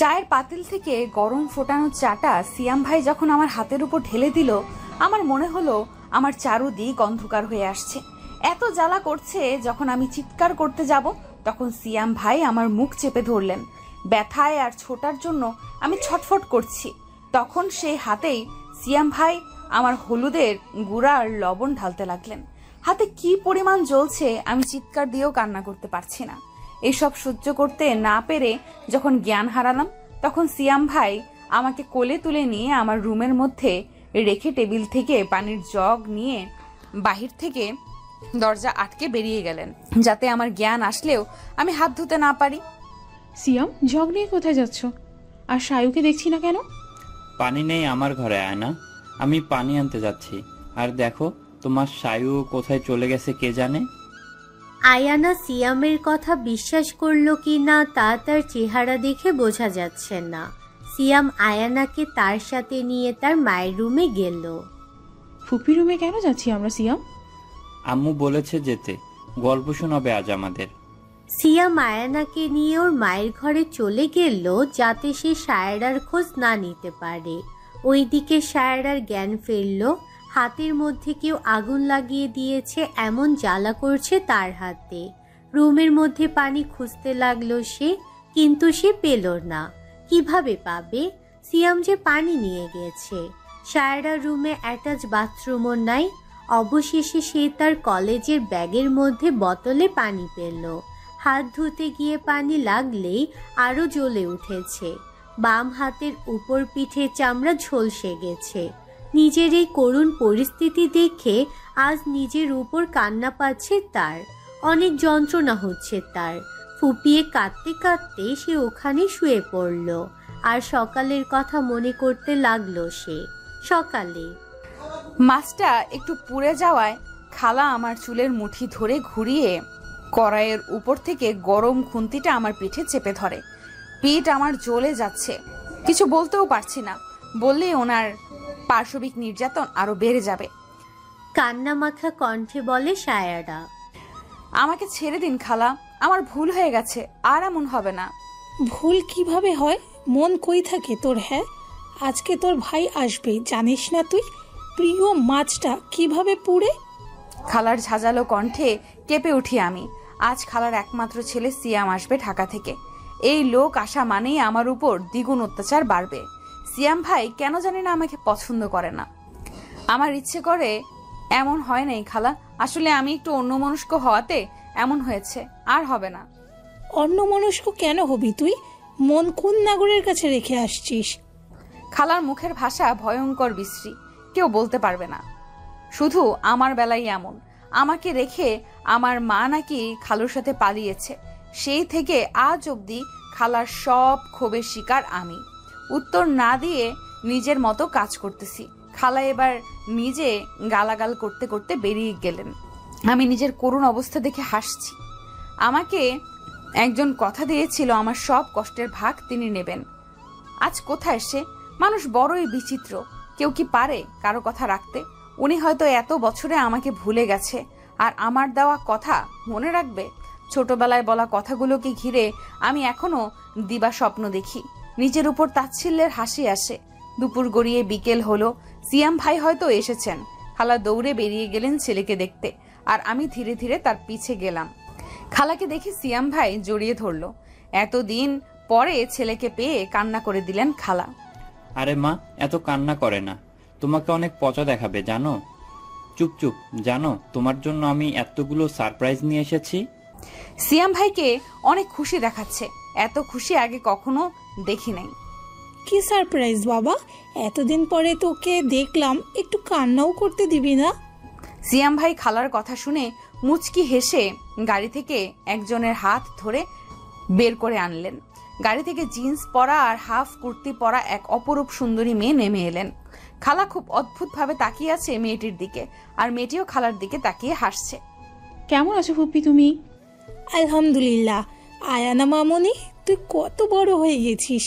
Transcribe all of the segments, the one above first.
চায়ের পাতিল থেকে গরম ফোটানো চাটা সিয়াম ভাই যখন আমার হাতের উপর ঢেলে দিল, আমার মনে হলো আমার চারুদিক অন্ধকার হয়ে আসছে। এত জ্বালা করছে, যখন আমি চিৎকার করতে যাব তখন সিয়াম ভাই আমার মুখ চেপে ধরলেন। ব্যথায় আর ছোটার জন্য আমি ছটফট করছি। তখন সেই হাতেই সিয়াম ভাই আমার হলুদের গুঁড়া আর লবণ ঢালতে লাগলেন। হাতে কি পরিমাণ জ্বলছে আমি চিৎকার দিয়েও কান্না করতে পারছি না। এইসব সহ্য করতে না পেরে যখন জ্ঞান হারালাম, তখন সিয়াম ভাই আমাকে কোলে তুলে নিয়ে আমার রুমের মধ্যে রেখে টেবিল থেকে পানির জগ নিয়ে বাহির থেকে দরজা আটকে বেরিয়ে গেলেন, যাতে আমার জ্ঞান আসলেও আমি হাত ধুতে না পারি। সিয়াম, জগ নিয়ে কোথায় যাচ্ছ? আর সায়ুকে দেখছি না কেন? পানি নেই আমার ঘরে, আয়না। আমি পানি আনতে যাচ্ছি। আর দেখো, তোমার সায়ু কোথায় চলে গেছে কে জানে। আয়ানা সিয়ামের কথা বিশ্বাস করলো কি না তা তার চেহারা দেখে বোঝা যাচ্ছে না। সিয়াম আয়ানাকে তার সাথে নিয়ে তার মায়ের রুমে গেল। ফুপি রুমে কেন যাচ্ছি আমরা সিয়াম? আম্মু বলেছে যেতে, গল্প শোনাবে আজ আমাদের। সিয়াম আয়ানাকে নিয়ে ওর মায়ের ঘরে চলে গেল যাতে সে সায়রার খোঁজ না নিতে পারে। ওইদিকে সায়রার জ্ঞান ফিরল। হাতের মধ্যে কেউ আগুন লাগিয়ে দিয়েছে এমন জ্বালা করছে তার হাতে। রুমের মধ্যে পানি খুঁজতে লাগলো সে, কিন্তু সে পেল না। কিভাবে পাবে? সিয়াম যে পানি নিয়ে গেছে। সায়রার রুমে অ্যাটাচ বাথরুমও নাই। অবশেষে সে তার কলেজের ব্যাগের মধ্যে বোতলে পানি পেল। হাত ধুতে গিয়ে পানি লাগলেই আরো জ্বলে উঠেছে। বাম হাতের উপর পিঠে চামড়া ঝলসে গেছে। নিজের এই করুণ পরিস্থিতি দেখে আজ নিজের উপর কান্না পাচ্ছে তার। অনেক যন্ত্রণা হচ্ছে তার। ফুপিয়ে কাঁদতে কাঁদতে সে ওখানে শুয়ে পড়ল। আর সকালের কথা মনে করতে লাগলো সে। সকালে মাছটা একটু পুড়ে যাওয়ায় খালা আমার চুলের মুঠি ধরে ঘুরিয়ে কড়াইয়ের উপর থেকে গরম খুন্তিটা আমার পিঠে চেপে ধরে। পিঠ আমার জ্বলে যাচ্ছে, কিছু বলতেও পারছি না। বললেই ওনার পার্শ্ববিক নির্যাতন আরো বেড়ে যাবে। কান্না মাখা কণ্ঠে বলে সায়রা, আমাকে ছেড়ে দিন খালা, আমার ভুল হয়ে গেছে, আর এমন হবে না। ভুল কিভাবে হয়? মন কই থাকে তোর? হ্যাঁ, আজকে তোর ভাই আসবে, জানিস না তুই? প্রিয় মাছটা কিভাবে পুড়ে। খালার ঝাঁঝালো কণ্ঠে কেঁপে উঠি আমি। আজ খালার একমাত্র ছেলে সিয়াম আসবে ঢাকা থেকে। এই লোক আসা মানেই আমার উপর দ্বিগুণ অত্যাচার বাড়বে। সিয়াম ভাই কেন জানি না আমাকে পছন্দ করে না। আমার ইচ্ছে করে এমন হয় নাই খালা, আসলে আমি একটু অন্যমনস্ক হওয়াতে এমন হয়েছে, আর হবে না। অন্যমনস্ক কেন হবি তুই? মন কোন নাগরের কাছে রেখে আসছিস? খালার মুখের ভাষা ভয়ঙ্কর বিশ্রী, কেউ বলতে পারবে না। শুধু আমার বেলায় এমন। আমাকে রেখে আমার মা নাকি খালুর সাথে পালিয়েছে। সেই থেকে আজ অবধি খালার সব ক্ষোভের শিকার আমি। উত্তর না দিয়ে নিজের মতো কাজ করতেছি। খালা এবার নিজে গালাগাল করতে করতে বেরিয়ে গেলেন। আমি নিজের করুণ অবস্থা দেখে হাসছি। আমাকে একজন কথা দিয়েছিল আমার সব কষ্টের ভাগ তিনি নেবেন। আজ কোথায় সে? মানুষ বড়ই বিচিত্র। কেউ কি পারে কারো কথা রাখতে? উনি হয়তো এত বছরে আমাকে ভুলে গেছে, আর আমার দেওয়া কথা মনে রাখবে? ছোটবেলায় বলা কথাগুলোকে ঘিরে আমি এখনো দিবা স্বপ্ন দেখি। নিজের উপর তাচ্ছিল্যের হাসি আসে। দুপুর গড়িয়ে বিকেল হলো। সিয়াম ভাই হয়তো এসেছেন। খালা দৌড়ে বেরিয়ে গেলেন ছেলেকে দেখতে, আর আমি ধীরে ধীরে তার পিছে গেলাম। খালাকে দেখে সিয়াম ভাই জড়িয়ে ধরলো। এতদিন পরে ছেলেকে পেয়ে কান্না করে দিলেন খালা। আরে মা, এত কান্না করে না, তোমাকে অনেক পচা দেখাবে জানো। চুপ চুপ, জানো তোমার জন্য আমি এতগুলো সারপ্রাইজ নিয়ে এসেছি। সিয়াম ভাইকে অনেক খুশি দেখাচ্ছে। এত খুশি আগে কখনো দেখি নাই। কি সারপ্রাইজ বাবা? এতদিন পরে তোকে দেখলাম, একটু কান্নাও করতে দিবি না? সিয়াম ভাই খালার কথা শুনে মুচকি হেসে গাড়ি থেকে একজনের হাত ধরে বের করে আনলেন। গাড়ি থেকে জিন্স পরা আর হাফ কুর্তি পরা এক অপরূপ সুন্দরী মেয়ে নেমে এলেন। খালা খুব অদ্ভুত ভাবে তাকিয়ে আছে মেয়েটির দিকে, আর মেয়েটিও খালার দিকে তাকিয়ে হাসছে। কেমন আছো ফুপি তুমি? আলহামদুলিল্লাহ। আয়ানা মামনি, তুই কত বড় হয়ে গেছিস,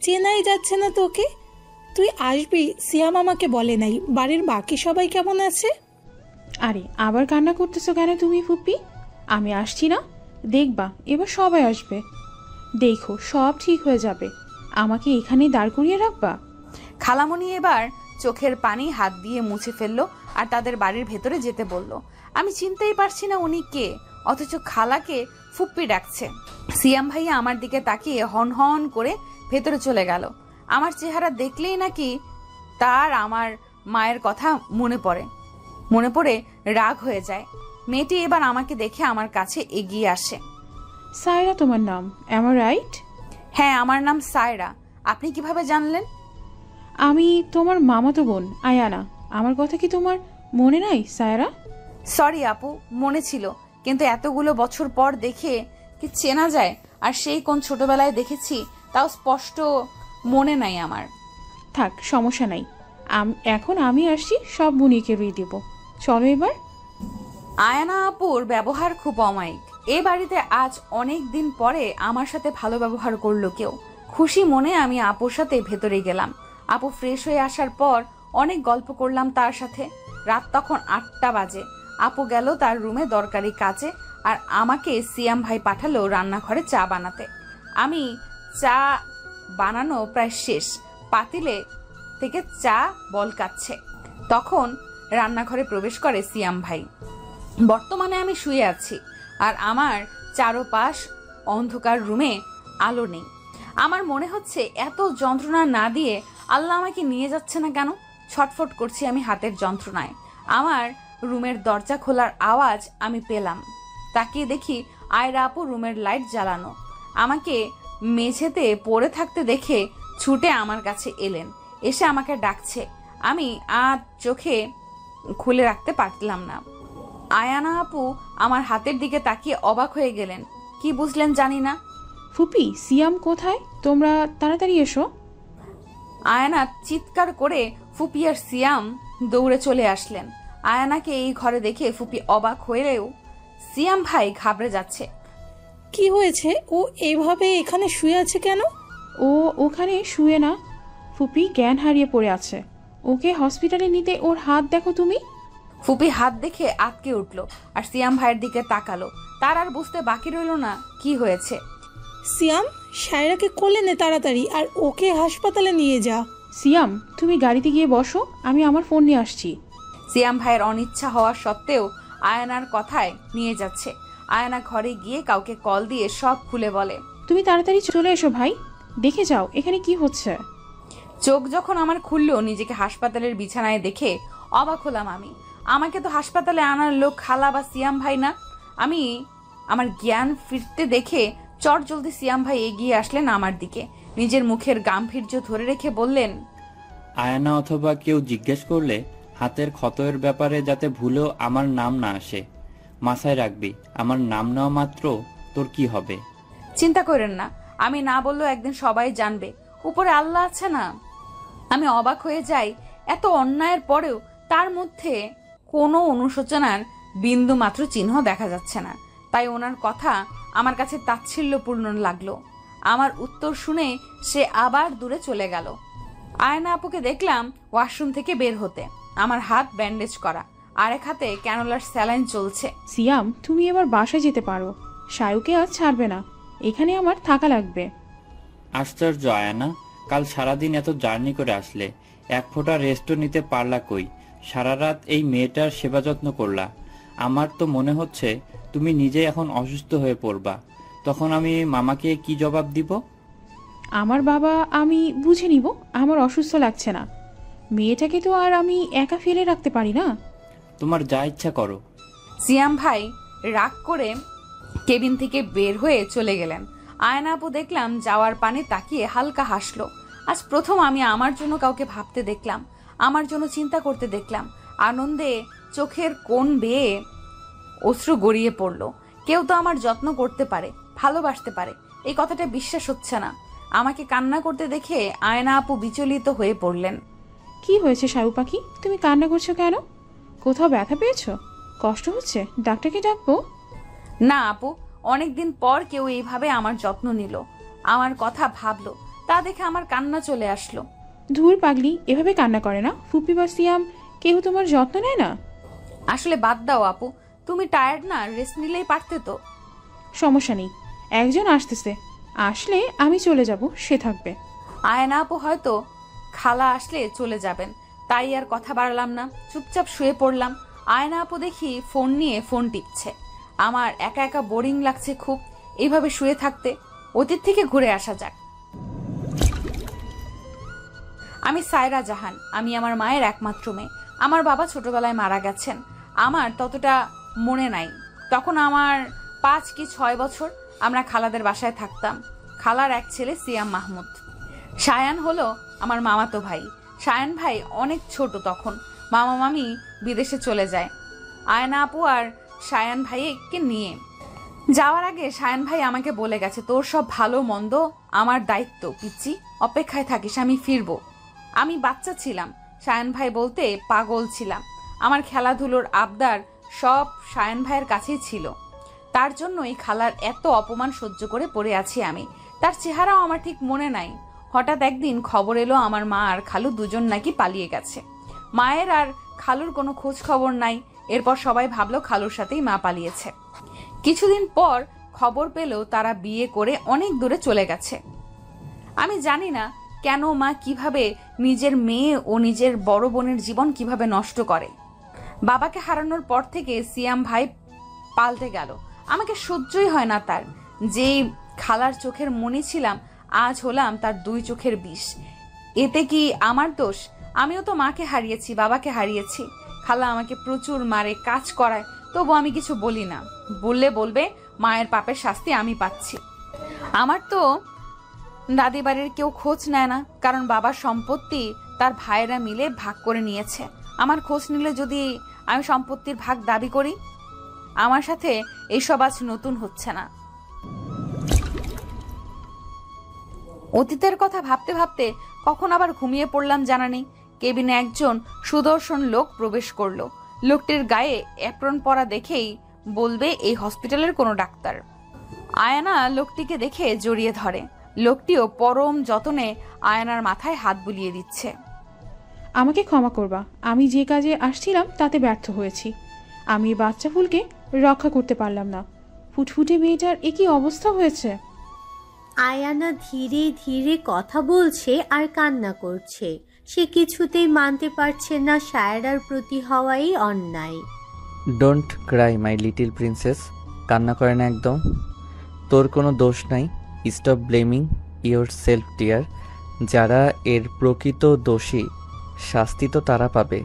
চেনাই যাচ্ছে না তোকে। তুই আসবি সিয়াম আমাকে বলে নাই। বাড়ির বাকি সবাই কেমন আছে? আরে আবার কান্না করতেছো কেন তুমি ফুপি? আমি আসছি না, দেখবা এবার সবাই আসবে। দেখো সব ঠিক হয়ে যাবে। আমাকে এখানেই দাঁড় করিয়ে রাখবা? খালামণি এবার চোখের পানি হাত দিয়ে মুছে ফেললো আর তাদের বাড়ির ভেতরে যেতে বলল। আমি চিনতেই পারছি না উনি কে, অথচ খালাকে ফুপ্পি ডাকছে। সিয়াম ভাইয়া আমার দিকে তাকিয়ে হন হন করে ভেতরে চলে গেল। আমার চেহারা দেখলেই নাকি তার আমার মায়ের কথা মনে পড়ে রাগ হয়ে যায়। মেয়েটি এবার আমাকে দেখে আমার কাছে এগিয়ে আসে। সায়রা তোমার নাম, এম আই রাইট? হ্যাঁ, আমার নাম সায়রা। আপনি কিভাবে জানলেন? আমি তোমার মামাতো বোন আয়ানা। আমার কথা কি তোমার মনে নাই সায়রা? সরি আপু, মনে ছিল, কিন্তু এতগুলো বছর পর দেখে কি চেনা যায়? আর সেই কোন ছোটবেলায় দেখেছি তাও স্পষ্ট মনে নাই আমার। থাক, সমস্যা নাই। এখন আমি আসছি, সব বুনিকে রুই দেব। চলো এবার। আয়ানা আপুর ব্যবহার খুব অমায়িক। এ বাড়িতে আজ অনেক দিন পরে আমার সাথে ভালো ব্যবহার করলো কেউ। খুশি মনে আমি আপুর সাথে ভেতরে গেলাম। আপু ফ্রেশ হয়ে আসার পর অনেক গল্প করলাম তার সাথে। রাত তখন 8টা বাজে। আপু গেল তার রুমে দরকারি কাজে, আর আমাকে সিয়াম ভাই পাঠালো রান্নাঘরে চা বানাতে। আমি চা বানানো প্রায় শেষ, পাতিলে থেকে চা বলকাচ্ছে। তখন রান্নাঘরে প্রবেশ করে সিয়াম ভাই। বর্তমানে আমি শুয়ে আছি আর আমার চারপাশ অন্ধকার, রুমে আলো নেই। আমার মনে হচ্ছে এত যন্ত্রণা না দিয়ে আল্লাহ আমাকে নিয়ে যাচ্ছে না কেন। ছটফট করছি আমি হাতের যন্ত্রণায়। আমার রুমের দরজা খোলার আওয়াজ আমি পেলাম। তাকিয়ে দেখি আয়রা আপু রুমের লাইট জ্বালানো। আমাকে মেঝেতে পড়ে থাকতে দেখে ছুটে আমার কাছে এলেন, এসে আমাকে ডাকছে। আমি আর চোখে খুলে রাখতে পারলাম না। আয়ানা আপু আমার হাতের দিকে তাকিয়ে অবাক হয়ে গেলেন। কি বুঝলেন জানি না। ফুপি, সিয়াম কোথায়? তোমরা তাড়াতাড়ি এসো। আয়ানা চিৎকার করে ফুপি আর সিয়াম দৌড়ে চলে আসলেন। আয়ানাকে এই ঘরে দেখে ফুপি অবাক হলেও সিয়াম ভাই ঘাবড়ে যাচ্ছে। কি হয়েছে? ও এইভাবে এখানে শুয়ে আছে কেন? ও ওখানে শুয়ে না ফুপি, জ্ঞান হারিয়ে পড়ে আছে। ওকে হসপিটালে নিতে ওর হাত দেখো তুমি। ফুপি হাত দেখে আটকে উঠল আর সিয়াম ভাইয়ের দিকে তাকালো। তার আর বুঝতে বাকি রইল না কি হয়েছে। সিয়াম, সায়রাকে কোলে নে তাড়াতাড়ি, আর ওকে হাসপাতালে নিয়ে যা। সিয়াম, তুমি গাড়িতে গিয়ে বসো, আমি আমার ফোন নিয়ে আসছি। সিয়াম ভাইয়ের অনিচ্ছা হওয়া সত্ত্বেও আয়নার কথায় নিয়ে যাচ্ছে। আয়না ঘরে গিয়ে কাউকে কল দিয়ে সব খুলে বলে। তুমি তাড়াতাড়ি চলে এসো ভাই, দেখে যাও এখানে কি হচ্ছে। চোখ যখন আমার খুললো, নিজেকে হাসপাতালের বিছানায় দেখে অবাক হলাম আমি। আমাকে তো হাসপাতালে আনার লোক খালা বা সিয়াম ভাই না। আমার জ্ঞান ফিরতে দেখে চট জলদি সিয়াম ভাই এগিয়ে আসলেন আমার দিকে। নিজের মুখের গাম্ভীর্য ধরে রেখে বললেন, আয়না অথবা কেউ জিজ্ঞেস করলে হাতের ক্ষতের ব্যাপারে যাতে ভুলেও আমার নাম না আসে, মাথায় রাখবি। আমার নাম নেওয়া মাত্র তোর কি হবে। চিন্তা করেন না, আমি না বললেও একদিন সবাই জানবে। উপরে আল্লাহ আছে না। আমি অবাক হয়ে যাই, এত অন্যায়ের পরেও তার মধ্যে কোনো অনুশোচনার বিন্দু মাত্র চিহ্ন দেখা যাচ্ছে না। তাই ওনার কথা আমার কাছে তাচ্ছিল্যপূর্ণ লাগলো। আমার উত্তর শুনে সে আবার দূরে চলে গেল। আয়না আপুকে দেখলাম ওয়াশরুম থেকে বের হতে। আমার হাত ব্যান্ডেজ করা, আরেক হাতে ক্যানোলার স্যালাইন চলছে। সিয়াম, তুমি এবার বাসায় যেতে পারো। সায়ুকে আজ ছাড়বে না, এখানে আমার থাকা লাগবে। আশ্চর্য আয়না, কাল সারাদিন এত জার্নি করে আসলে, এক ফোঁটা রেস্টও নিতে পারলা কই? সারা রাত এই মেয়েটার সেবা যত্ন করলা। আমার তো মনে হচ্ছে তুমি নিজে এখন অসুস্থ হয়ে পড়বা। তখন আমি মামাকে কি জবাব দিব? আমার বাবা, আমি বুঝে নিব। আমার অসুস্থ লাগছে না, মেয়েটাকে তো আর আমি একা ফেলে রাখতে পারি না। তোমার যা ইচ্ছা করো। সিয়াম ভাই রাগ করে কেবিন থেকে বের হয়ে চলে গেলেন। আয়না আপু দেখলাম যাওয়ার পানে তাকিয়ে হালকা হাসলো। আজ প্রথম আমি আমার জন্য কাউকে ভাবতে দেখলাম, আমার জন্য চিন্তা করতে দেখলাম। আনন্দে চোখের কোণ বেয়ে অশ্রু গড়িয়ে পড়লো। কেউ তো আমার যত্ন করতে পারে, ভালোবাসতে পারে, এই কথাটা বিশ্বাস হচ্ছে না। আমাকে কান্না করতে দেখে আয়না আপু বিচলিত হয়ে পড়লেন। কি হয়েছে সায়ু পাখি, তুমি কান্না করছো কেন? কোথাও ব্যথা পেয়েছো? কষ্ট হচ্ছে? ডাক্তারকে ডাকবো? না আপু, অনেকদিন পর কেউ এইভাবে আমার যত্ন নিল, আমার কথা ভাবলো, তা দেখে আমার কান্না চলে আসলো। ধুর পাগলি, এভাবে কান্না করে না। ফুপি বা সিয়াম কেউ তোমার যত্ন নেয় না? আসলে বাদ দাও আপু, তুমি টায়ার্ড না, রেস্ট নিলেই পারতে তো। সমস্যা নেই, একজন আসতেছে, আসলে আমি চলে যাব, সে থাকবে। আয়না আপু হয়তো খালা আসলে চলে যাবেন, তাই আর কথা বাড়লাম না, চুপচাপ শুয়ে পড়লাম। আয়না আপু দেখি ফোন নিয়ে ফোন টিপছে। আমার একা একা বোরিং লাগছে খুব এইভাবে শুয়ে থাকতে। অতীত থেকে ঘুরে আসা যাক। আমি সায়রা জাহান, আমি আমার মায়ের একমাত্র মেয়ে। আমার বাবা ছোটবেলায় মারা গেছেন, আমার ততটা মনে নাই। তখন আমার 5 কি 6 বছর। আমরা খালাদের বাসায় থাকতাম। খালার এক ছেলে সিয়াম মাহমুদ। সায়ান হলো আমার মামাতো ভাই। সায়ান ভাই অনেক ছোট তখন, মামা মামি বিদেশে চলে যায় আয়না আপু আর সায়ান ভাইকে নিয়ে। যাওয়ার আগে সায়ান ভাই আমাকে বলে গেছে, তোর সব ভালো মন্দ আমার দায়িত্ব, পিচ্চি অপেক্ষায় থাকিস, আমি ফিরবো। আমি বাচ্চা ছিলাম, সায়ান ভাই বলতে পাগল ছিলাম। আমার খেলাধুলোর আবদার সব সায়ান ভাইয়ের কাছেই ছিল। তার জন্যই খালার এত অপমান সহ্য করে পড়ে আছি আমি। তার চেহারাও আমার ঠিক মনে নাই। হঠাৎ একদিন খবর এলো আমার মা আর খালু দুজন নাকি পালিয়ে গেছে। মায়ের আর খালুর কোনো খোঁজ খবর নাই। এরপর সবাই ভাবলো খালুর সাথেই মা পালিয়েছে। কিছুদিন পর খবর পেলেও তারা বিয়ে করে অনেক দূরে চলে গেছে। আমি জানি না কেন মা কিভাবে নিজের মেয়ে ও নিজের বড় বোনের জীবন কিভাবে নষ্ট করে। বাবাকে হারানোর পর থেকে সিয়াম ভাই পাল্টে গেল। আমাকে সহ্যই হয় না তার। যেই খালার চোখের মনি ছিলাম, আজ হলাম তার 2 চোখের বিষ। এতে কি আমার দোষ? আমিও তো মাকে হারিয়েছি, বাবাকে হারিয়েছি। খালা আমাকে প্রচুর মারে, কাজ করায়, তবু আমি কিছু বলি না। বললে বলবে মায়ের পাপের শাস্তি আমি পাচ্ছি। আমার তো দাদি বাড়ির কেউ খোঁজ নেয় না, কারণ বাবার সম্পত্তি তার ভাইয়েরা মিলে ভাগ করে নিয়েছে। আমার খোঁজ নিলে যদি আমি সম্পত্তির ভাগ দাবি করি, আমার সাথে এইসব আজ নতুন হচ্ছে না। অতীতের কথা ভাবতে ভাবতে কখন আবার ঘুমিয়ে পড়লাম জানা নেই। কেবিনে একজন সুদর্শন লোক প্রবেশ করলো। লোকটির গায়ে অ্যাপ্রন পরা দেখেই বলবে এই হসপিটালের কোনো ডাক্তার। আয়না লোকটিকে দেখে জড়িয়ে ধরে। লোকটিও পরম যতনে আয়নার মাথায় হাত বুলিয়ে দিচ্ছে। আমাকে ক্ষমা করবা, আমি যে কাজে আসছিলাম তাতে ব্যর্থ হয়েছি। আমি বাচ্চা ফুলকে রক্ষা করতে পারলাম না। ফুটফুটে মেয়েটার একই অবস্থা হয়েছে। আয়ানা ধীরে ধীরে কথা বলছে আর কান্না করছে। সে কিছুতেই মানতে পারছে না সায়রার প্রতি হওয়াই অন্যায়। Don't cry my little princess, কান্না করে না একদম। তোর কোনো দোষ নাই। Stop blaming your self dear. যারা এর প্রকৃত দোষী, শাস্তি তো তারা পাবে।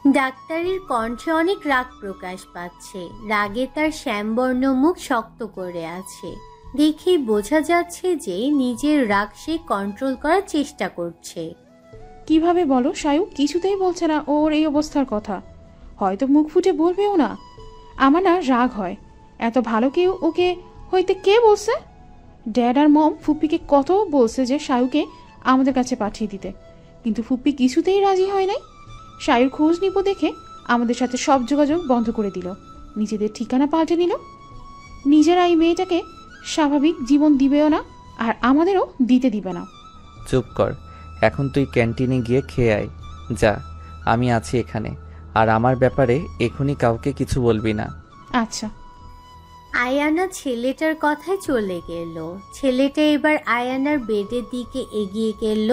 ডাক্তারের কণ্ঠে অনেক রাগ প্রকাশ পাচ্ছে। রাগে তার শ্যামবর্ণ মুখ শক্ত করে আছে। দেখেই বোঝা যাচ্ছে যে নিজের রাগ সে কন্ট্রোল করার চেষ্টা করছে। কিভাবে বলো? সায়ু কিছুতেই বলছে না ওর এই অবস্থার কথা। হয়তো মুখ ফুটে বলবেও না। আমার না রাগ হয়, এত ভালো কেউ ওকে হইতে কে বলছে? ড্যাড আর মম ফুপ্পিকে কত বলছে যে সায়ুকে আমাদের কাছে পাঠিয়ে দিতে, কিন্তু ফুপ্পি কিছুতেই রাজি হয় নাই। সায়ুর খোঁজ নিব দেখে আমাদের সাথে সব যোগাযোগ বন্ধ করে দিল, নিজেদের ঠিকানা পাল্টে নিল। নিজেরা এই মেয়েটাকে স্বাভাবিক জীবন দিবেও না, আর আমাদেরও দিতে দিবে না। চুপ কর, এখন তুই ক্যান্টিনে গিয়ে খেয়ে আয়। যা, আমি আছি এখানে। আর আমার ব্যাপারে এখনই কাউকে কিছু বলবি না। আচ্ছা। আয়ানা ছেলেটার কথায় চলে গেল। ছেলেটা এবার আয়ানার বেডের দিকে এগিয়ে গেল।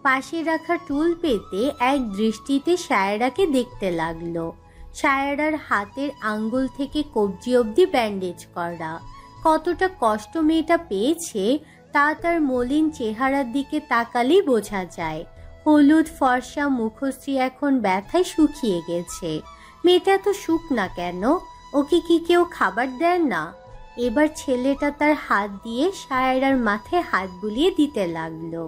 পাশে রাখা টুল পেতে এক দৃষ্টিতে সায়রাকে দেখতে লাগলো। সায়রার হাতের আঙ্গুল থেকে কবজি অবধি ব্যান্ডেজ করা। কতটা কষ্ট মেয়েটা পেয়েছে তা তার মলিন চেহারার দিকে তাকালেই বোঝা যায়। হলুদ ফর্সা মুখশ্রী এখন ব্যথায় শুকিয়ে গেছে। মেয়েটা তো শুকনা কেন? ওকে কি কেউ খাবার দেয় না? এবার ছেলেটা তার হাত দিয়ে সায়রার মাথায় হাত বুলিয়ে দিতে লাগলো।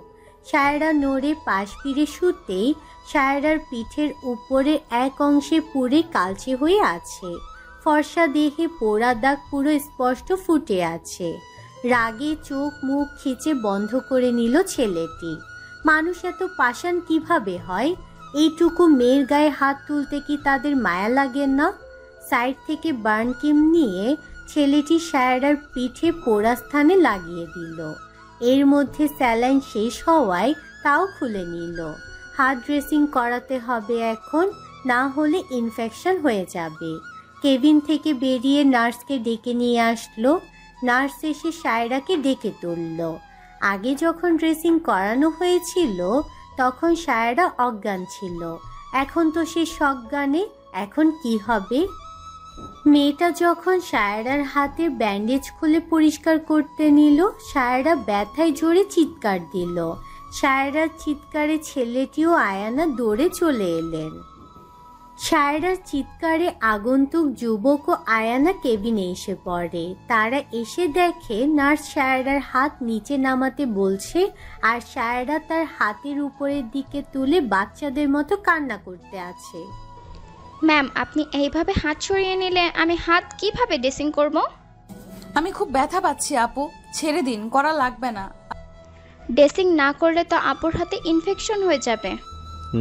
সায়রা নড়ে পাশ ফিরে শুতেই সায়রার পিঠের উপরে এক অংশে পুড়ে কালচে হয়ে আছে। ফর্সা দেহে পোড়া দাগ পুরো স্পষ্ট ফুটে আছে। রাগে চোখ মুখ খিচে বন্ধ করে নিল ছেলেটি। মানুষ এত পাষাণ কিভাবে হয়? এইটুকু মেয়ের গায়ে হাত তুলতে কি তাদের মায়া লাগে না? সাইড থেকে বার্ন ক্রিম নিয়ে ছেলেটি সায়রার পিঠে পোড়া স্থানে লাগিয়ে দিল। এর মধ্যে স্যালাইন শেষ হওয়ায় তাও খুলে নিল। হাত ড্রেসিং করাতে হবে এখন, না হলে ইনফেকশন হয়ে যাবে। কেবিন থেকে বেরিয়ে নার্সকে ডেকে নিয়ে আসলো। নার্স এসে সায়রাকে ডেকে তুলল। আগে যখন ড্রেসিং করানো হয়েছিল তখন সায়রা অজ্ঞান ছিল, এখন তো সে সজ্ঞানে। এখন কি হবে? মেয়েটা যখন সায়রার হাতের ব্যান্ডেজ খুলে পরিষ্কার করতে নিল, সায়রা ব্যথায় জোরে চিৎকার দিল। সায়রার চিৎকারে ছেলেটিও আয়ানা দৌড়ে চলে এলেন। সায়রার চিৎকারে আগন্তুক যুবক ও আয়ানা কেবিনে এসে পড়ে। তারা এসে দেখে নার্স সায়রার হাত নিচে নামাতে বলছে, আর সায়রা তার হাতের উপরের দিকে তুলে বাচ্চাদের মতো কান্না করতে আছে। ম্যাম, আপনি এইভাবে হাত সরিয়ে নিলে আমি হাত কিভাবে ড্রেসিং করব? আমি খুব ব্যথা পাচ্ছি আপু, ছেড়ে দিন, করা লাগবে না। ড্রেসিং না করলে তো আপুর হাতে ইনফেকশন হয়ে যাবে।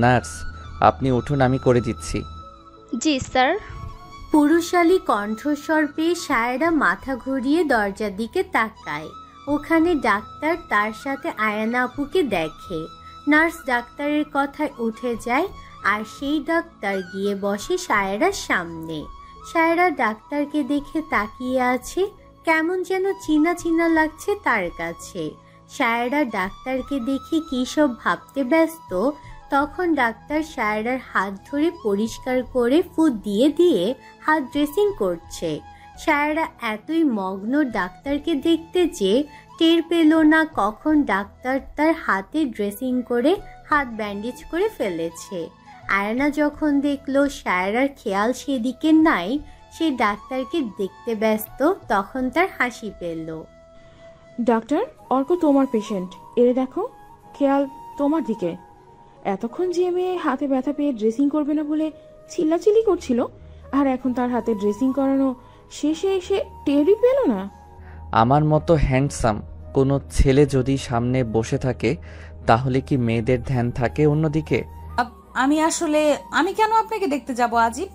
নার্স, আপনি উঠুন, আমি করে দিচ্ছি। জি স্যার। পুরুষালী কণ্ঠস্বর পেয়ে সায়রা মাথা ঘুরিয়ে দরজার দিকে তাকায়। ওখানে ডাক্তার তার সাথে আয়ানা আপুকে দেখে। নার্স ডাক্তারের কথায় উঠে যায়, আর সেই ডাক্তার গিয়ে বসে সায়রার সামনে। সায়রা ডাক্তারকে দেখে তাকিয়ে আছে, কেমন যেন চিনা চিনা লাগছে তার কাছে। সায়রা ডাক্তারকে দেখে কী সব ভাবতে ব্যস্ত, তখন ডাক্তার সায়রার হাত ধরে পরিষ্কার করে ফুট দিয়ে দিয়ে হাত ড্রেসিং করছে। সায়রা এতই মগ্ন ডাক্তারকে দেখতে যে টের পেল না কখন ডাক্তার তার হাতে ড্রেসিং করে হাত ব্যান্ডেজ করে ফেলেছে। আয়না যখন দেখলো সায়রার খেয়াল সেদিকে নাই, সে ডাক্তারকে দেখতে ব্যস্ত, তখন তার হাসি পেল। ডাক্তার, অর্ক তোমার পেশেন্ট, এর দেখো, খেয়াল তোমার দিকে। এতক্ষণ যে মেয়ে হাতে ব্যথা পেয়ে ড্রেসিং করবে না বলে চিল্লাচিল্লি করছিল, আর এখন তার হাতে ড্রেসিং করানো শেষে এসে টেরই পেল না। আমার মতো হ্যান্ডসাম কোনো ছেলে যদি সামনে বসে থাকে, তাহলে কি মেয়েদের ধ্যান থাকে অন্যদিকে? আমি কেন আপনাকে দেখতে যাব আজিব?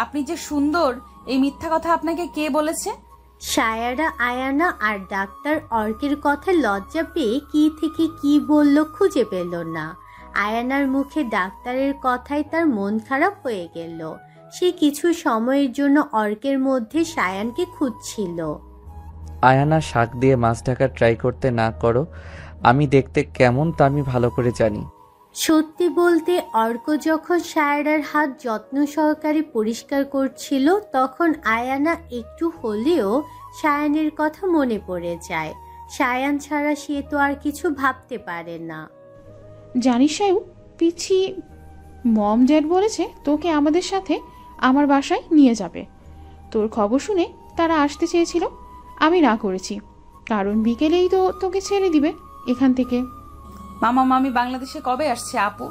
আপনি যে সুন্দর, এই মিথ্যা কথা আপনাকে কে বলেছে? সায়রা আয়ানা আর ডাক্তার অর্কের কথায় লজ্জা পেয়ে কি থেকে কি বলল খুঁজে পেল না। আয়ানার মুখে ডাক্তারের কথায় তার মন খারাপ হয়ে গেল। সে কিছু সময়ের জন্য অর্কের মধ্যে সায়ানকে খুঁজছিল। আয়ানা শাক দিয়ে মাছ ঢাকার ট্রাই করতে না করো, আমি দেখতে কেমন তা আমি ভালো করে জানি। সত্যি বলতে অর্ক যখন সায়রার হাত যত্ন সহকারে পরিষ্কার করছিল, তখন আয়ানা একটু হলেও সায়ানের কথা মনে পড়ে যায়। সায়ান ছাড়া সে তো আর কিছু ভাবতে পারে না। জানিস সায়ু, পিচ্ছি মম ড্যাড বলেছে তোকে আমাদের সাথে আমার বাসায় নিয়ে যাবে। তোর খবর শুনে তারা আসতে চেয়েছিল, আমি না করেছি, কারণ বিকেলেই তো তোকে ছেড়ে দিবে এখান থেকে। মামা মামি বাংলাদেশে কবে আসছে আপু?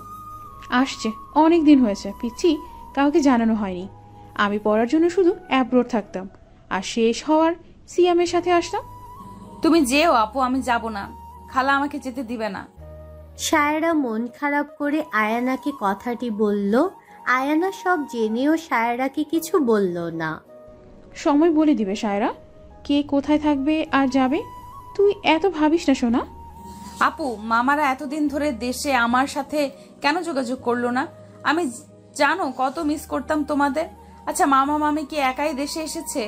আসছে, অনেক দিন হয়েছে পিচ্ছি, কাউকে জানানো হয়নি। আমি পড়ার জন্য শুধু অ্যাব্রোড থাকতাম, আর শেষ হওয়ার সিয়ামের সাথে আসতাম। তুমি যেও আপু, আমি যাব না, খালা আমাকে যেতে দিবে না। সায়রা মন খারাপ করে আয়ানাকে কথাটি বলল। আয়ানা সব জেনেও সায়রাকে কিছু বলল না। সময় বলে দিবে সায়রা, কে কোথায় থাকবে আর যাবে। তুই এত ভাবিস না সোনা। আপু, মামারা এতদিন ধরে দেশে আমার সাথে কেন যোগাযোগ করলো না? আমি জানো কত মিস করতাম তোমাদের। আচ্ছা, মামা মামি কি একাই দেশে এসেছে,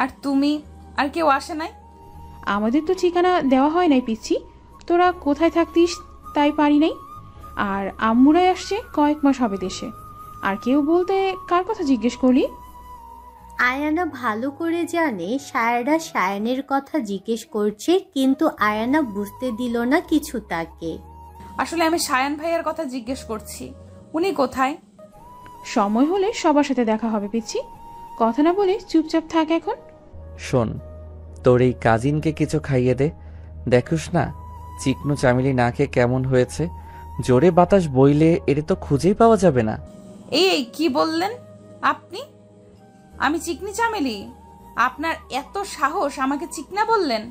আর তুমি আর কেউ আসে নাই? আমাদের তো ঠিকানা দেওয়া হয় নাই পিচ্ছি, তোরা কোথায় থাকতিস তাই পারি নাই। আর আম্মুরাই আসছে কয়েক মাস হবে দেশে। আর কেউ বলতে কার কথা জিজ্ঞেস করলি? আয়ানা ভালো করে জানে সায়রা সায়ানের কথা জিজ্ঞেস করছে, কিন্তু আয়ানা বুঝতে দিল না কিছু তাকে। আসলে আমি সায়ান ভাইয়ের কথা জিজ্ঞেস করছি, উনি কোথায়? সময় হলে সবার সাথে দেখা হবে পিচ্ছি, কথা না বলে চুপচাপ থাক এখন। শোন, তোর এই কাজিনকে কিছু খাইয়ে দে। দেখুস না চিকনো চামেলি না খেয়ে কেমন হয়েছে। জোরে বাতাস বইলে এটা তো খুঁজেই পাওয়া যাবে না। এই কি বললেন আপনি? আমি চিকনি চামেলি? আপনার এত সাহস আমাকে চিকনা বললেন?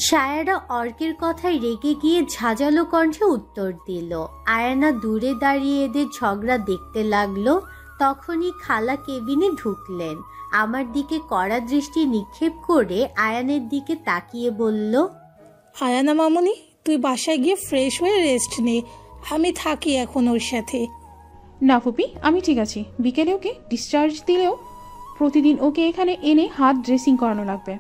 সায়রা অর্কের কথায় রেগে গিয়ে ঝাঁঝালো কণ্ঠে উত্তর দিল। আয়ানা দূরে দাঁড়িয়ে এদের ঝগড়া দেখতে লাগলো। তখনই খালা কেবিনে ঢুকলেন। আমার দিকে কড়া দৃষ্টি নিক্ষেপ করে আয়ানের দিকে তাকিয়ে বলল, আয়ানা মামুনি, তুই বাসায় গিয়ে ফ্রেশ হয়ে রেস্ট নে, আমি থাকি এখন ওর সাথে। না ফুপি, আমি ঠিক আছি। বিকেলে ওকে ডিসচার্জ দিলেও প্রতিদিন ওকে এখানে এনে হাত ড্রেসিং করানো লাগবে।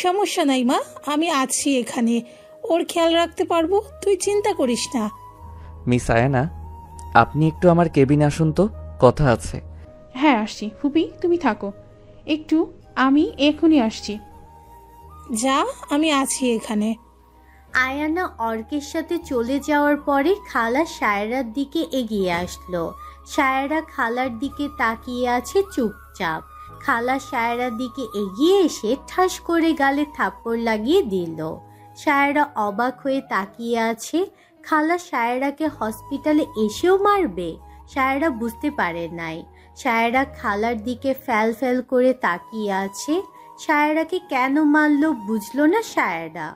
সমস্যা নাই মা, আমি আছি এখানে। ওর খেয়াল রাখতে পারবো, তুই চিন্তা করিস না। মিস আয়ানা, আপনি একটু আমার কেবিনে আসুন তো, কথা আছে। হ্যাঁ আসছি। ফুপি তুমি থাকো একটু, আমি এখনই আসছি। যা, আমি আছি এখানে। আয়ানা অর্কের সাথে চলে যাওয়ার পরে খালা সায়রার দিকে এগিয়ে আসলো। সায়রা খালার দিকে তাকিয়ে আছে চুপচাপ। খালা সায়রার দিকে এগিয়ে এসে ঠাস করে গালে থাপ্পড় লাগিয়ে দিল। সায়রা অবাক হয়ে তাকিয়ে আছে। খালা সায়রাকে হসপিটালে এসেও মারবে? সায়রা বুঝতে পারে নাই। সায়রা খালার দিকে ফ্যাল ফ্যাল করে তাকিয়ে আছে। সায়রাকে কেন মারলো বুঝলো না সায়রা।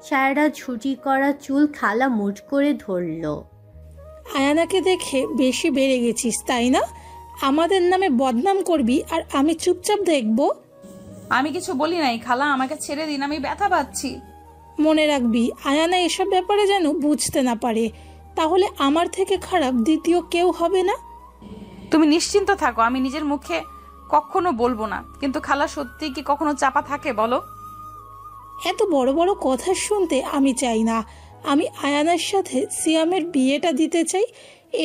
সায়রা ছুটি করা চুল খালা মুঠ করে ধরল। আয়ানাকে দেখে বেশি বেড়ে গেছিস তাই না? আমাদের নামে বদনাম করবি আর আমি চুপচাপ দেখবো? আমি কিছু বলি নাই খালা, আমাকে ছেড়ে দিন, আমি ব্যথা পাচ্ছি। মনে রাখবি, আয়ানা এসব ব্যাপারে যেন বুঝতে না পারে, তাহলে আমার থেকে খারাপ দ্বিতীয় কেউ হবে না। তুমি নিশ্চিন্ত থাকো, আমি নিজের মুখে কখনো বলবো না। কিন্তু খালা, সত্যি কি কখনো চাপা থাকে বলো? এত বড় বড় কথা শুনতে আমি চাই না। আমি আয়ানার সাথে সিয়ামের বিয়েটা দিতে চাই।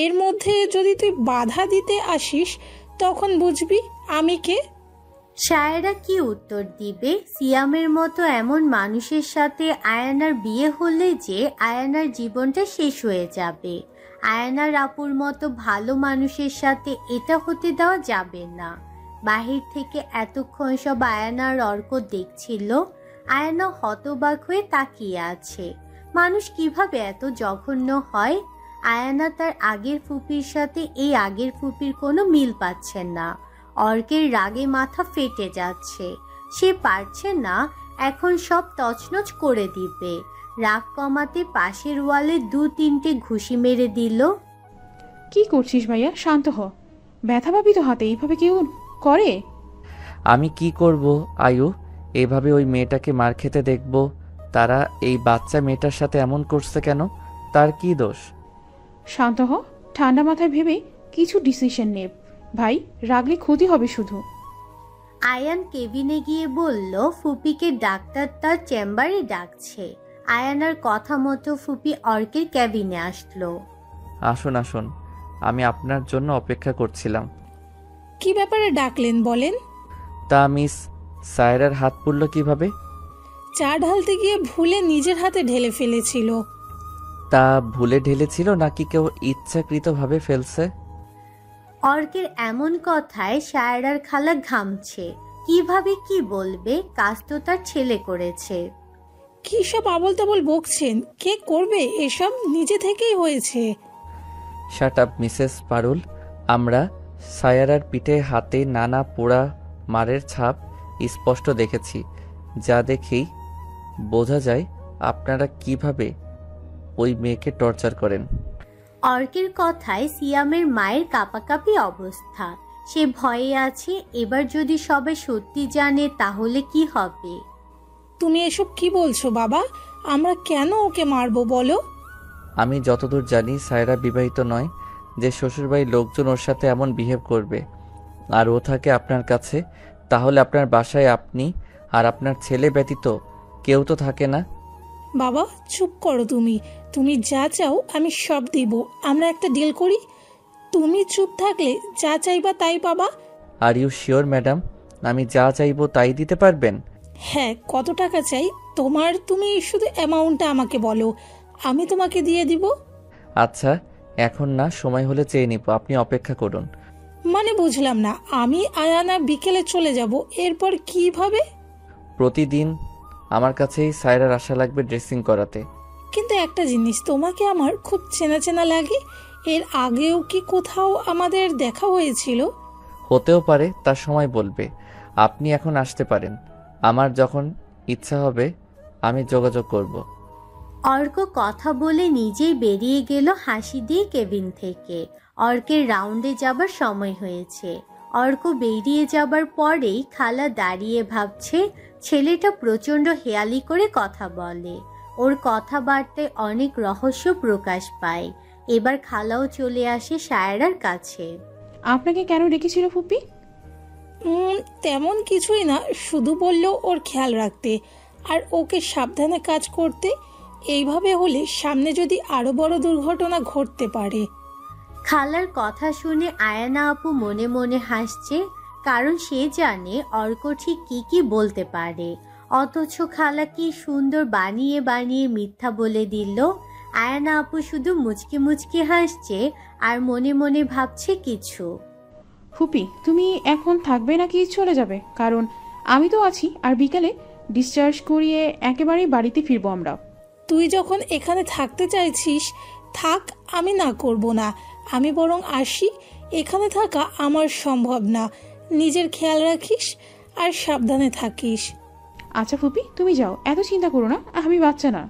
এর মধ্যে যদি তুই বাধা দিতে আসিস তখন বুঝবি আমি কে। সায়রা কি উত্তর দিবে? সিয়ামের মতো এমন মানুষের সাথে আয়ানার বিয়ে হলে যে আয়ানার জীবনটা শেষ হয়ে যাবে। আয়ানার আপুর মতো ভালো মানুষের সাথে এটা হতে দেওয়া যাবে না। বাহির থেকে এতক্ষণ সব আয়ানার অর্ক দেখছিল। আয়ানা হতবাক হয়ে তাকিয়ে আছে। মানুষ কিভাবে এত জঘন্য হয়? আয়ানা তার আগের ফুপির সাথে এই আগের ফুপির কোনো মিল পাচ্ছে না। অর্কের রাগে মাথা ফেটে যাচ্ছে। সে পারছে না, এখন সব তছনছ করে দিবে। রাগ কমাতে পাশের ওয়ালে 2-3টে ঘুষি মেরে দিল। কি করছিস ভাইয়া? শান্ত হ। ব্যথা পাবি তো হাতে, এইভাবে কেউ করে? আমি কি করব আয়ু? এভাবে ওই মেয়েটাকে মার খেতে দেখব? তারা এই বাচ্চা মেয়েটার সাথে এমন করছে কেন? তার কি দোষ? শান্ত হ, ঠান্ডা মাথায় ভেবে কিছু ডিসিশন নে ভাই, রাগলে ক্ষতি হবে শুধু। আয়ান কেবিনে গিয়ে বলল ফুপিকে ডাক্তার তার চেম্বারে ডাকছে। আয়ানার কথা মতো ফুপি অর্কের ক্যাবিনে আসলো। আসুন আসুন, আমি আপনার জন্য অপেক্ষা করছিলাম। কি ব্যাপারে ডাকলেন বলেন? তা মিস সায়রার হাত পুড়ল কিভাবে? চা ঢালতে গিয়ে ভুলে নিজের হাতে ঢেলে ফেলেছিল। তা ভুলে ঢেলেছিল নাকি কেউ ইচ্ছাকৃতভাবে ফেলছে? অর্কের এমন কথায় সায়রার খালা ঘামছে। কিভাবে কি বলবে? কাজ তো তার ছেলে করেছে। কি সব আবল তাবল বকছেন? কে করবে এসব? নিজে থেকেই হয়েছে। শাট আপ মিসেস পারুল। আমরা সায়রার পিঠে হাতে নানা পোড়া মারের ছাপ স্পষ্ট দেখেছি। যা দেখেই বোঝা যায় আপনারা কিভাবে ওই মেয়েকে টর্চার করেন। অর্কের কথায় সিয়ামের মায়ের কাঁপাকাঁপি অবস্থা। সে ভয়ে আছে, এবার যদি সবাই সত্যি জানে তাহলে কি হবে? তুমি এসব কি বলছো বাবা? আমরা কেন ওকে মারবো বলো? আমি যতদূর জানি সায়রা বিবাহিত নয় যে শ্বশুরবাড়ির লোকজন ওর সাথে এমন বিহেভ করবে। আর ও থাকে আপনার কাছে, তাহলে আপনার বাসায় আপনি আর আপনার ছেলে ব্যতীত কেউ তো থাকে না। বাবা চুপ করো তুমি। তুমি যা চাও আমি সব দিব। আমরা একটা ডিল করি, তুমি চুপ থাকলে যা চাইবা তাই পাবা। আর ইউ শিওর ম্যাডাম, আমি যা চাইবো তাই দিতে পারবেন? হ্যাঁ, কত টাকা চাই তোমার? তুমি শুধু অ্যামাউন্টটা আমাকে বলো, আমি তোমাকে দিয়ে দিব। আচ্ছা, এখন না, সময় হলে চেয়ে নিব, আপনি অপেক্ষা করুন। মানে বুঝলাম না। আমি আয়ানা বিকেলে চলে যাব, এরপর কিভাবে? প্রতিদিন আমার কাছেই সায়রার আশা লাগবে ড্রেসিং করাতে। কিন্তু একটা জিনিস, তোমাকে আমার খুব চেনা চেনা লাগে। এর আগেও কি কোথাও আমাদের দেখা হয়েছিল? হতেও পারে, তার সময় বলবে। আপনি এখন আসতে পারেন, আমার যখন ইচ্ছা হবে আমি যোগাযোগ করব। অর্ক কথা বলে নিজেই বেরিয়ে গেল হাসি দিয়ে কেবিন থেকে। অর্কের রাউন্ডে যাবার সময় হয়েছে। অর্ক বেরিয়ে যাবার পরেই খালা দাঁড়িয়ে ভাবছে, ছেলেটা প্রচণ্ড হেয়ালি করে কথা বলে। ওর কথাবার্তায় অনেক রহস্য প্রকাশ পায়। এবার খালাও চলে আসে সায়রার কাছে। আপনাকে কেন ডেকেছিল ফুপি? তেমন কিছুই না, শুধু বললো ওর খেয়াল রাখতে আর ওকে সাবধানে কাজ করতে। এইভাবে হলে সামনে যদি আরো বড় দুর্ঘটনা ঘটতে পারে। খালার কথা শুনে আয়ানা আপু মনে মনে হাসছে, কারণ সে জানে অর্ক ঠিক কি কি বলতে পারে। অথচ খালা কি সুন্দর বানিয়ে বানিয়ে মিথ্যা বলে দিল। আয়ানা আপু শুধু মুচকি মুচকি হাসছে আর মনে মনে ভাবছে কিছু। ফুপি, তুমি এখন থাকবে নাকি চলে যাবে? কারণ আমি তো আছি, আর বিকালে ডিসচার্জ করিয়ে একেবারেই বাড়িতে ফিরবো আমরা। তুই যখন এখানে থাকতে চাইছিস থাক, আমি না করব না। আমি বরং আসি, এখানে থাকা আমার সম্ভব না। নিজের খেয়াল রাখিস আর সাবধানে থাকিস। আচ্ছা ফুপি, তুমি যাও, এত চিন্তা করো না, আমি বাচ্চা না।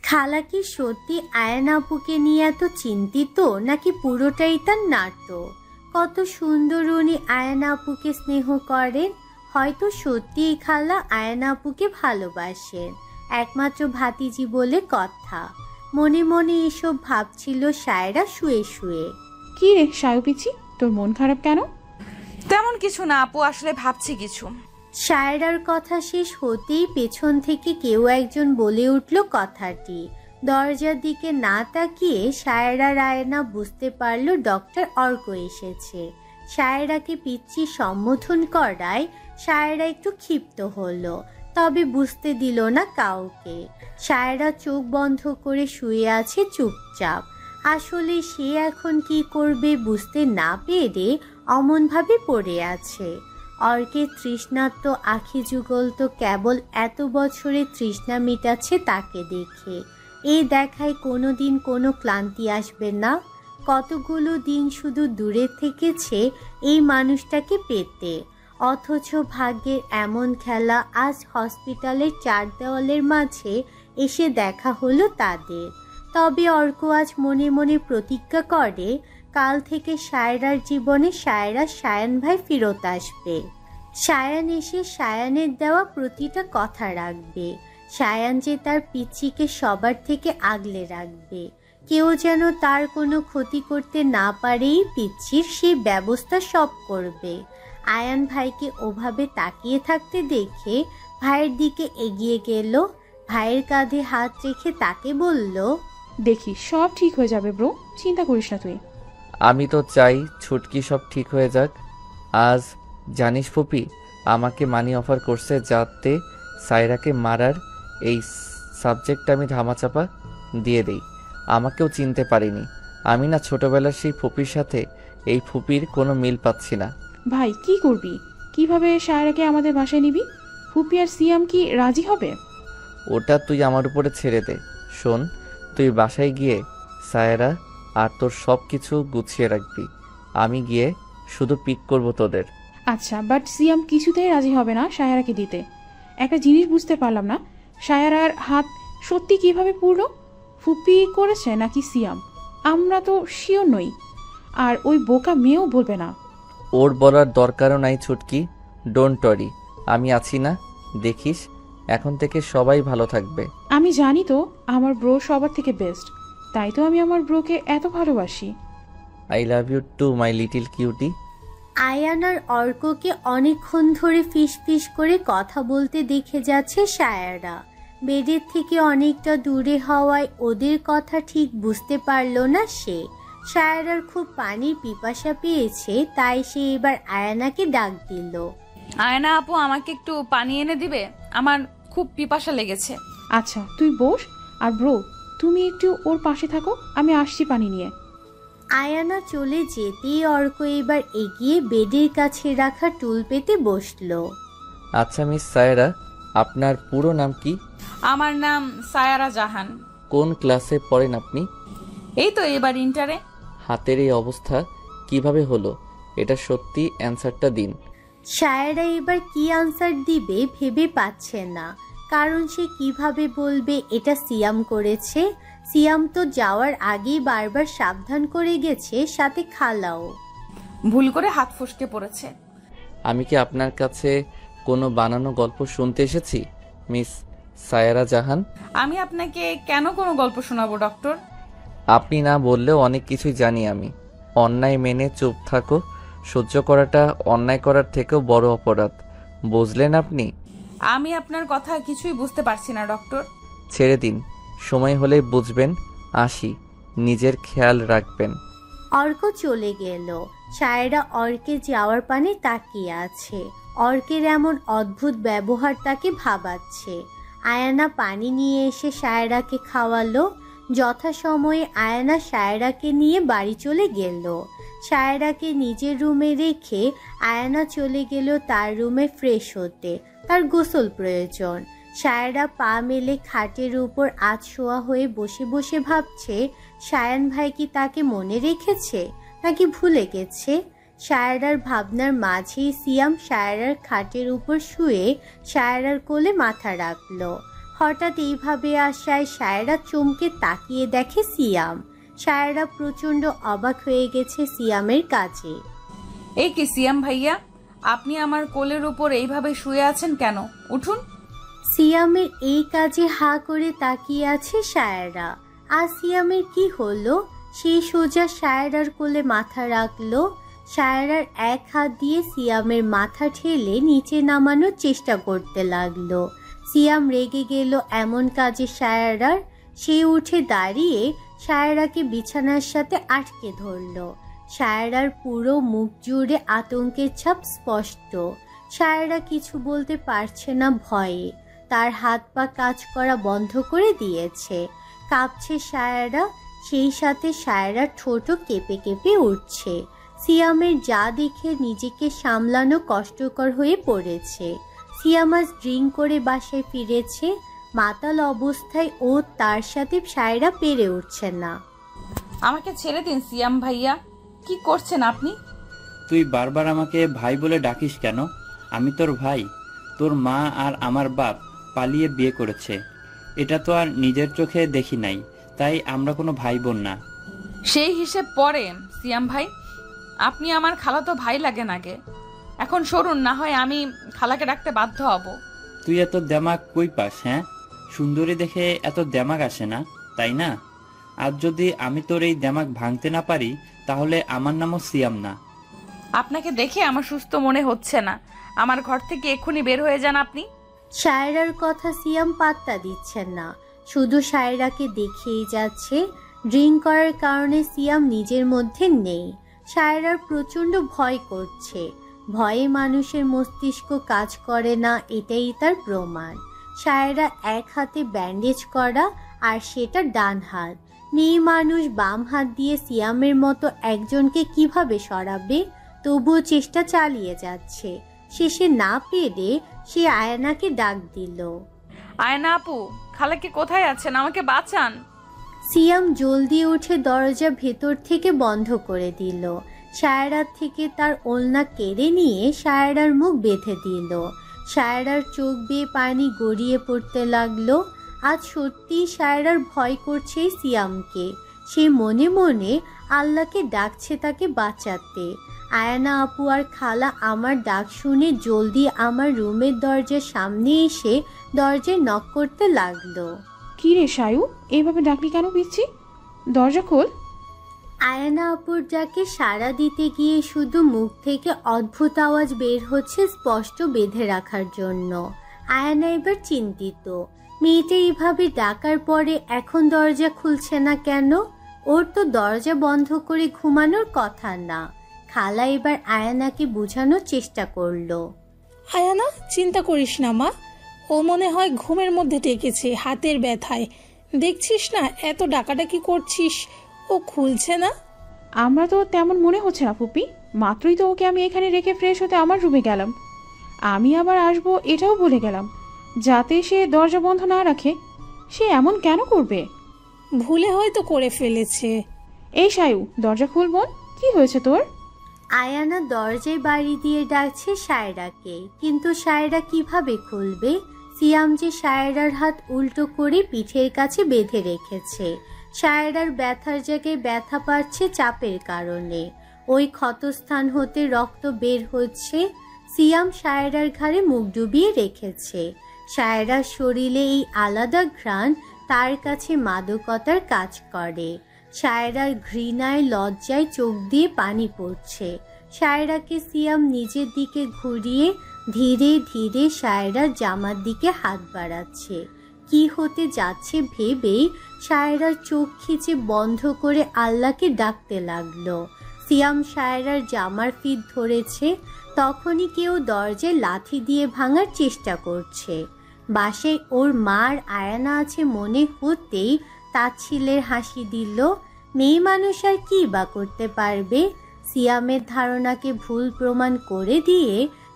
খালা কি সত্যি আয়ানা আপুকে নিয়ে এত চিন্তিত, নাকি পুরোটাই তার নাটক? কত সুন্দর উনি আয়ানা আপুকে স্নেহ করেন। হয়তো সত্যিই খালা আয়ানা আপুকে ভালোবাসেন, একমাত্র ভাতিজি বলে কথা। মনে মনে এসব ভাবছিল সায়রা শুয়ে শুয়ে। কি রে সায়ু পিচ্ছি, তোর মন খারাপ কেন? তেমন কিছু না আপু, আসলে ভাবছি কিছু। সায়রার কথা শেষ হতেই পেছন থেকে কেউ একজন বলে উঠল কথাটি। দরজার দিকে না তাকিয়ে সায়রার আয়না বুঝতে পারল ডক্টর অর্ক এসেছে। সায়রাকে পিচ্ছি সম্বোধন করায় সায়রা একটু ক্ষিপ্ত হলো, তবে বুঝতে দিল না কাউকে। সায়রা চোখ বন্ধ করে শুয়ে আছে চুপচাপ। আসলে সে এখন কি করবে বুঝতে না পেরে অমনভাবে পড়ে আছে। অর্কের তৃষ্ণার্ত আখি যুগল তো কেবল এত বছরে তৃষ্ণা মিটাচ্ছে তাকে দেখে। এই দেখায় কোনোদিন কোনো ক্লান্তি আসবে না। কতগুলো দিন শুধু দূরে থেকেছে এই মানুষটাকে পেতে, অথচ ভাগ্যের এমন খেলা আজ হসপিটালের চার দেওয়ালের মাঝে এসে দেখা হলো তাদের। তবে অর্ক আজ মনে মনে প্রতিজ্ঞা করে কাল থেকে সায়রার জীবনে সায়রা সায়ান ভাই ফেরত আসবে। সায়ান এসে সায়ানের দেওয়া প্রতিটা কথা রাখবে। সায়ান যে তার পিচ্চিকে সবার থেকে আগলে রাখবে। কেউ যেন তার কোনো ক্ষতি করতে না পারেই পিচ্চির সেই ব্যবস্থা সব করবে। আয়ান ভাইকে ওভাবে তাকিয়ে থাকতে দেখে ভাইয়ের দিকে এগিয়ে গেল। ভাইয়ের কাঁধে হাত রেখে তাকে বলল, দেখি সব ঠিক হয়ে যাবে ব্রো, চিন্তা করিস না তুই। আমি তো চাই ছুটকি সব ঠিক হয়ে যাক। আজ জানিস ফুপি, আমাকে মানি অফার করছে যাতে সায়রাকে মারার এই সাবজেক্টটা আমি ধামাচাপা দিয়ে দেই। আমাকেও চিনতে পারিনি। আমি না ছোটবেলার সেই ফুপির সাথে এই ফুপির কোনো মিল পাচ্ছি না। ভাই কি করবি? কিভাবে সায়রাকে আমাদের বাসায় নিবি? ফুপি আর সিয়াম কি রাজি হবে? ওটা তুই আমার উপরে ছেড়ে দে। শোন, তুই বাসায় গিয়ে সায়রা আর তোর সব কিছু গুছিয়ে রাখবি। আমি গিয়ে শুধু পিক করব তোদের। আচ্ছা, বাট সিয়াম কিছুতেই রাজি হবে না সায়রাকে দিতে। একটা জিনিস বুঝতে পারলাম না, সায়রার হাত সত্যি কিভাবে পুরলো? ফুপি করেছে নাকি সিয়াম? আমরা তো শিওর নই, আর ওই বোকা মেয়েও বলবে না। ওর বলার দরকারও নাই ছুটকি, ডোন্ট ওয়ারি, আমি আছি না, দেখিস এখন থেকে সবাই ভালো থাকবে। আমি জানি তো আমার ব্রো সবার থেকে বেস্ট, তাই তো আমি আমার ব্রোকে এত ভালোবাসি। I love you too my little cutie. Ayaan আর অর্ককে অনেকক্ষণ ধরে ফিস ফিস করে কথা বলতে দেখে যাচ্ছে সায়রা। বেডের থেকে অনেকটা দূরে হওয়ায় ওদের কথা ঠিক বুঝতে পারল না সে। সায়রার খুব পানির পিপাসা পেয়েছে, তাই সে এবার আয়ানাকে ডাক দিল। আয়না আপু, আমাকে একটু পানি এনে দিবে? আমার খুব পিপাসা লেগেছে। আচ্ছা তুই বস, আর ব্রো তুমি একটু ওর পাশে থাকো, আমি আসছি পানি নিয়ে। আয়ানা চলে যেতেই অর্ক এবার এগিয়ে বেডের কাছে রাখা টুল পেতে বসলো। আচ্ছা মিস সায়রা, আপনার পুরো নাম কি? আমার নাম সায়ারা জাহান। কোন ক্লাসে পড়েন আপনি? এই তো এবার ইন্টারে। হাতের এই অবস্থা কিভাবে হলো? এটা সত্যি অ্যান্সারটা দিন। সায়রা এবার কি আনসার দিবে ভেবে পাচ্ছে না, কারণ সে কিভাবে বলবে এটা সিয়াম করেছে। সিয়াম তো যাওয়ার আগেই বারবার সাবধান করে গেছে, সাথে খালাও। ভুল করে হাত ফসকে পড়েছে। আমি কি আপনার কাছে কোনো বানানো গল্প শুনতে এসেছি মিস সায়রা জাহান? আমি আপনাকে কেন কোনো গল্প শোনাবো ডক্টর? আপনি না বললেও অনেক কিছুই জানি আমি। অন্যায় মেনে চুপ থাকো, সহ্য করাটা অন্যায় করার থেকেও বড় অপরাধ, বুঝলেন আপনি? আমি আপনার কথা কিছুই বুঝতে পারছি না ডক্টর। ছেড়ে দিন, সময় হলেই বুঝবেন। আসি, নিজের খেয়াল রাখবেন। অর্ক চলে গেল। সায়রা অর্কের যাওয়ার পানে তাকিয়ে আছে। অর্কের এমন অদ্ভুত ব্যবহার তাকে ভাবাচ্ছে। আয়ানা পানি নিয়ে এসে সায়রাকে খাওয়ালো। যথাসময়ে আয়ানা সায়রাকে নিয়ে বাড়ি চলে গেল। সায়রাকে নিজের রুমে রেখে আয়ানা চলে গেল তার রুমে ফ্রেশ হতে। তার গোসল প্রয়োজন। সায়রা পা মেলে খাটের উপর আধশোয়া হয়ে বসে বসে ভাবছে, সায়ান ভাই কি তাকে মনে রেখেছে নাকি ভুলে গেছে। সায়রার ভাবনার মাঝেই সিয়াম সায়রার খাটের উপর শুয়ে সায়রার কোলে মাথা রাখলো। হঠাৎ এইভাবে আসায় সায়রা চমকে তাকিয়ে দেখে সিয়াম। সায়রা প্রচণ্ড অবাক হয়ে গেছে সিয়ামের কাজে। এই কি সিয়াম ভাইয়া, আপনি আমার কোলের উপর এইভাবে শুয়ে আছেন কেন? উঠুন। সিয়ামের এই কাজে হা করে তাকিয়ে আছে সায়রা। আর সিয়ামের কি হলো? সেই সোজা সায়রার কোলে মাথা রাখলো। সায়রার এক হাত দিয়ে সিয়ামের মাথা ঠেলে নিচে নামানোর চেষ্টা করতে লাগলো। সিয়াম রেগে গেল এমন কাজে সায়রার। সে উঠে দাঁড়িয়ে সায়রাকে বিছানার সাথে আটকে ধরল। সায়রার পুরো মুখ জুড়ে আতঙ্কের ছাপ স্পষ্ট। সায়রা কিছু বলতে পারছে না ভয়ে। তার হাত পা কাজ করা বন্ধ করে দিয়েছে। কাঁপছে সায়রা, সেই সাথে সায়রার ঠোঁটও কেঁপে কেঁপে উঠছে। সিয়ামের যা দেখে নিজেকে সামলানো কষ্টকর হয়ে পড়েছে। সিয়াম আজ ড্রিঙ্ক করে বাসায় ফিরেছে। মাতাল অবস্থায় ও তার সাথে সায়রা পেরে উঠছে না। আমাকে ছেড়ে দিন সিয়াম ভাইয়া, কি করছেন আপনি? তুই বারবার আমাকে ভাই বলে ডাকিস কেন? আমি তোর ভাই। তোর মা আর আমার বাপ পালিয়ে বিয়ে করেছে, এটা তো আর নিজের চোখে দেখি নাই, তাই আমরা কোনো ভাই বোন না। সেই হিসেব পরে সিয়াম ভাই, আপনি আমার খালাতো ভাই লাগেন আগে। এখন সরুন, না হয় আমি খালাকে ডাকতে বাধ্য হব। তুই এত দেমাগ কই পাস? হ্যাঁ, সুন্দরী দেখে এত দেমাগ আসে না, তাই না? আর যদি আমি তোর এই দেমাগ ভাঙতে না পারি, তাহলে আমার নামও সিয়াম না। আপনাকে দেখে আমার সুস্থ মনে হচ্ছে না। আমার ঘর থেকে এক্ষুনি বের হয়ে যান আপনি। সায়রার কথা সিয়াম পাত্তা দিচ্ছেন না, শুধু সায়রাকে দেখেই যাচ্ছে। ড্রিঙ্ক করার কারণে সিয়াম নিজের মধ্যে নেই। সায়রার প্রচণ্ড ভয় করছে। ভয়ে মানুষের মস্তিষ্ক কাজ করে না, এটাই তার প্রমাণ। সায়রা এক হাতে ব্যান্ডেজ করা, আর সেটা ডান হাত। মেয়ে মানুষ বাম হাত দিয়ে সিয়ামের মতো একজনকে কিভাবে সরাবে? তবুও চেষ্টা চালিয়ে যাচ্ছে। শেষে না পেরে সে আয়নাকে ডাক দিল। আয়না আপু, খালাকে কোথায় আছেন? আমাকে বাঁচান। সিয়াম জলদি উঠে দরজা ভেতর থেকে বন্ধ করে দিল। সায়রার থেকে তার ওড়না কেড়ে নিয়ে সায়রার মুখ বেঁধে দিল। সায়রার চোখ বেয়ে পানি গড়িয়ে পড়তে লাগলো। আজ সত্যি সায়রার ভয় করছে সিয়ামকে। সে মনে মনে আল্লাহকে ডাকছে তাকে বাঁচাতে। আয়না আপু আর খালা আমার ডাক শুনে জলদি আমার রুমের দরজার সামনে এসে দরজায় নক করতে লাগলো। কি রে সায়ু, এইভাবে ডাকলি কেন পিচ্ছি? দরজা খোল। আয়না আপুর ডাকে সাড়া দিতে গিয়ে শুধু মুখ থেকে অদ্ভুত আওয়াজ বের হচ্ছে স্পষ্ট বেঁধে রাখার জন্য। আয়না এবার চিন্তিত। মেয়েটা এইভাবে ডাকার পরে এখন দরজা খুলছে না কেন? ওর তো দরজা বন্ধ করে ঘুমানোর কথা না। খালা এবার আয়ানাকে বোঝানোর চেষ্টা করলো। আয়ানা, চিন্তা করিস না মা, ও মনে হয় ঘুমের মধ্যে ডেকেছে হাতের ব্যথায়। দেখছিস না এত ডাকাডাকি করছিস, ও খুলছে না। আমরা তো তেমন মনে হচ্ছে না ফুপি, মাত্রই তো ওকে আমি এখানে রেখে ফ্রেশ হতে আমার রুমে গেলাম। আমি আবার আসবো এটাও বলে গেলাম, যাতে সে দরজা বন্ধ না রাখে। সে এমন কেন করবে? ভুলে হয়তো করে ফেলেছে। এই সায়ু, দরজা খুল বোন, কি হয়েছে তোর? আয়ানা দরজায় বাড়ি দিয়ে ডাকছে সায়রাকে, কিন্তু সায়রা কিভাবে খুলবে? সিয়াম যে সায়রার হাত উল্টো করে পিঠের কাছে বেঁধে রেখেছে। সায়রার ব্যথার জায়গায় ব্যথা পাচ্ছে চাপের কারণে। ওই ক্ষতস্থান হতে রক্ত বের হচ্ছে। সিয়াম সায়রার ঘাড়ে মুখ ডুবিয়ে রেখেছে। সায়রার শরীরে এই আলাদা ঘ্রাণ তার কাছে মাদকতার কাজ করে। সায়রার ঘৃণায় লজ্জায় চোখ দিয়ে পানি পড়ছে। সায়রাকে সিয়াম নিজের দিকে ঘুরিয়ে ধীরে ধীরে সায়রার জামার দিকে হাত বাড়াচ্ছে। কি হতে যাচ্ছে ভেবেই সায়রার চোখ খিচে বন্ধ করে আল্লাহকে ডাকতে লাগলো। সিয়াম সায়রার জামার ফিট ধরেছে, তখনই কেউ দরজায় লাথি দিয়ে ভাঙার চেষ্টা করছে। বাসায় ওর মার আয়ানা আছে মনে হতেই তাচ্ছিলের হাসি দিল। মেয়ে মানুষ আর কি বা করতে পারবে। সিয়ামের ধারণাকে ভুল প্রমাণ করে দিয়ে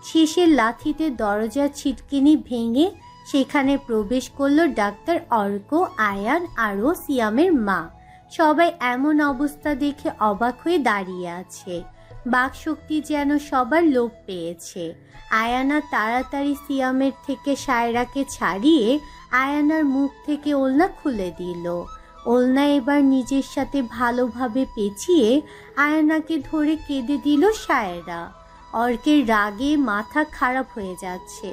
শেষের লাথিতে দরজার ছিটকিনি ভেঙে সেখানে প্রবেশ করলো ডাক্তার অর্ক, আয়ান আরও সিয়ামের মা। সবাই এমন অবস্থা দেখে অবাক হয়ে দাঁড়িয়ে আছে। বাকশক্তি যেন সবার লোপ পেয়েছে। আয়ানা তাড়াতাড়ি সিয়ামের থেকে সায়রাকে ছাড়িয়ে আয়ানার মুখ থেকে ওলনা খুলে দিল। ওলনা এবার নিজের সাথে ভালোভাবে পেঁচিয়ে আয়ানাকে ধরে কেঁদে দিল সায়রা। অর্কের রাগে মাথা খারাপ হয়ে যাচ্ছে।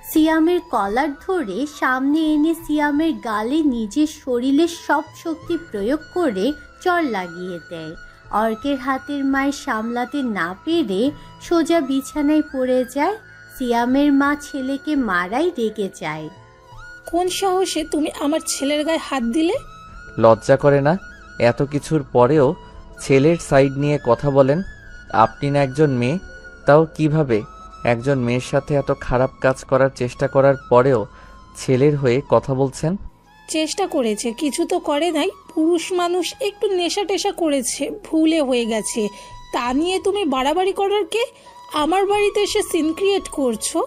সিয়ামের কলার ধরে সামনে এনে সিয়ামের গালে নিজের শরীরের সব শক্তি প্রয়োগ করে চড় লাগিয়ে দেয়। অর্কের হাতের মায়ের সামলাতে না পেরে সোজা বিছানায় পড়ে যায়। সিয়ামের মা ছেলেকে মারাই রেগে যায়। কোন সাহসে তুমি আমার ছেলের গায়ে হাত দিলে? লজ্জা করে না? এত কিছুর পরেও ছেলের সাইড নিয়ে কথা বলেন। আপনি না একজন মেয়ে, তাও কিভাবে একজন মেয়ের সাথে এত খারাপ কাজ করার চেষ্টা করার পরেও ছেলের হয়ে কথা বলছেন? চেষ্টা করেছে, কিছু তো করে নাই। পুরুষ মানুষ একটু নেশা টেশা করেছে, ভুলে হয়ে গেছে। তা নিয়ে তুমি বাড়াবাড়ি করার কে? আমার বাড়িতে এসে সিন ক্রিয়েট করছো।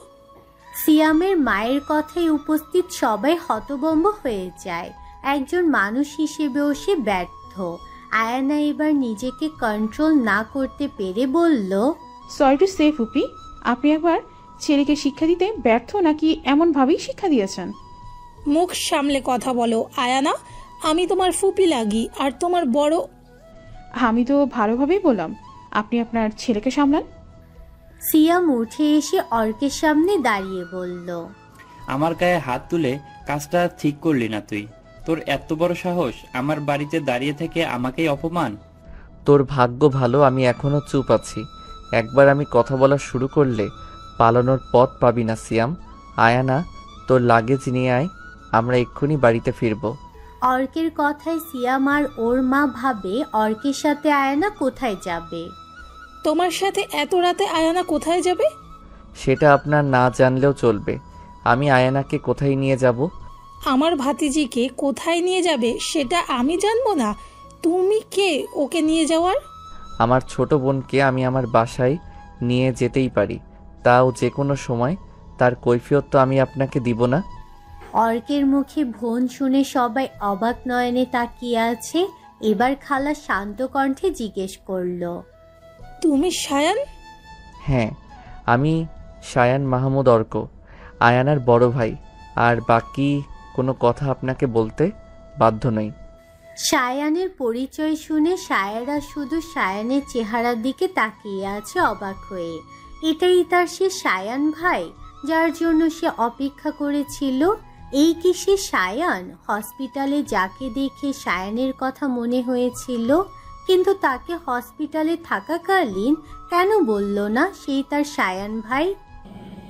সিয়ামের মায়ের কথায় উপস্থিত সবাই হতভম্ব হয়ে যায়। একজন মানুষ হিসেবেও সে ব্যর্থ। আয়ানা এবার নিজেকে কন্ট্রোল না করতে পেরে বলল, সরি টু সে ফুপি, আপনি একবার ছেলেকে শিক্ষা দিতে ব্যর্থ নাকি এমনভাবেই শিক্ষা দিয়েছেন? মুখ সামলে কথা বলো আয়ানা। আমি তোমার ফুপি লাগি আর তোমার বড়। আমি তো ভালোভাবেই বললাম, আপনি আপনার ছেলেকে সামলান। সিয়াম উঠে এসে অর্কের সামনে দাঁড়িয়ে বলল, আমার গায়ে হাত তুলে কাজটা ঠিক করলি না তুই। তোর এত বড় সাহস আমার বাড়িতে দাঁড়িয়ে থেকে আমাকেই অপমান। তোর ভাগ্য ভালো আমি এখনো চুপ আছি। একবার আমি কথা বলা শুরু করলে পালানোর পথ পাবি না সিয়াম। আয়ানা, তোর লাগেজ নিয়ে আয়, আমরা এক্ষুনি বাড়িতে ফিরবো। অর্কের কথায় সিয়াম আর ওর মা ভাবে অর্কের সাথে আয়ানা কোথায় যাবে। তোমার সাথে এত রাতে আয়ানা কোথায় যাবে? সেটা আপনার না জানলেও চলবে। আমি আয়ানাকে কোথায় নিয়ে যাব? আমার ভাতিজিকে কোথায় নিয়ে যাবে সেটা আমি জানবো না? তুমি কে ওকে নিয়ে যাওয়ার? আমার ছোট বোনকে আমি আমার বাসায় নিয়ে যেতেই পারি, তাও যে কোনো সময়। তার কৈফিয়ত তো আমি আপনাকে দিব না। অর্কের মুখে ভোন শুনে সবাই অবাক নয়নে তাকিয়ে আছে। এবার খালা শান্ত কণ্ঠে জিজ্ঞেস করলো, তুমি সায়ান? হ্যাঁ, আমি সায়ান মাহমুদ অর্ক, আয়ানার বড় ভাই। আর বাকি কোনো কথা আপনাকে বলতে বাধ্য নই। সায়ানের পরিচয় শুনে সায়রা শুধু সায়ানের চেহারার দিকে তাকিয়ে আছে অবাক হয়ে। এটাই তার সে সায়ান ভাই যার জন্য সে অপেক্ষা করেছিল। এই কি সে সায়ান, হসপিটালে যাকে দেখে সায়ানের কথা মনে হয়েছিল? কিন্তু তাকে হসপিটালে থাকাকালীন কেন বলল না সেই তার সায়ান ভাই?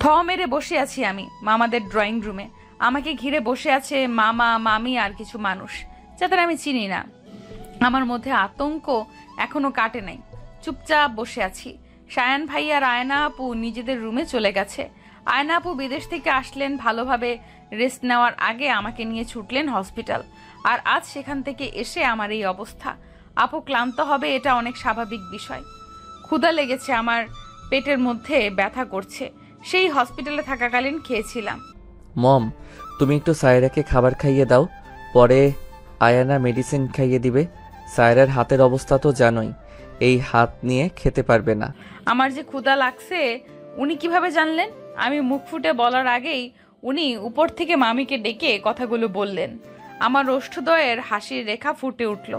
থ মেরে বসে আছি আমি মামাদের ড্রয়িং রুমে। আমাকে ঘিরে বসে আছে মামা, মামি আর কিছু মানুষ যাদের আমি চিনি না। আমার মধ্যে আতঙ্ক এখনো কাটে নাই। চুপচাপ বসে আছি। সায়ান ভাই আর আয়না আপু নিজেদের রুমে চলে গেছে। আয়না আপু বিদেশ থেকে আসলেন, ভালোভাবে রেস্ট নেওয়ার আগে আমাকে নিয়ে ছুটলেন হসপিটাল। আর আজ সেখান থেকে এসে আমার এই অবস্থা। আপু ক্লান্ত হবে, এটা অনেক স্বাভাবিক বিষয়। ক্ষুধা লেগেছে, আমার পেটের মধ্যে ব্যথা করছে। সেই হসপিটালে থাকাকালীন খেয়েছিলাম। মম, তুমি একটু সায়রাকে খাবার খাইয়ে দাও, পরে আয়ানা মেডিসিন খাইয়ে দিবে। সায়রার হাতের অবস্থা তো জানোই, এই হাত নিয়ে খেতে পারবে না। আমার যে ক্ষুধা লাগছে উনি কিভাবে জানলেন? আমি মুখ ফুটে বলার আগেই উনি উপর থেকে মামিকে ডেকে কথাগুলো বললেন। আমার ওষ্ঠদ্বয়ের হাসির রেখা ফুটে উঠল।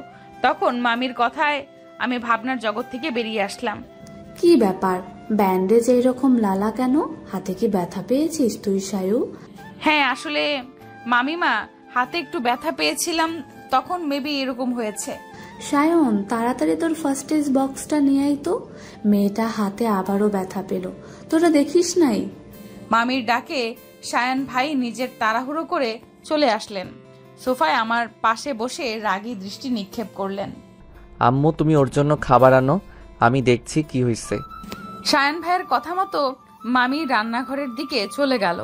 তখন মামির কথায় আমি ভাবনার জগৎ থেকে বেরিয়ে আসলাম। কি ব্যাপার, ব্যান্ডেজ এইরকম লালা কেন? হাতে কি ব্যথা পেয়েছিস তুই সায়ু? হ্যাঁ, আসলে মামিমা হাতে একটু ব্যথা পেয়েছিলাম, তখন মেবি এরকম হয়েছে। সায়ন, তাড়াতাড়ি তোর ফার্স্ট এড বক্সটা নিয়ে আয় তো। মেয়েটা হাতে আবারও ব্যথা পেল, তোরা দেখিস নাই? মামির ডাকে সায়ান ভাই নিজের তাড়াহুড়ো করে চলে আসলেন। সোফায় আমার পাশে বসে রাগী দৃষ্টি নিক্ষেপ করলেন। আম্মু তুমি ওর জন্য খাবার আনো, আমি দেখছি কি হয়েছে। সায়ান ভাইয়ের কথা মতো মামি রান্নাঘরের দিকে চলে গেল।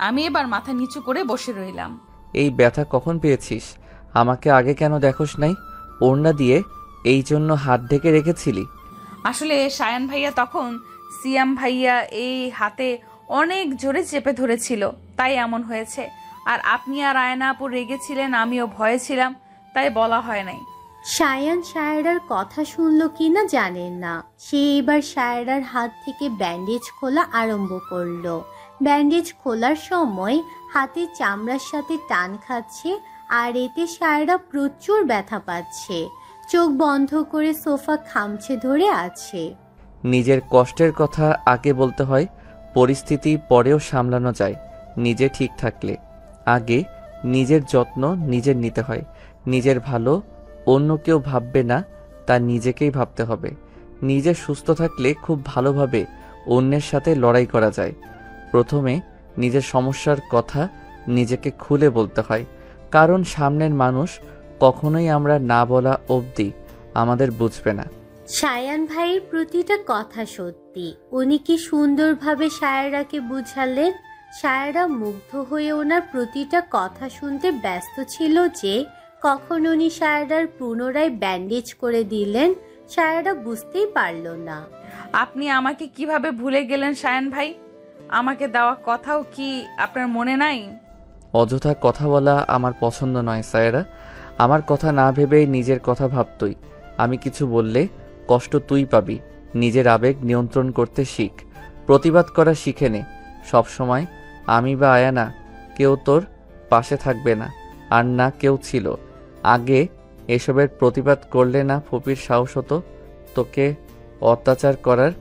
আমি এবার মাথা নিচু করে বসে রইলাম। এই ব্যথা কখন পেয়েছিস? আমাকে আগে কেন দেখোস নাই? ওড়না দিয়ে এই জন্য হাত ঢেকে রেখেছিলি? আসলে সায়ান ভাইয়া তখন সিয়াম ভাইয়া এই হাতে অনেক জোরে চেপে ধরেছিল, তাই এমন হয়েছে। আর আপনি আর আয়না আপু রেগেছিলেন, আমিও ভয়ে ছিলাম, তাই বলা হয় নাই। সায়ান সায়রার কথা শুনল কিনা জানেন না। সে এবার সায়রার হাত থেকে ব্যান্ডেজ খোলা আরম্ভ করলো। ব্যান্ডেজ খোলার সময় হাতের চামড়ার সাথে টান খাচ্ছে, আর এতে সায়রা প্রচুর ব্যথা পাচ্ছে। চোখ বন্ধ করে সোফা খামচে ধরে আছে। নিজের কষ্টের কথা আগে বলতে হয়, পরিস্থিতি পরেও সামলানো যায়। নিজে ঠিক থাকলে আগে নিজের যত্ন নিজের নিতে হয়। নিজের ভালো অন্য কেউ ভাববে না, তা নিজেকেই ভাবতে হবে। নিজে সুস্থ থাকলে খুব ভালোভাবে অন্যের সাথে লড়াই করা যায়। প্রথমে নিজের সমস্যার কথা নিজেকে খুলে বলতে হয়, কারণ সামনের মানুষ কখনোই আমরা না বলা অবধি আমাদের বুঝবে না। সায়ান ভাইয়ের প্রতিটা কথা সত্যি। উনি কি সুন্দরভাবে সায়রাকে বুঝালেন। সায়রা মুগ্ধ হয়ে ওনার প্রতিটা কথা শুনতে ব্যস্ত ছিল যে কখন উনি সায়রার পুনরায় ব্যান্ডেজ করে দিলেন সায়রা বুঝতেই পারল না। আপনি আমাকে কিভাবে ভুলে গেলেন সায়ান ভাই? আমাকে দেওয়া কথাও কি আপনার মনে নাই? অযথা কথা বলা আমার পছন্দ নয় সায়রা। আমার কথা না ভেবেই নিজের কথা ভাবতই। আমি কিছু বললে কষ্ট তুই পাবি। নিজের আবেগ নিয়ন্ত্রণ করতে শিখ, প্রতিবাদ করা শিখে নে। সবসময় আমি বা আয়ানা কেউ তোর পাশে থাকবে না, আর না কেউ ছিল। আগে এসবের প্রতিবাদ করলে না ফুপির সাহস হতো তোকে অত্যাচার করার,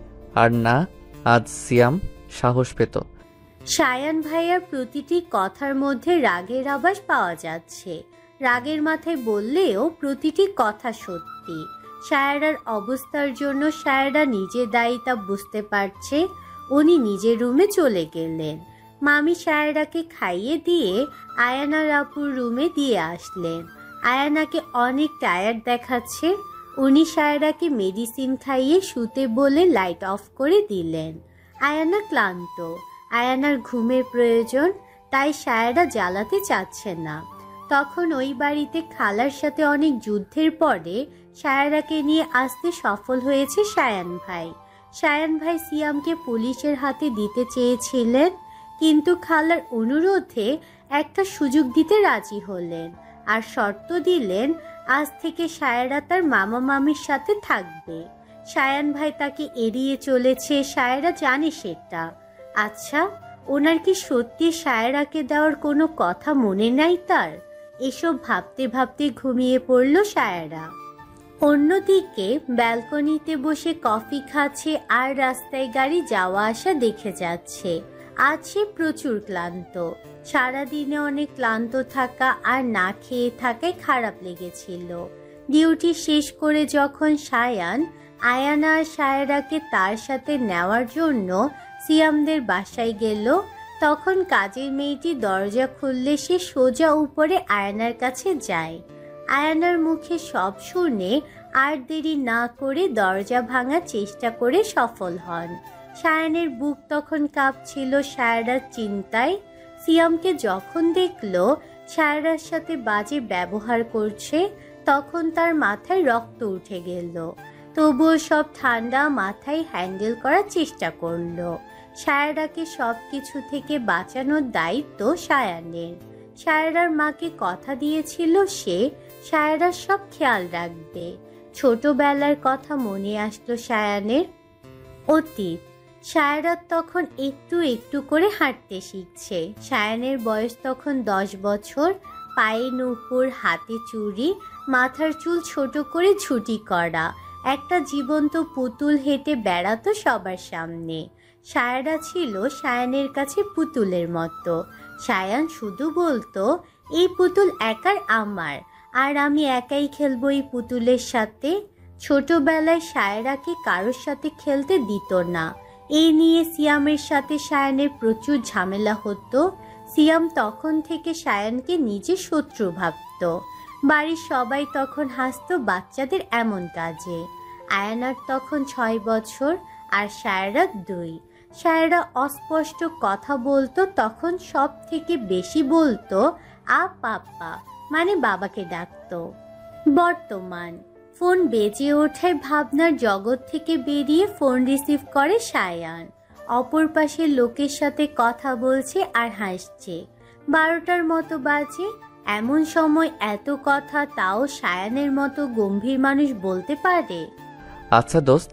আর না আজ সিয়াম সাহস পেত। সায়ান ভাইয়ার প্রতিটি কথার মধ্যে রাগের আভাস পাওয়া যাচ্ছে। রাগের মাথায় বললেও প্রতিটি কথা সত্যি। সায়রার অবস্থার জন্য সায়রা নিজের দায়িত্ব বুঝতে পারছে। উনি নিজের রুমে চলে গেলেন। মামি সায়রাকে খাইয়ে দিয়ে আয়ানার আপুর রুমে দিয়ে আসলেন। আয়ানাকে অনেক টায়ার্ড দেখাচ্ছে। উনি সায়রাকে মেডিসিন খাইয়ে শুতে বলে লাইট অফ করে দিলেন। আয়ানা ক্লান্ত, আয়ানার ঘুমের প্রয়োজন, তাই সায়রা জ্বালাতে চাচ্ছে না। তখন ওই বাড়িতে খালার সাথে অনেক যুদ্ধের পরে সায়রাকে নিয়ে আসতে সফল হয়েছে সায়ান ভাই। সায়ান ভাই সিয়ামকে পুলিশের হাতে দিতে চেয়েছিলেন, কিন্তু খালার অনুরোধে একটা সুযোগ দিতে রাজি হলেন, আর শর্ত দিলেন আজ থেকে সায়রা তার মামা মামির সাথে থাকবে। সায়ান ভাই তাকে এড়িয়ে চলেছে, সায়রা জানে সেটা। আচ্ছা, ওনার কি সত্যি সায়রাকে দেওয়ার কোনো কথা মনে নাই তার? এসব ভাবতে ভাবতে ঘুমিয়ে পড়ল সায়রা। অন্যদিকে ব্যালকনিতে বসে কফি খাচ্ছে আর রাস্তায় গাড়ি যাওয়া আসা দেখে যাচ্ছে। আজ সে প্রচুর ক্লান্ত। সারাদিনে অনেক ক্লান্ত থাকা আর না খেয়ে থাকায় খারাপ লেগেছিল। ডিউটি শেষ করে যখন সায়ান আয়ানা আর সায়রাকে তার সাথে নেওয়ার জন্য সিয়ামদের বাসায় গেল, তখন কাজের মেয়েটি দরজা খুললে সে সোজা উপরে আয়ানার কাছে যায়। আয়ানার মুখে সব শুনে আর দেরি না করে দরজা ভাঙার চেষ্টা করে সফল হন। সায়ানের বুক তখন কাঁপছিল সায়রার চিন্তায়। সিয়ামকে যখন দেখলো সায়রার সাথে বাজে ব্যবহার করছে, তখন তার মাথায় রক্ত উঠে গেল। তবুও সব ঠান্ডা মাথায় হ্যান্ডেল করার চেষ্টা করলো। সায়রাকে সব কিছু থেকে বাঁচানোর দায়িত্ব সায়ানের। সায়রার মাকে কথা দিয়েছিল সে সায়রার সব খেয়াল রাখবে। ছোটবেলার কথা মনে আসলো সায়ানের। অতীত। সায়রা তখন একটু একটু করে হাঁটতে শিখছে। সায়ানের বয়স তখন 10 বছর। পায়ে নূপুর, হাতে চুড়ি, মাথার চুল ছোট করে ঝুঁটি করা। একটা জীবন্ত পুতুল হেঁটে বেড়াতো সবার সামনে। সায়রা ছিল সায়ানের কাছে পুতুলের মতো। সায়ান শুধু বলতো, এই পুতুল একার আমার, আর আমি একাই খেলবো এই পুতুলের সাথে। ছোটবেলায় সায়রাকে কারোর সাথে খেলতে দিত না। এই নিয়ে সিয়ামের সাথে সায়ানের প্রচুর ঝামেলা হতো। সিয়াম তখন থেকে সায়ানকে নিজের শত্রু ভাবত। বাড়ির সবাই তখন হাসতো বাচ্চাদের এমন কাজে। আয়ানার তখন 6 বছর আর সায়রার 2। সায়রা অস্পষ্ট কথা বলতো, তখন সব থেকে বেশি বলতো আ পাপ্পা, মানে বাবাকে ডাকতো। বর্তমান ফোন বেজে ওঠায় ভাবনার জগৎ থেকে বেরিয়ে ফোন রিসিভ করে সায়ান। অপর পাশে লোকের সাথে কথা বলছে আর হাসছে। 12টার মতো বাজে। এমন সময় এত কথা তাও সায়ানের মতো গম্ভীর মানুষ বলতে পারে? আচ্ছা দোস্ত,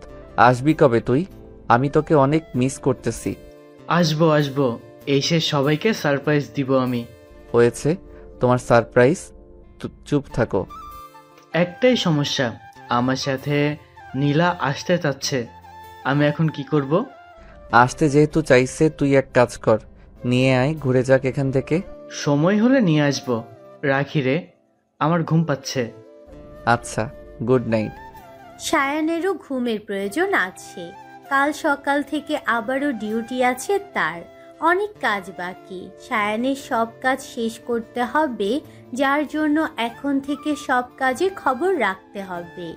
আসবি কবে তুই? আমি তোকে অনেক মিস করতেছি। আসবো, এসে সবাইকে সারপ্রাইজ দিব আমি। হয়েছে তোমার সারপ্রাইজ, চুপ থাকো। একটাই সমস্যা, আমার সাথে নীলা আসতে চাচ্ছে, আমি এখন কি করব? আসতে যেহেতু চাইছে, তুই এক কাজ কর, নিয়ে আয়, ঘুরে যাক এখান থেকে। সময় হলে নিয়ে আসবো। রাখি রে, আমার ঘুম পাচ্ছে। আচ্ছা, গুড নাইট। সায়ানেরও ঘুমের প্রয়োজন আছে। কাল সকাল থেকে আবারও ডিউটি আছে তার। অনেক কাজ বাকি। সায়ানের সব কাজ শেষ করতে হবে, যার জন্য এখন থেকে সব কাজে খবর রাখতে হবে।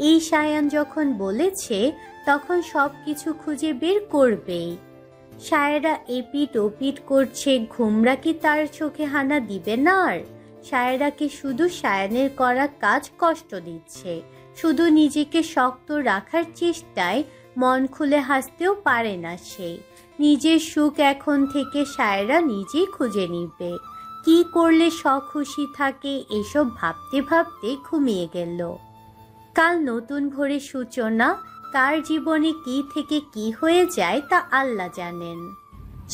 এই সায়ান যখন বলেছে তখন সব কিছু খুঁজে বের করবেই। সায়রা এপিট ওপিট করছে, ঘুমরা কি তার চোখে হানা দিবে না? আর সায়রাকে শুধু সায়ানের করা কাজ কষ্ট দিচ্ছে। শুধু নিজেকে শক্ত রাখার চেষ্টায় মন খুলে হাসতেও পারে না সে। নিজের সুখ এখন থেকে সায়রা নিজেই খুঁজে নিবে। কি করলে খুশি থাকে এসব ভাবতে ভাবতে ঘুমিয়ে গেল। কাল নতুন ভোরের সূচনা। কার জীবনে কি থেকে কি হয়ে যায় তা আল্লাহ জানেন।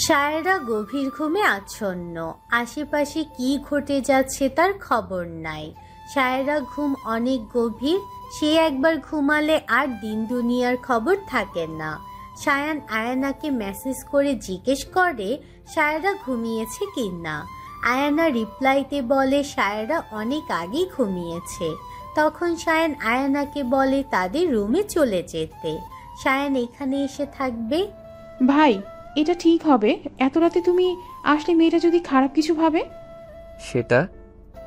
সায়রা গভীর ঘুমে আচ্ছন্ন। আশেপাশে কি ঘটে যাচ্ছে তার খবর নাই। সায়রা ঘুম অনেক গভীর। সে একবার ঘুমালে আর দিন দুনিয়ার খবর থাকে না। সায়ান আয়ানাকে মেসেজ করে জিজ্ঞেস করে সায়রা ঘুমিয়েছে কিনা। আয়ানা রিপ্লাইতে বলে সায়রা অনেক আগেই ঘুমিয়েছে। তখন সায়ান আয়ানাকে বলে তাদের রুমে চলে যেতে। সায়ান এখানে এসে থাকবে। ভাই, এটা ঠিক হবে? এত রাতে তুমি আসলে মেয়েটা যদি খারাপ কিছু ভাবে? সেটা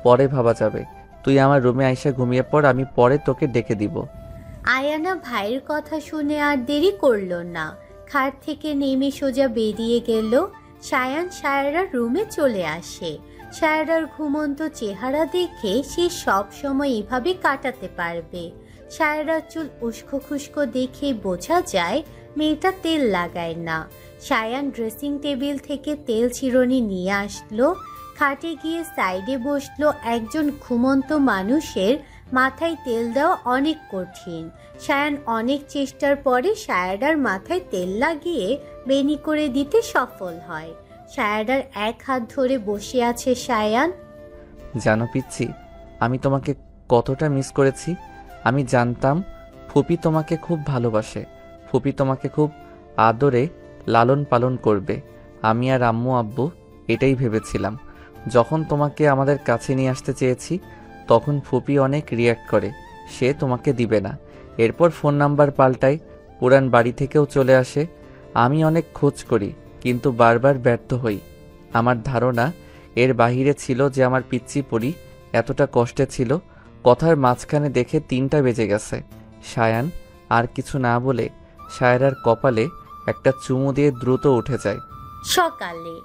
পরে ভাবা যাবে। তুই আমার রুমে আইসা ঘুমিয়ে পড়, আমি পরে তোকে ডেকে দিব। আয়ানা ভাইয়ের কথা শুনে আর দেরি করল না। খাট থেকে নেমে সোজা বেরিয়ে গেল। সায়ান সায়রার রুমে চলে আসে। সায়রার ঘুমন্ত চেহারা দেখে সে সব সময় এভাবে কাটাতে পারবে। সায়রার চুল উস্কো খুস্কো দেখে বোঝা যায় মেয়েটা তেল লাগায় না। সায়ান ড্রেসিং টেবিল থেকে তেল চিরুনি নিয়ে আসলো। খাটে গিয়ে সাইডে বসলো। একজন ঘুমন্ত মানুষের মাথায় তেল দেওয়া অনেক কঠিন। সায়ান অনেক চেষ্টার পরে সায়রার মাথায় তেল লাগিয়ে বেনি করে দিতে সফল হয়। সায়রার এক হাত ধরে বসে আছে সায়ান। জানো পিচ্ছি, আমি তোমাকে কতটা মিস করেছি। আমি জানতাম ফুপি তোমাকে খুব ভালোবাসে, ফুপি তোমাকে খুব আদরে লালন পালন করবে। আমি আর আম্মু আব্বু এটাই ভেবেছিলাম। যখন তোমাকে আমাদের কাছে নিয়ে আসতে চেয়েছি তখন ফুপি অনেক রিয়্যাক্ট করে, সে তোমাকে দিবে না। এরপর ফোন নাম্বার পাল্টায়, পুরান বাড়ি থেকেও চলে আসে। আমি অনেক খোঁজ করি কিন্তু বারবার ব্যর্থ হই। আমার ধারণা এর বাহিরে ছিল যে আমার পিচ্চি পরি এতটা কষ্টে ছিল। কথার মাঝখানে দেখে 3টা বেজে গেছে। সায়ান আর কিছু না বলে সায়রার কপালে একটা চুমু দিয়ে দ্রুত উঠে যায়। সকালে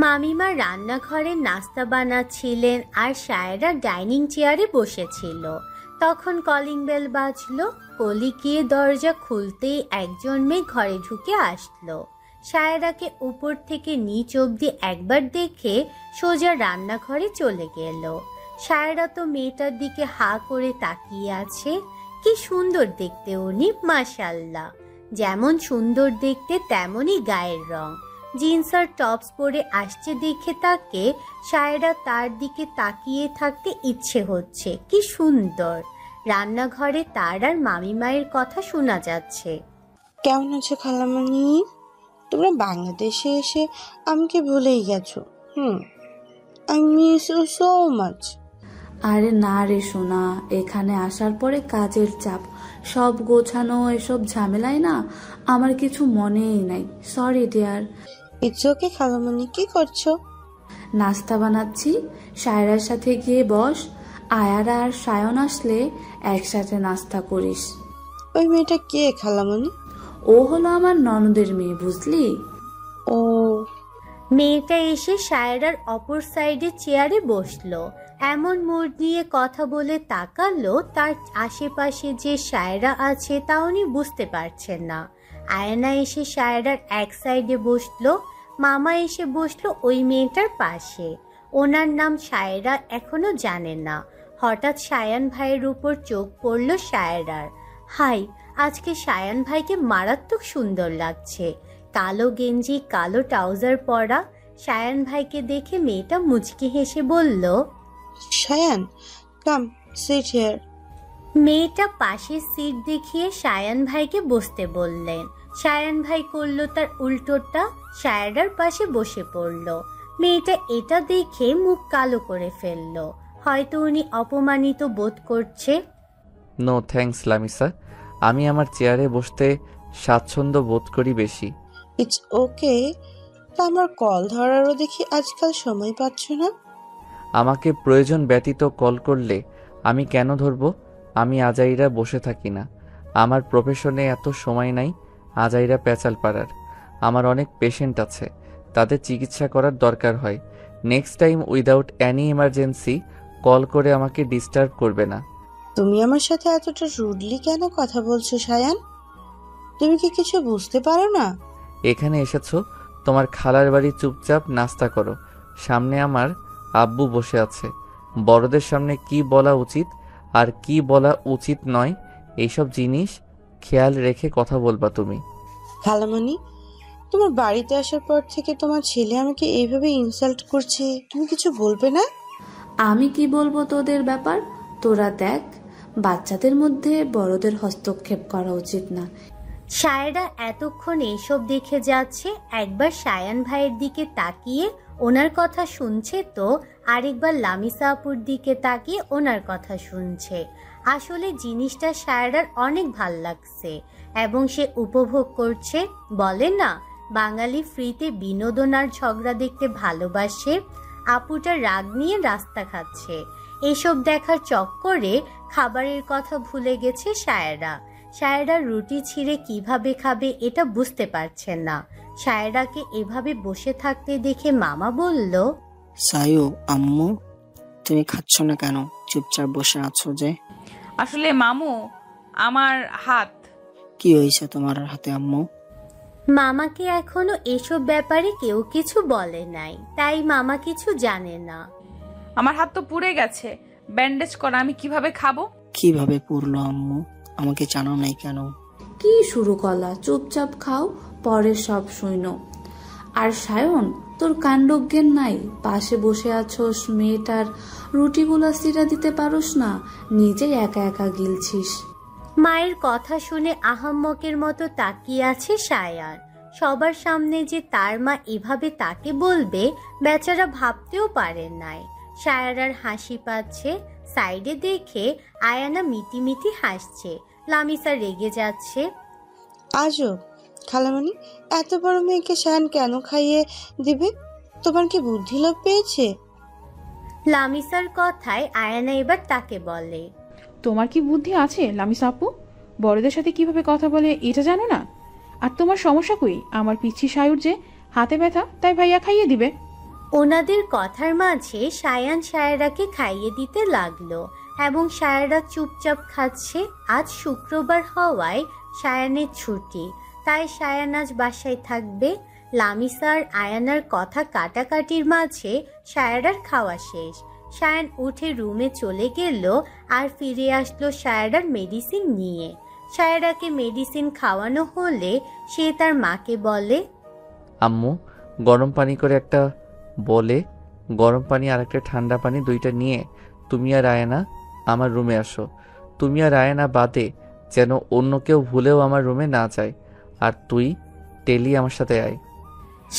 মামিমা রান্নাঘরে নাস্তা বানাচ্ছিলেন আর সায়রা ডাইনিং চেয়ারে বসেছিল। তখন কলিং বেল বাজলো। কলি গিয়ে দরজা খুলতেই একজন মেয়ে ঘরে ঢুকে আসলো। সায়রাকে উপর থেকে নিচ অবধি একবার দেখে সোজা রান্নাঘরে চলে গেল। সায়রা তো মেয়েটার দিকে হা করে তাকিয়ে আছে। কি সুন্দর দেখতে উনি, মাশাআল্লাহ। যেমন সুন্দর দেখতে তেমনই গায়ের রং। জিন্স আর টপস পরে আসছে দেখে তাকে সায়রা তার দিকে তাকিয়ে থাকতে ইচ্ছে হচ্ছে। কি সুন্দর। রান্নাঘরে তার আর মামিমায়ের কথা শোনা যাচ্ছে। কেমন আছো খালামণি? তোমরা বাংলাদেশে এসে আমাকে ভুলেই গেছো। I miss you so much. আরে না রে সোনা, এখানে আসার পরে কাজের চাপ, সব গোছানো, এসব ঝামেলায় না আমার কিছু মনেই নাই। Sorry dear. ইটস ওকে খালামণি। কি করছো? নাস্তা বানাচ্ছি, সায়রার সাথে গিয়ে বস। আয়ারা আর সায়ন আসলে একসাথে নাস্তা করিস। ওই মেয়েটা কে খালামণি? ও হলো আমার ননদের মেয়ে, বুঝলি? ও। মেয়েটা এসে সায়রার অপর সাইডে চেয়ারে বসলো। এমন মুড নিয়ে কথা বলে তাকালো, তার আশেপাশে যে সায়রা আছে তা উনি বুঝতে পারছেন না। আয়না এসে সায়রার এক সাইডে বসলো, মামা এসে বসলো ওই মেয়েটার পাশে। ওনার নাম সায়রা এখনো জানে না। হঠাৎ সায়ান ভাইয়ের উপর চোখ পড়লো সায়রার। হাই, আজকে সায়ান ভাইকে মারাত্মক সুন্দর লাগছে। কালো গেঞ্জি, কালো ট্রাউজার পরা। সায়ান ভাইকে দেখে মেয়েটা মুচকি হেসে বলল, সায়ান, কাম সিট হিয়ার। মেয়েটা পাশের সিট দেখিয়ে সায়ান ভাইকে বসতে বললেন। সায়ান ভাই করলো তার উল্টোটা, সায়রার পাশে বসে পড়ল। মেয়েটা এটা দেখে মুখ কালো করে ফেলল। হয়তো উনি অপমানিত বোধ করছে। নো থ্যাঙ্কস লামিসা, আমি আমার চেয়ারে বসতে স্বাচ্ছন্দ্য বোধ করি বেশি। It's okay. তা আমার কল ধরারও দেখি আজকাল সময় পাচ্ছ না। আমাকে প্রয়োজন ব্যতীত কল করলে আমি কেন ধরবো? আমি আজাইরা বসে থাকি না। আমার প্রফেশনে এত সময় নাই আজাইরা পেঁচাল পাড়ার। আমার অনেক পেশেন্ট আছে, তাদের চিকিৎসা করার দরকার হয়। Next time without any emergency call করে আমাকে ডিস্টার্ব করবে না। তুমি আমার সাথে এতটা রুডলি কেন কথা বলছো সায়ান? তুমি কি কিছু বুঝতে পারো না? এখানে এসেছো তোমার খালার বাড়ি, চুপচাপ নাস্তা করো। সামনে আমার আব্বু বসে আছে। বড়দের সামনে কি বলা উচিত আর কি বলা উচিত নয় এইসব জিনিস খেয়াল রেখে কথা বলবা তুমি। খালামণি, তোমার বাড়িতে আসার পর থেকে তোমার ছেলে আমাকে এইভাবে ইনসাল্ট করছে, তুমি কিছু বলবে না? আমি কি বলবো তোদের ব্যাপার? তোরা দেখ, বাচ্চাদের মধ্যে বড়দের হস্তক্ষেপ করা উচিত না। সায়রা এতক্ষণ এইসব দেখে যাচ্ছে, একবার সায়ান ভাইয়ের দিকে তাকিয়ে ওনার কথা শুনছে, তো আরেকবার লামিসা আপুর দিকে তাকিয়ে ওনার কথা শুনছে। আসলে জিনিসটা সায়রার অনেক ভাল লাগছে এবং সে উপভোগ করছে। বলে না, বাঙালি ফ্রিতে বিনোদন আর ঝগড়া দেখতে ভালোবাসে। আপুটা রাগ নিয়ে রাস্তা খাচ্ছে। এসব দেখার চক্করে খাবারের কথা ভুলে গেছে সায়রা। সায়রা রুটি ছিঁড়ে কিভাবে খাবে এটা বুঝতে পারছেন না। সায়রাকে এভাবে বসে থাকতে দেখে মামা বলল, সায়ু, আম্মু তুমি খাচ্ছ না কেন? চুপচাপ বসে আছো যে? আসলে মামু, আমার হাত। কি হয়েছে তোমার হাতে আম্মু? মামাকে এখনো এসব ব্যাপারে কেউ কিছু বলে নাই, তাই মামা কিছু জানে না। আমার হাত তো পুড়ে গেছে, ব্যান্ডেজ করা, আমি কিভাবে খাবো? কিভাবে পুরলো আম্মু? আমাকে জানো নাই কেন? কি শুরু করলা? চুপচাপ খাও, পরে সব শুইনো। আর সায়ন, তোর কাণ্ডজ্ঞান নাই? পাশে বসে আছোস, মেয়েটার রুটিগুলো সিরা দিতে পারোস না, নিজে একা একা গিলছিস। মায়ের কথা শুনে আহাম্মকের মতো তাকিয়ে আছে সায়ান। সবার সামনে যে তার মা এভাবে তাকে বলবে, বেচারা ভাবতেও পারেন নাই। সায়ারার হাসি পাচ্ছে, সাইডে দেখে আয়ানা মিটিমিটি হাসছে। লামিসা রেগে যাচ্ছে। আজব খালামণি, এত বড় মেয়েকে সায়ান কেন খাইয়ে দিবে? তোমার কি বুদ্ধি লোপ পেয়েছে? লামিসার কথায় আয়ানা এবার তাকে বলে, তোমার কি বুদ্ধি আছে লামিসা আপু? বড়দের সাথে কিভাবে কথা বলে এটা জানো না? আর তোমার সমস্যা কই? আমার পিচ্ছি সায়ুর যে হাতে ব্যথা, তাই ভাইয়া খাইয়ে দিবে। ওনাদের কথার মাঝে সায়ান সায়রাকে খাইয়ে দিতে লাগলো এবং সায়রা চুপচাপ খাচ্ছে। আজ শুক্রবার হওয়ায় সায়ানের ছুটি, তাই সায়ান আজ বাসায় থাকবে। লামিসার আয়ানার কথা কাটাকাটির মাঝে সায়রার খাওয়া শেষ। সায়ান উঠে রুমে চলে গেল আর ফিরে আসলো সায়রার মেডিসিন নিয়ে। সায়রাকে মেডিসিন খাওয়ানো হলে সে তার মাকে বলে, আম্মু, গরম পানি করে একটা বলে গরম পানি আর একটা ঠান্ডা পানি, দুইটা নিয়ে তুমি আর আয়না আমার রুমে আসো। তুমি আর আয়না বাদে যেন অন্য কেউ ভুলেও আমার রুমে না যায়। আর তুই টেলি আমার সাথে আয়।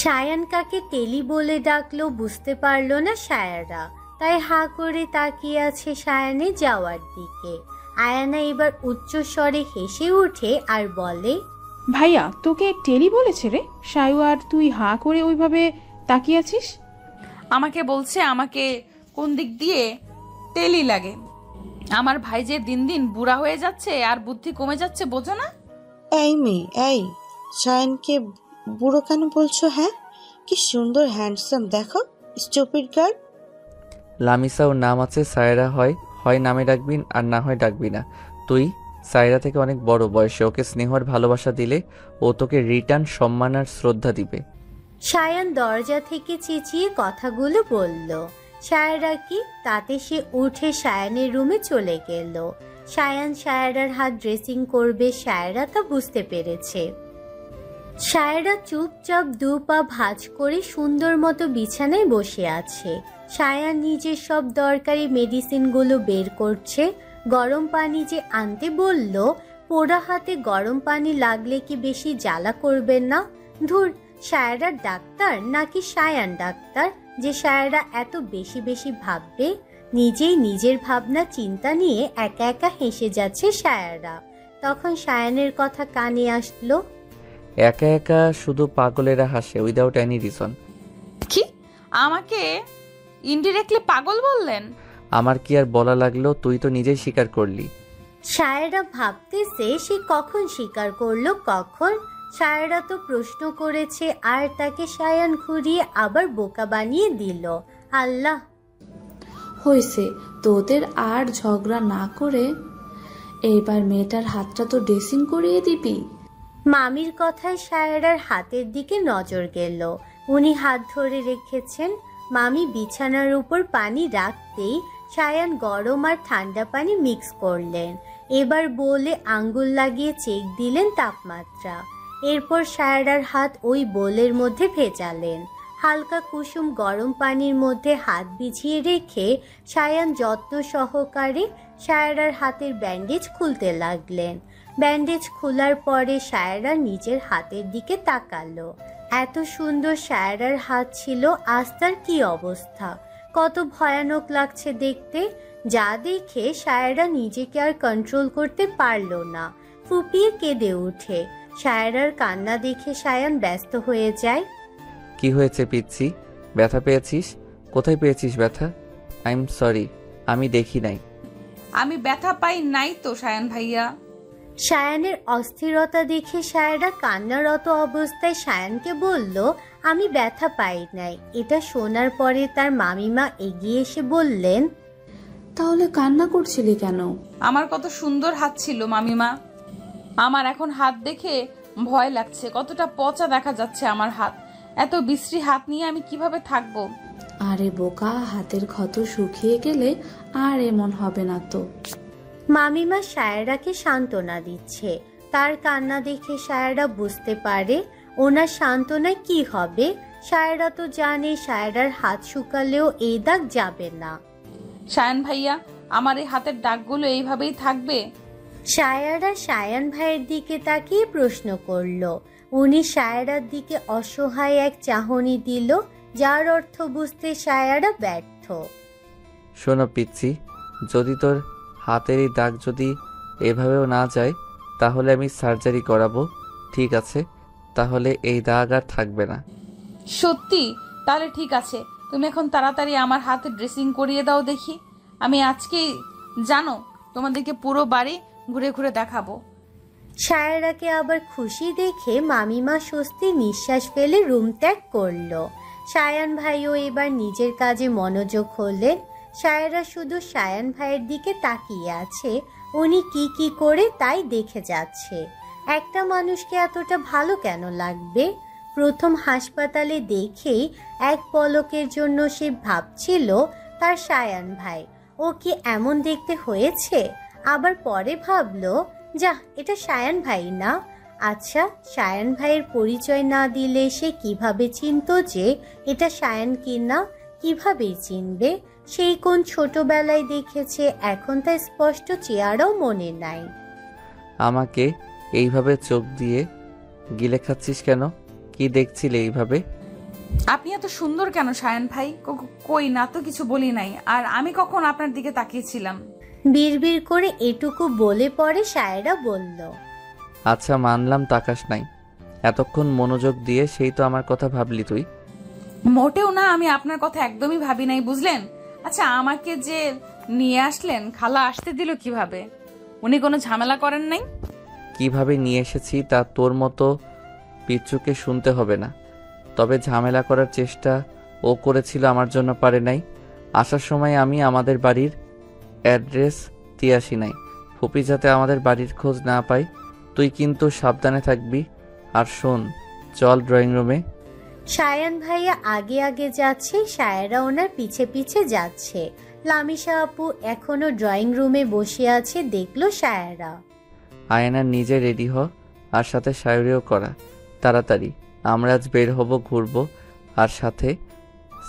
সায়ান কাকে টেলি বলে ডাকলো বুঝতে পারলো না সায়রা, তাই হা করে তাকিয়ে আছে সায়ানে যাওয়ার দিকে। আয়ানা এবার উচ্চ স্বরে হেসে উঠে আর বলে, ভাইয়া তোকে টেলি বলেছে রে? সায়ু আর তুই হা করে ওইভাবে তাকিয়ে আছিস? আমাকে বলছে আমাকে কোন দিক দিয়ে তেলি লাগে। আমার ভাই যে দিন দিন বুড়া হয়ে যাচ্ছে আর বুদ্ধি কমে যাচ্ছে, বোঝো না? এই মেয়ে, এই সায়নকে বুড়ো কেন বলছো? হ্যাঁ, কি সুন্দর হ্যান্ডসাম দেখো, স্টুপিড গার্ল। লামিসা ওর নাম আছে, সায়রা হয় হয় নামে ডাকবি আর না হয় ডাকবি না। তুই সায়রা থেকে অনেক বড় বয়সে, ওকে স্নেহ আর ভালোবাসা দিলে ও তোকে রিটার্ন সম্মান আর শ্রদ্ধা দিবে। সায়ান দরজা থেকে চেঁচিয়ে কথাগুলো বলল। সায়রা কি, তাতে সে উঠে সায়ানের রুমে চলে গেল। সায়ান সায়রার হাত ড্রেসিং করবে, সায়রা তা বুঝতে পেরেছে। সায়রা চুপচাপ 2 পা ভাঁজ করে সুন্দর মতো বিছানায় বসে আছে। সায়ান নিজের সব দরকারি মেডিসিনগুলো বের করছে। গরম পানি যে আনতে বলল, পোড়া হাতে গরম পানি লাগলে কি বেশি জ্বালা করবেন না? ধুর, সায়রার ডাক্তার নাকি সায়ান ডাক্তার যে সায়রা এত বেশি বেশি ভাববে? নিজেই নিজের ভাবনা চিন্তা নিয়ে একা একা হেসে যাচ্ছে সায়রা। তখন সায়ানের কথা কানে আসলো। একা একা শুধু পাগলেরা হাসে, উইদাউট এনি রিজন। কি, আমাকে ইনডিরেক্টলি পাগল বললেন? আমার কি আর বলা লাগলো, তুই তো নিজেই স্বীকার করলি। সায়রা ভাবতেছে সে কখন স্বীকার করলো, কখন? সায়রা তো প্রশ্ন করেছে আর তাকে সায়ান ঘুরিয়ে আবার বোকা বানিয়ে দিল। আল্লাহ! হয়েছে, তোদের আর ঝগড়া না করে এইবার মেয়েটার হাতটা তো ড্রেসিং করিয়ে দিবি। মামির কথায় সায়রার হাতের দিকে নজর গেল। উনি হাত ধরে রেখেছেন। মামি বিছানার উপর পানি রাখতেই সায়ান গরম আর ঠান্ডা পানি মিক্স করলেন। এবার বলে আঙ্গুল লাগিয়ে চেক দিলেন তাপমাত্রা। এরপর সায়রার হাত ওই বোলের মধ্যে ভেজালেন। হালকা কুসুম গরম পানির মধ্যে হাত বিছিয়ে রেখে সায়ান যত্ন সহকারে সায়রার হাতের ব্যান্ডেজ খুলতে লাগলেন। ব্যান্ডেজ খোলার পরে সায়রা নিজের হাতের দিকে তাকালো। এত সুন্দর সায়রার হাত ছিল, আজ তার কি অবস্থা! কত ভয়ানক লাগছে দেখতে! যা দেখে সায়রা নিজেকে আর কন্ট্রোল করতে পারল না, ফুপিয়ে কেঁদে ওঠে। সায়রার কান্না দেখে সায়ান ব্যস্ত হয়ে যায়। কি হয়েছে পিচ্ছি, ব্যথা পেয়েছিস? কোথায় পেয়েছিস ব্যথা? আই এম সরি, আমি দেখি নাই। আমি ব্যথা পাই নাই তো সায়ান ভাইয়া। সায়ানের অস্থিরতা দেখে সায়রা কান্নারত অবস্থায় সায়ানকে বলল, আমি ব্যথা পাই নাই। এটা শোনার পরে তার মামিমা এগিয়ে এসে বললেন, তাহলে কান্না করছিলি কেন? আমার কত সুন্দর হাত ছিল মামিমা। আমার এখন হাত দেখে ভয় লাগছে, কতটা পচা দেখা যাচ্ছে আমার হাত। এত বিশ্রী হাত নিয়ে আমি কিভাবে থাকবো? আরে বোকা, হাতের ক্ষত শুকিয়ে গেলে আর এমন হবে না তো। মামিমা সায়রাকে সান্ত্বনা দিচ্ছে। তার কান্না দেখে সায়রা বুঝতে পারে ওনার সান্ত্বনায় কি হবে। সায়রা তো জানে সায়রার হাত শুকালেও এই দাগ যাবে না। সায়ান ভাইয়া, আমার এই হাতের দাগগুলো এইভাবেই থাকবে? সায়রা সায়ান ভাইয়ের দিকে তাকিয়ে প্রশ্ন করল। উনি সায়রার দিকে অসহায় এক চাহনি দিল, যার অর্থ বুঝতে সায়রা ব্যর্থ। শোনো পিচ্ছি, যদি তোর হাতের এই দাগ যদি এভাবেও না যায় তাহলে আমি সার্জারি করাবো, ঠিক আছে? তাহলে এই দাগ আর থাকবে না। সত্যি? তাহলে ঠিক আছে, তুমি এখন তাড়াতাড়ি আমার হাতে ড্রেসিং করিয়ে দাও দেখি। আমি আজকেই জানো তোমাদেরকে পুরো বাড়ি ঘুরে ঘুরে দেখাবো। সায়রাকে আবার খুশি দেখে মামিমা স্বস্তি নিঃশ্বাস ফেলে রুম ত্যাগ করলো। সায়ান ভাইও এবার নিজের কাজে মনোযোগ হলেন। সায়রা শুধু সায়ান ভাইয়ের দিকে তাকিয়ে আছে, উনি কি কি করে তাই দেখে যাচ্ছে। একটা মানুষকে এতটা ভালো কেন লাগবে? প্রথম হাসপাতালে দেখেই এক পলকের জন্য সে ভাবছিল তার সায়ান ভাই, ও কি এমন দেখতে হয়েছে? আবার পরে ভাবলো, যা, এটা সায়ান ভাই না। আচ্ছা, সায়ান ভাইয়ের পরিচয় না দিলে সে কিভাবে চিনতো যে এটা সায়ান কি না? কিভাবেই চিনবে? সেই কোন ছোটবেলায় দেখেছে, এখন তা স্পষ্ট চেহারাও মনে নাই। আমাকে এইভাবে চোখ দিয়ে গিলে খাচ্ছিস কেন? কি দেখছিলে এইভাবে? আপনি এত সুন্দর কেন সায়ান ভাই? কই না তো, কিছু বলি নাই। আর আমি কখন আপনার দিকে তাকিয়েছিলাম? বিড়বিড় করে এটুকু বলে পরে সায়রা বলল, আচ্ছা মানলাম তাকাস নাই, এতক্ষণ মনোযোগ দিয়ে সেই তো আমার কথা ভাবলি তুই। মোটেও না, আমি আপনার কথা একদমই ভাবি নাই, বুঝলেন? আচ্ছা, আমাকে যে নিয়ে আসলেন, খালা আসতে দিল কিভাবে? উনি কোনো ঝামেলা করেন নাই? কিভাবে নিয়ে এসেছি তা তোর মতো পিচ্চুকে শুনতে হবে না। তবে ঝামেলা করার চেষ্টা ও করেছিল, আমার জন্য পারে নাই। আসার সময় আমি আমাদের বাড়ির অ্যাড্রেস দিয়ে আসি নাই, ফুপি যাতে আমাদের বাড়ির খোঁজ না পাই। তুই কিন্তু সাবধানে থাকবি। আর শোন, চল ড্রয়িং রুমে। সায়ান ভাইয়া আগে আগে যাচ্ছে, সায়রা ওনার পিছে পিছে যাচ্ছে। লামিশা আপু এখনো ড্রয়িং রুমে বসে আছে, দেখলো সায়রা। আয়না নিজে রেডি হ, আর সাথে শায়রিও করা। তাড়াতাড়ি, আমরা আজ বের হব, ঘুরবো, আর সাথে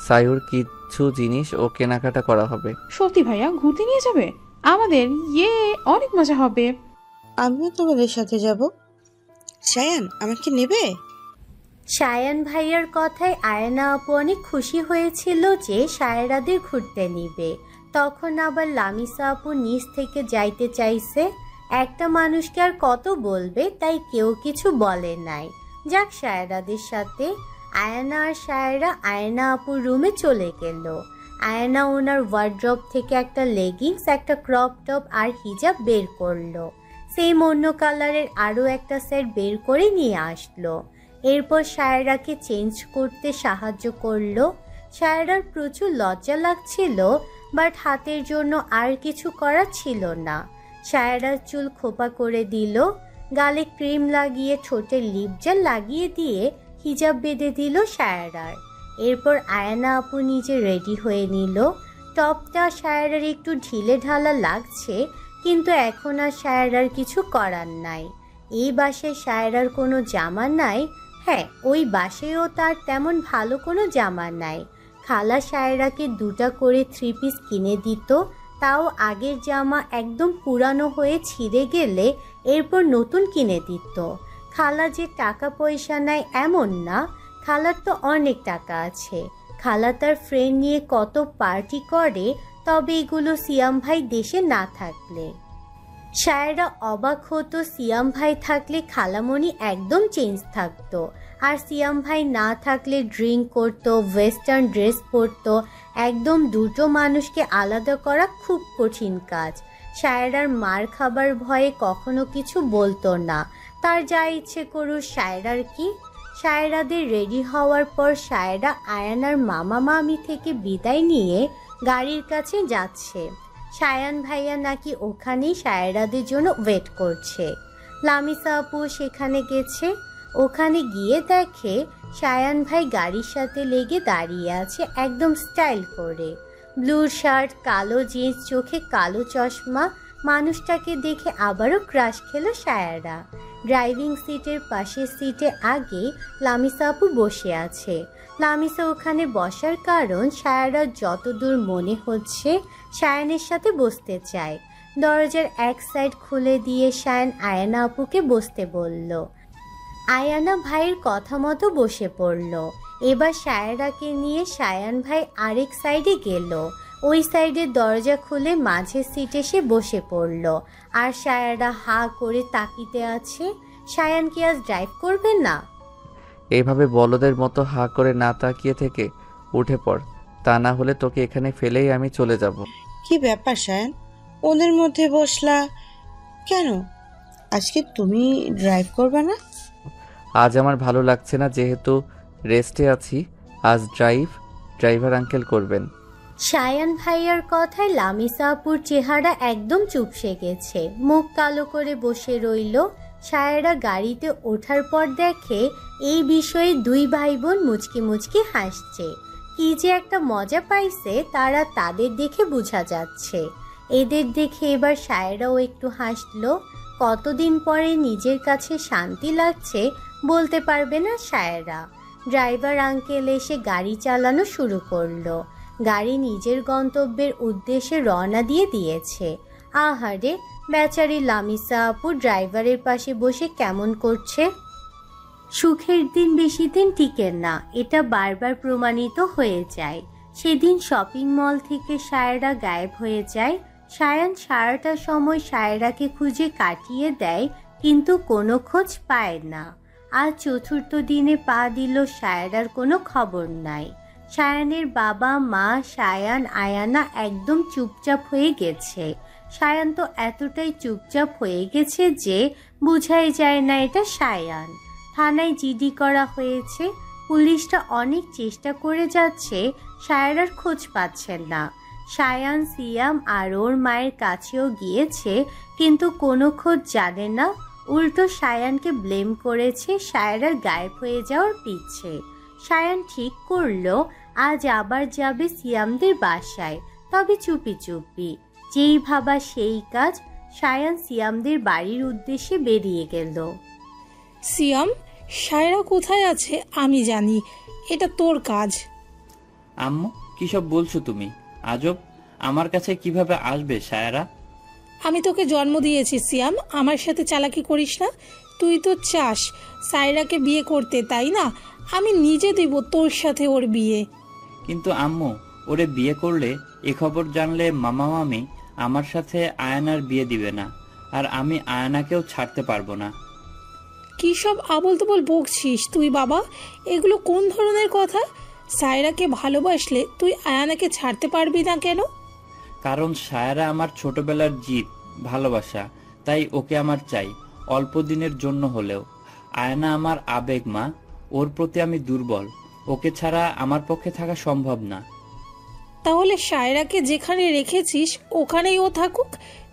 সায়ুর কিছু জিনিস ও কেনাকাটা করা হবে। সত্যি ভাইয়া ঘুরতে নিয়ে যাবে আমাদের? অনেক মজা হবে। আমিও তোমাদের সাথে যাব। সায়ান আমাকে নেবে? সায়ান ভাইয়ার কথায় আয়না আপু অনেক খুশি হয়েছিল যে সায়রাদের ঘুরতে নিবে। তখন আবার লামিসা আপু নিচ থেকে যাইতে চাইছে। একটা মানুষকে আর কত বলবে, তাই কেউ কিছু বলে নাই। যাক, সায়রাদের সাথে আয়না আর সায়রা আয়না আপুর রুমে চলে গেল। আয়না ওনার ওয়ার্ড্রপ থেকে একটা লেগিংস, একটা ক্রপ টপ আর হিজাব বের করলো। সেম অন্য কালারের আরও একটা সেট বের করে নিয়ে আসলো। এরপর সায়রাকে চেঞ্জ করতে সাহায্য করলো। সায়রার প্রচুর লজ্জা লাগছিল, বাট হাতের জন্য আর কিছু করা ছিল না। সায়রার চুল খোপা করে দিল, গালে ক্রিম লাগিয়ে ঠোঁটে লিপ জেল লাগিয়ে দিয়ে হিজাব বেঁধে দিল সায়রার। এরপর আয়না আপু নিজে রেডি হয়ে নিল। টপটা সায়রার একটু ঢিলে ঢালা লাগছে, কিন্তু এখন আর সায়রার কিছু করার নাই। এই বাসায় সায়রার কোনো জামা নাই। হ্যাঁ, ওই বাসেও তার তেমন ভালো কোনো জামা নাই। খালা সায়রাকে 2টা করে 3 পিস কিনে দিত, তাও আগের জামা একদম পুরানো হয়ে ছিঁড়ে গেলে এরপর নতুন কিনে দিত। খালা যে টাকা পয়সা নাই এমন না, খালার তো অনেক টাকা আছে। খালা তার ফ্রেন্ড নিয়ে কত পার্টি করে, তবে এগুলো সিয়াম ভাই দেশে না থাকলে। সায়রা অবাক হতো, সিয়াম ভাই থাকলে খালামণি একদম চেঞ্জ থাকতো, আর সিয়াম ভাই না থাকলে ড্রিঙ্ক করতো, ওয়েস্টার্ন ড্রেস পরতো। একদম দুটো মানুষকে আলাদা করা খুব কঠিন কাজ। সায়রার মার খাবার ভয়ে কখনো কিছু বলতো না, তার যা ইচ্ছে করুক। সায়রার কি? সায়রাদের রেডি হওয়ার পর সায়রা আয়ানার মামা মামি থেকে বিদায় নিয়ে গাড়ির কাছে যাচ্ছে। সায়ান ভাইয়া নাকি ওখানেই সায়রাদের জন্য ওয়েট করছে। লামিসা আপু সেখানে গেছে। ওখানে গিয়ে দেখে সায়ান ভাই গাড়ির সাথে লেগে দাঁড়িয়ে আছে একদম স্টাইল করে। ব্লু শার্ট, কালো জিন্স, চোখে কালো চশমা। মানুষটাকে দেখে আবারও ক্রাশ খেলো সায়রা। ড্রাইভিং সিটের পাশের সিটে আগে লামিসা আপু বসে আছে। লামিসা ওখানে বসার কারণ সায়রা যতদূর মনে হচ্ছে সায়ানের সাথে বসতে চায়। দরজার এক সাইড খুলে দিয়ে সায়ান আয়ানা আপুকে বসতে বলল। আয়ানা ভাইয়ের কথা মতো বসে পড়ল। এবার সায়রাকে নিয়ে সায়ান ভাই আরেক সাইডে গেল। ওই সাইডের দরজা খুলে মাঝের সিটে সে বসে পড়ল। আর সায়রা হা করে তাকিতে আছে। সায়ান কি আজ ড্রাইভ করবে না? এইভাবে বলদের মতো হা করে না তাকিয়ে থেকে উঠে পড়, তা না হলে তোকে এখানে ফেলেই আমি চলে যাব। কি ব্যাপার সায়ান, ওদের মধ্যে বসলা কেন? আজকে তুমি ড্রাইভ করবে না? আজ আমার ভালো লাগছে না, যেহেতু রেস্টে আছি। আজ ড্রাইভার আঙ্কেল করবেন। সায়ান ভাইয়ার কথায় লামিসা আপুর চেহারা একদম চুপসে গেছে, মুখ কালো করে বসে রইল। সায়রা গাড়িতে ওঠার পর দেখে এই বিষয়ে দুই ভাই বোন মুচকি মুচকি হাসছে। কি যে একটা মজা পাইছে তারা তাদের দেখে বোঝা যাচ্ছে। এদের দেখে এবার সায়রাও একটু হাসলো। কতদিন পরে নিজের কাছে শান্তি লাগছে বলতে পারবে না সায়রা। ড্রাইভার আঙ্কেল এসে গাড়ি চালানো শুরু করলো। গাড়ি নিজের গন্তব্যের উদ্দেশ্যে রওনা দিয়ে দিয়েছে। আহারে, বেচারি লামিসা আপু ড্রাইভারের পাশে বসে কেমন করছে। সুখের দিন বেশি দিন টিকে না, এটা বারবার প্রমাণিত হয়ে যায়। সেদিন শপিং মল থেকে সায়রা গায়েব হয়ে যায়। সায়ান সারাটা সময় সায়রাকে খুঁজে কাটিয়ে দেয়, কিন্তু কোনো খোঁজ পায় না। আজ চতুর্থ দিনে পা দিল, সায়রার কোনো খবর নাই। সায়ানের বাবা মা সায়ান আয়ানা একদম চুপচাপ হয়ে গেছে। সায়ান তো এতটাই চুপচাপ হয়ে গেছে যে বোঝাই যায় না এটা সায়ান। থানায় জিডি করা হয়েছে, পুলিশটা অনেক চেষ্টা করে যাচ্ছে, সায়রার খোঁজ পাচ্ছেন না। সায়ান সিয়াম আর ওর মায়ের কাছেও গিয়েছে, কিন্তু কোনো খোঁজ জানে না। উল্টো সায়ানকে ব্লেম করেছে সায়রার গায়েব হয়ে যাওয়ার পিছে। সায়ান ঠিক করলো আজ আবার যাবে সিয়ামদের বাসায়, তবে চুপি চুপি। যেই ভাবা সেই কাজ, সায়ান সিয়ামদের বাড়ির উদ্দেশ্যে বেরিয়ে গেল। সিয়াম, সায়রা কোথায় আছে আমি জানি, এটা তোর কাজ। আম্মু কি সব বলছো তুমি? আজব, আমার কাছে কিভাবে আসবে সায়রা? আমি তোকে জন্ম দিয়েছি সিয়াম, আমার সাথে চালাকি করিস না। তুই তো চাস সায়রাকে বিয়ে করতে, তাই না? আমি নিজে দেব তোর সাথে ওর বিয়ে। কিন্তু আম্মু, ওরে বিয়ে করলে এ খবর জানলে মামা মামি আমার সাথে আয়ানার বিয়ে দিবে না, আর আমি আয়ানাকেও ছাড়তে পারবো না। কি সব আবল তাবল বকছিস তুই বাবা? এগুলো কোন ধরনের কথা? সায়রাকে ভালোবাসলে তুই আয়ানাকে ছাড়তে পারবি না কেন? কারণ সায়রা আমার ছোটবেলার জিদ, ভালোবাসা, তাই ওকে আমার চাই, অল্প দিনের জন্য হলেও। আয়না আমার আবেগ মা, ওর প্রতি আমি দুর্বল, ওকে ছাড়া আমার পক্ষে থাকা সম্ভব না। তাহলে সায়রাকে যেখানে রেখেছিস ওখানেই ও থাকুক,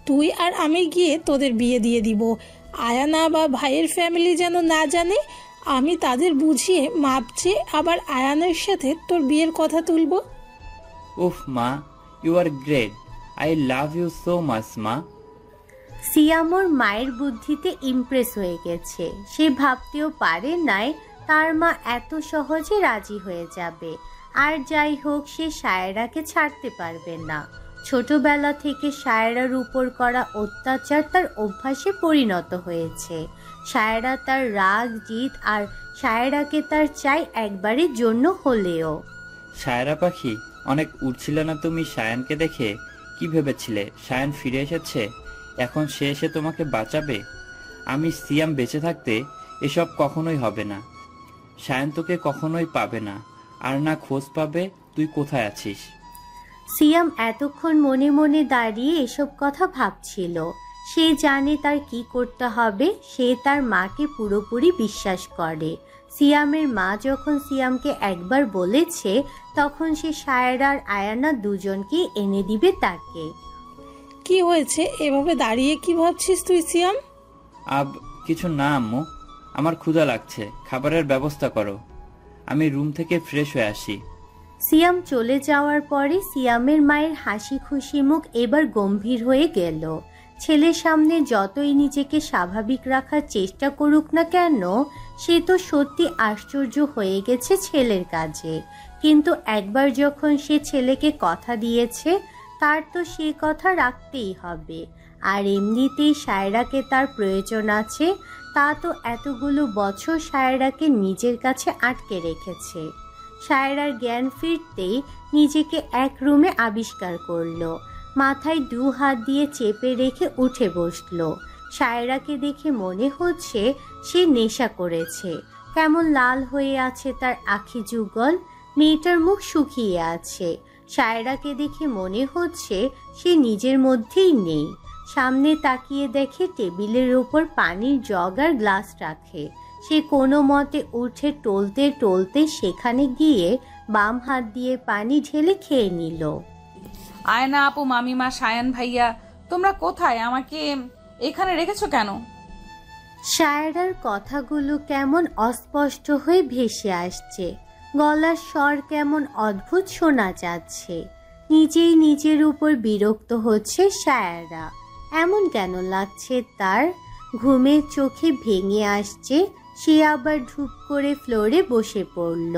তুই আর আমি গিয়ে তোদের বিয়ে দিয়ে দিব। আয়ানা বা ভাইয়ের ফ্যামিলি যেন না জানে। আমি তাদের বুঝিয়ে মাপ চেয়ে আবার আয়ানের সাথে তোর বিয়ের কথা তুলব। উফ মা, you are great, I love you so much মা। সিয়াম ওর মায়ের বুদ্ধিতে ইমপ্রেস হয়ে গেছে। সে ভাবতেও পারে নাই তার মা এত সহজে রাজি হয়ে যাবে। আর যাই হোক, সে সায়রাকে ছাড়তে পারবে না। ছোটবেলা থেকে সায়রার উপর করা অত্যাচার তার অভ্যাসে পরিণত হয়েছে। সায়রা তার রাগ জিদ, আর সায়রাকে তার চাই একবারের জন্য হলেও। সায়রা পাখি, অনেক উড়ছিলে না তুমি সায়ানকে দেখে? কি ভেবেছিলে সায়ান ফিরে এসেছে, এখন সে এসে তোমাকে বাঁচাবে? আমি সিয়াম বেঁচে থাকতে এসব কখনোই হবে না। সায়ান তোকে কখনোই পাবে না, আর না খোঁজ পাবে তুই কোথায় আছিস। সিয়াম এতক্ষণ মনে মনে দাঁড়িয়ে এসব কথা ভাবছিল। সে জানে তার কি করতে হবে। সে তার মাকে পুরোপুরি বিশ্বাস করে। সিয়ামের মা যখন সিয়ামকে একবার বলেছে, তখন সে সায়রা আর আয়ানা দুজনকে এনে দিবে তাকে। কি হয়েছে এভাবে দাঁড়িয়ে কি ভাবছিস তুই সিয়াম? কিছু না আম্মু, আমার ক্ষুধা লাগছে, খাবারের ব্যবস্থা করো, আমি রুম থেকে ফ্রেশ হয়ে আসি। সিয়াম চলে যাওয়ার পরে সিয়ামের মায়ের হাসি খুশি মুখ এবার গম্ভীর হয়ে গেল। ছেলের সামনে যতই নিজেকে স্বাভাবিক রাখার চেষ্টা করুক না কেন, সে তো সত্যি আশ্চর্য হয়ে গেছে ছেলের কাজে। কিন্তু একবার যখন সে ছেলেকে কথা দিয়েছে, তার তো সে কথা রাখতেই হবে। আর এমনিতেই সায়রাকে তার প্রয়োজন আছে। তা তো এতগুলো বছর সায়রাকে নিজের কাছে আটকে রেখেছে। সায়রার জ্ঞান ফিরতেই নিজেকে এক রুমে আবিষ্কার করলো। মাথায় 2 হাত দিয়ে চেপে রেখে উঠে বসলো। সায়রাকে দেখে মনে হচ্ছে সে নেশা করেছে। কেমন লাল হয়ে আছে তার আখি যুগল, মেয়েটার মুখ শুকিয়ে আছে। সায়রাকে দেখে মনে হচ্ছে সে নিজের মধ্যেই নেই। সামনে তাকিয়ে দেখে টেবিলের ওপর পানির জগ আর গ্লাস রাখে। সে কোনো মতে উঠে টলতে টলতে সেখানে গিয়ে বাম হাত দিয়ে পানি ঢেলে খেয়ে নিল। আয়না আপু, মামিমা, সায়ান ভাইয়া, তোমরা কোথায়? আমাকে এখানে রেখেছো কেন? সায়রার কথাগুলো কেমন অস্পষ্ট হয়ে ভেসে আসছে। গলার স্বর কেমন অদ্ভুত শোনা যাচ্ছে। নিজেই নিজের উপর বিরক্ত হচ্ছে সায়রা। এমন কেন লাগছে তার? ঘুমের চোখে ভেঙে আসছে। সে আবার ঢুপ করে ফ্লোরে বসে পড়ল।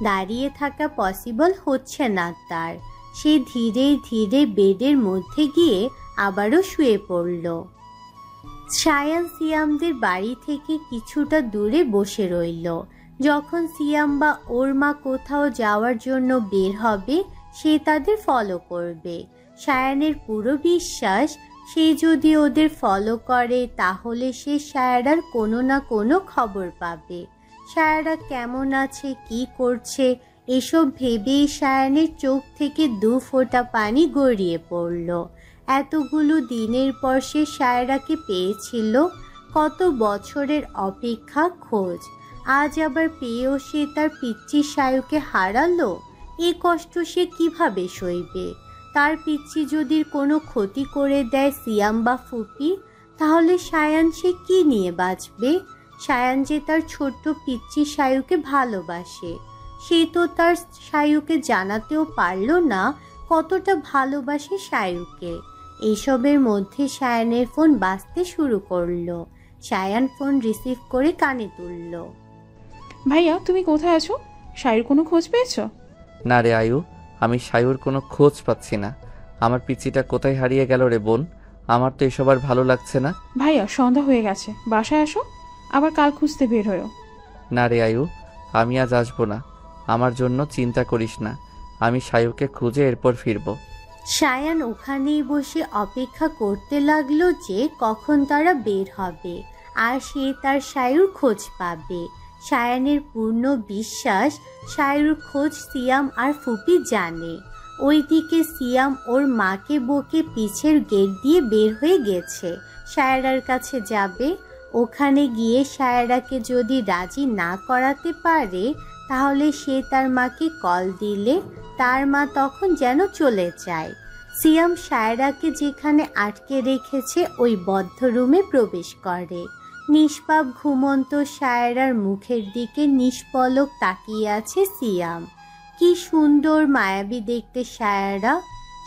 দাঁড়িয়ে থাকা পসিবল হচ্ছে না তার। সে ধীরে ধীরে বেডের মধ্যে গিয়ে আবারও শুয়ে পড়ল। সায়ান সিয়ামদের বাড়ি থেকে কিছুটা দূরে বসে রইল। যখন সিয়াম বা ওর মা কোথাও যাওয়ার জন্য বের হবে, সে তাদের ফলো করবে। সায়ানের পুরো বিশ্বাস, সে যদি ওদের ফলো করে তাহলে সে সায়রার কোনো না কোনো খবর পাবে। সায়রা কেমন আছে, কি করছে, এসব ভেবেই সায়ানের চোখ থেকে 2 ফোঁটা পানি গড়িয়ে পড়ল। এতগুলো দিনের পর সে সায়রাকে পেয়েছিল, কত বছরের অপেক্ষা খোঁজ, আজ আবার পেয়েও সে তার পিচ্চি সায়ুকে হারালো। এ কষ্ট সে কিভাবে সইবে? তার পিচ্চি যদি কোনো ক্ষতি করে দেয় সিয়াম বা ফুপি, তাহলে সায়ান সে কি নিয়ে বাঁচবে? সায়ান যে তার ছোট্ট পিচ্চি সায়ুকে ভালোবাসে, সে তো তার সায়ুকে জানাতেও পারল না কতটা ভালোবাসে সায়ুকে। এইসবের মধ্যে সায়ানের ফোন বাজতে শুরু করলো। সায়ান ফোন রিসিভ করে কানে তুলল। ভাইয়া তুমি কোথায় আছো? সায়ুর কোনো খোঁজ পেয়েছো? না রে আয়ু, আমি সায়ুর কোনো খোঁজ পাচ্ছি না। আমার পিচিটা কোথায় হারিয়ে গেল রে বোন? আমার তো এসব আর ভালো লাগছে না। ভাইয়া সন্ধ্যা হয়ে গেছে, বাসায় আসো, আবার কাল খুঁজতে বের হয়েও। না রে আয়ু, আমি আজ আসবো না। আমার জন্য চিন্তা করিস না, আমি সায়ুকে খুঁজে এরপর ফিরবো। সায়ান ওখানেই বসে অপেক্ষা করতে লাগলো যে কখন তারা বের হবে আর সে তার সায়ুর খোঁজ পাবে। সায়ানের পূর্ণ বিশ্বাস সায়ুর খোঁজ সিয়াম আর ফুপি জানে। ওইদিকে সিয়াম ওর মাকে বকে পিছের গেট দিয়ে বের হয়ে গেছে, সায়রার কাছে যাবে। ওখানে গিয়ে সায়রাকে যদি রাজি না করাতে পারে, তাহলে সে তার মাকে কল দিলে তার মা তখন যেন চলে যায়। সিয়াম সায়রাকে যেখানে আটকে রেখেছে ওই বদ্ধ রুমে প্রবেশ করে। নিষ্পাপ ঘুমন্ত সায়রার মুখের দিকে নিষ্পলক তাকিয়ে আছে সিয়াম। কি সুন্দর মায়াবী দেখতে সায়রা।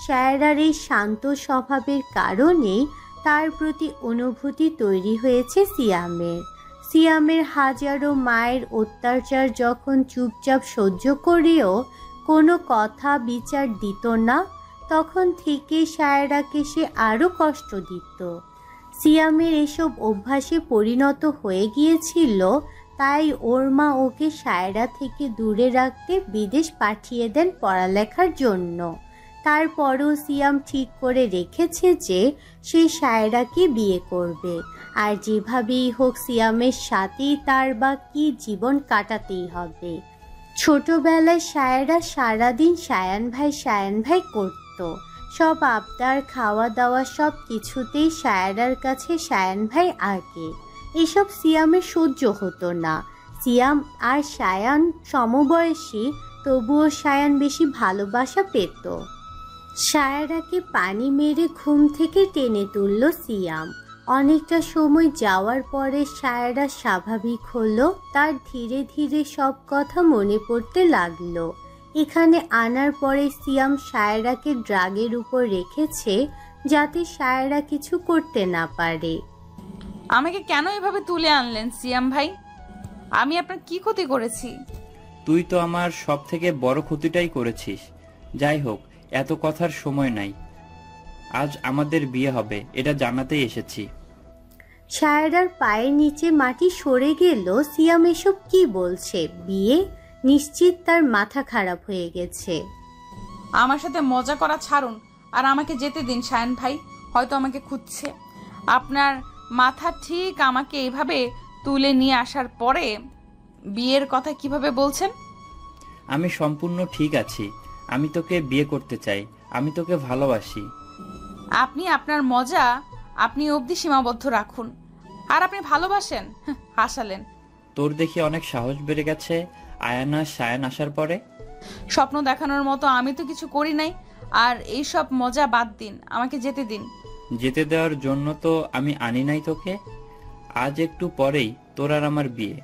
সায়রার এই শান্ত স্বভাবের কারণেই তার প্রতি অনুভূতি তৈরি হয়েছে সিয়ামের। সিয়ামের হাজারো মায়ের অত্যাচার যখন চুপচাপ সহ্য করেও কোনো কথা বিচার দিত না, তখন থেকে সায়রাকে সে আরও কষ্ট দিত। সিয়ামের এসব অভ্যাসে পরিণত হয়ে গিয়েছিল, তাই ওর মা ওকে সায়রা থেকে দূরে রাখতে বিদেশ পাঠিয়ে দেন পড়ালেখার জন্য। তারপরও সিয়াম ঠিক করে রেখেছে যে সে সায়রাকে বিয়ে করবে, আর যেভাবেই হোক সিয়ামের সাথেই তার বা কি জীবন কাটাতেই হবে। ছোটবেলায় সায়রা সারাদিন সায়ান ভাই করত। সব আবদার, খাওয়া দাওয়া সব কিছুতেই সায়রার কাছে সায়ান ভাই আগে। এসব সিয়ামের সহ্য হতো না। সিয়াম আর সায়ান সমবয়সী, তবুও সায়ান বেশি ভালোবাসা পেত। সায়রাকে পানি মেরে ঘুম থেকে টেনে তুলল সিয়াম। অনেকটা সময় যাওয়ার পরে সায়রা স্বাভাবিক হলো, তার ধীরে ধীরে সব কথা মনে পড়তে লাগলো। এখানে আনার পরে সিয়াম সায়রাকে ড্রাগের উপর রেখেছে যাতে সায়রা কিছু করতে না পারে। আমাকে কেন এভাবে তুলে আনলেন সিয়াম ভাই? আমি আপনার কি ক্ষতি করেছি? তুই তো আমার সব থেকে বড় ক্ষতিটাই করেছিস। যাই হোক, এত কথার সময় নাই, আজ আমাদের বিয়ে হবে এটা জানাতেই এসেছি। সায়রার পায়ের নিচে মাটি সরে গেল। সিয়াম এসব কি বলছে? বিয়ে? নিশ্চিত তার মাথা খারাপ হয়ে গেছে। আমার সাথে মজা করা ছাড়ুন আর আমাকে যেতে দিন। সায়ন ভাই হয়তো আমাকে খুঁজছে। আপনার মাথা ঠিক আমাকে এভাবে তুলে নিয়ে আসার পরে বিয়ের কথা কিভাবে বলছেন? আমি সম্পূর্ণ ঠিক আছি। আমি তোকে বিয়ে করতে চাই, আমি তোকে ভালোবাসি। আপনি আপনার মজা আপনি অবধি সীমাবদ্ধ রাখুন। আর আপনি ভালোবাসেন? হাসালেন। তোর দেখি অনেক সাহস বেড়ে গেছে আয়ানা সায়ান আসার পরে। স্বপ্ন দেখানোর মতো আমি তো কিছু করি নাই। আর এই সব মজা বাদ দিন, আমাকে যেতে দিন। যেতে দেওয়ার জন্য তো আমি আনি নাই তোকে। আজ একটু পরেই তোর আর আমার বিয়ে।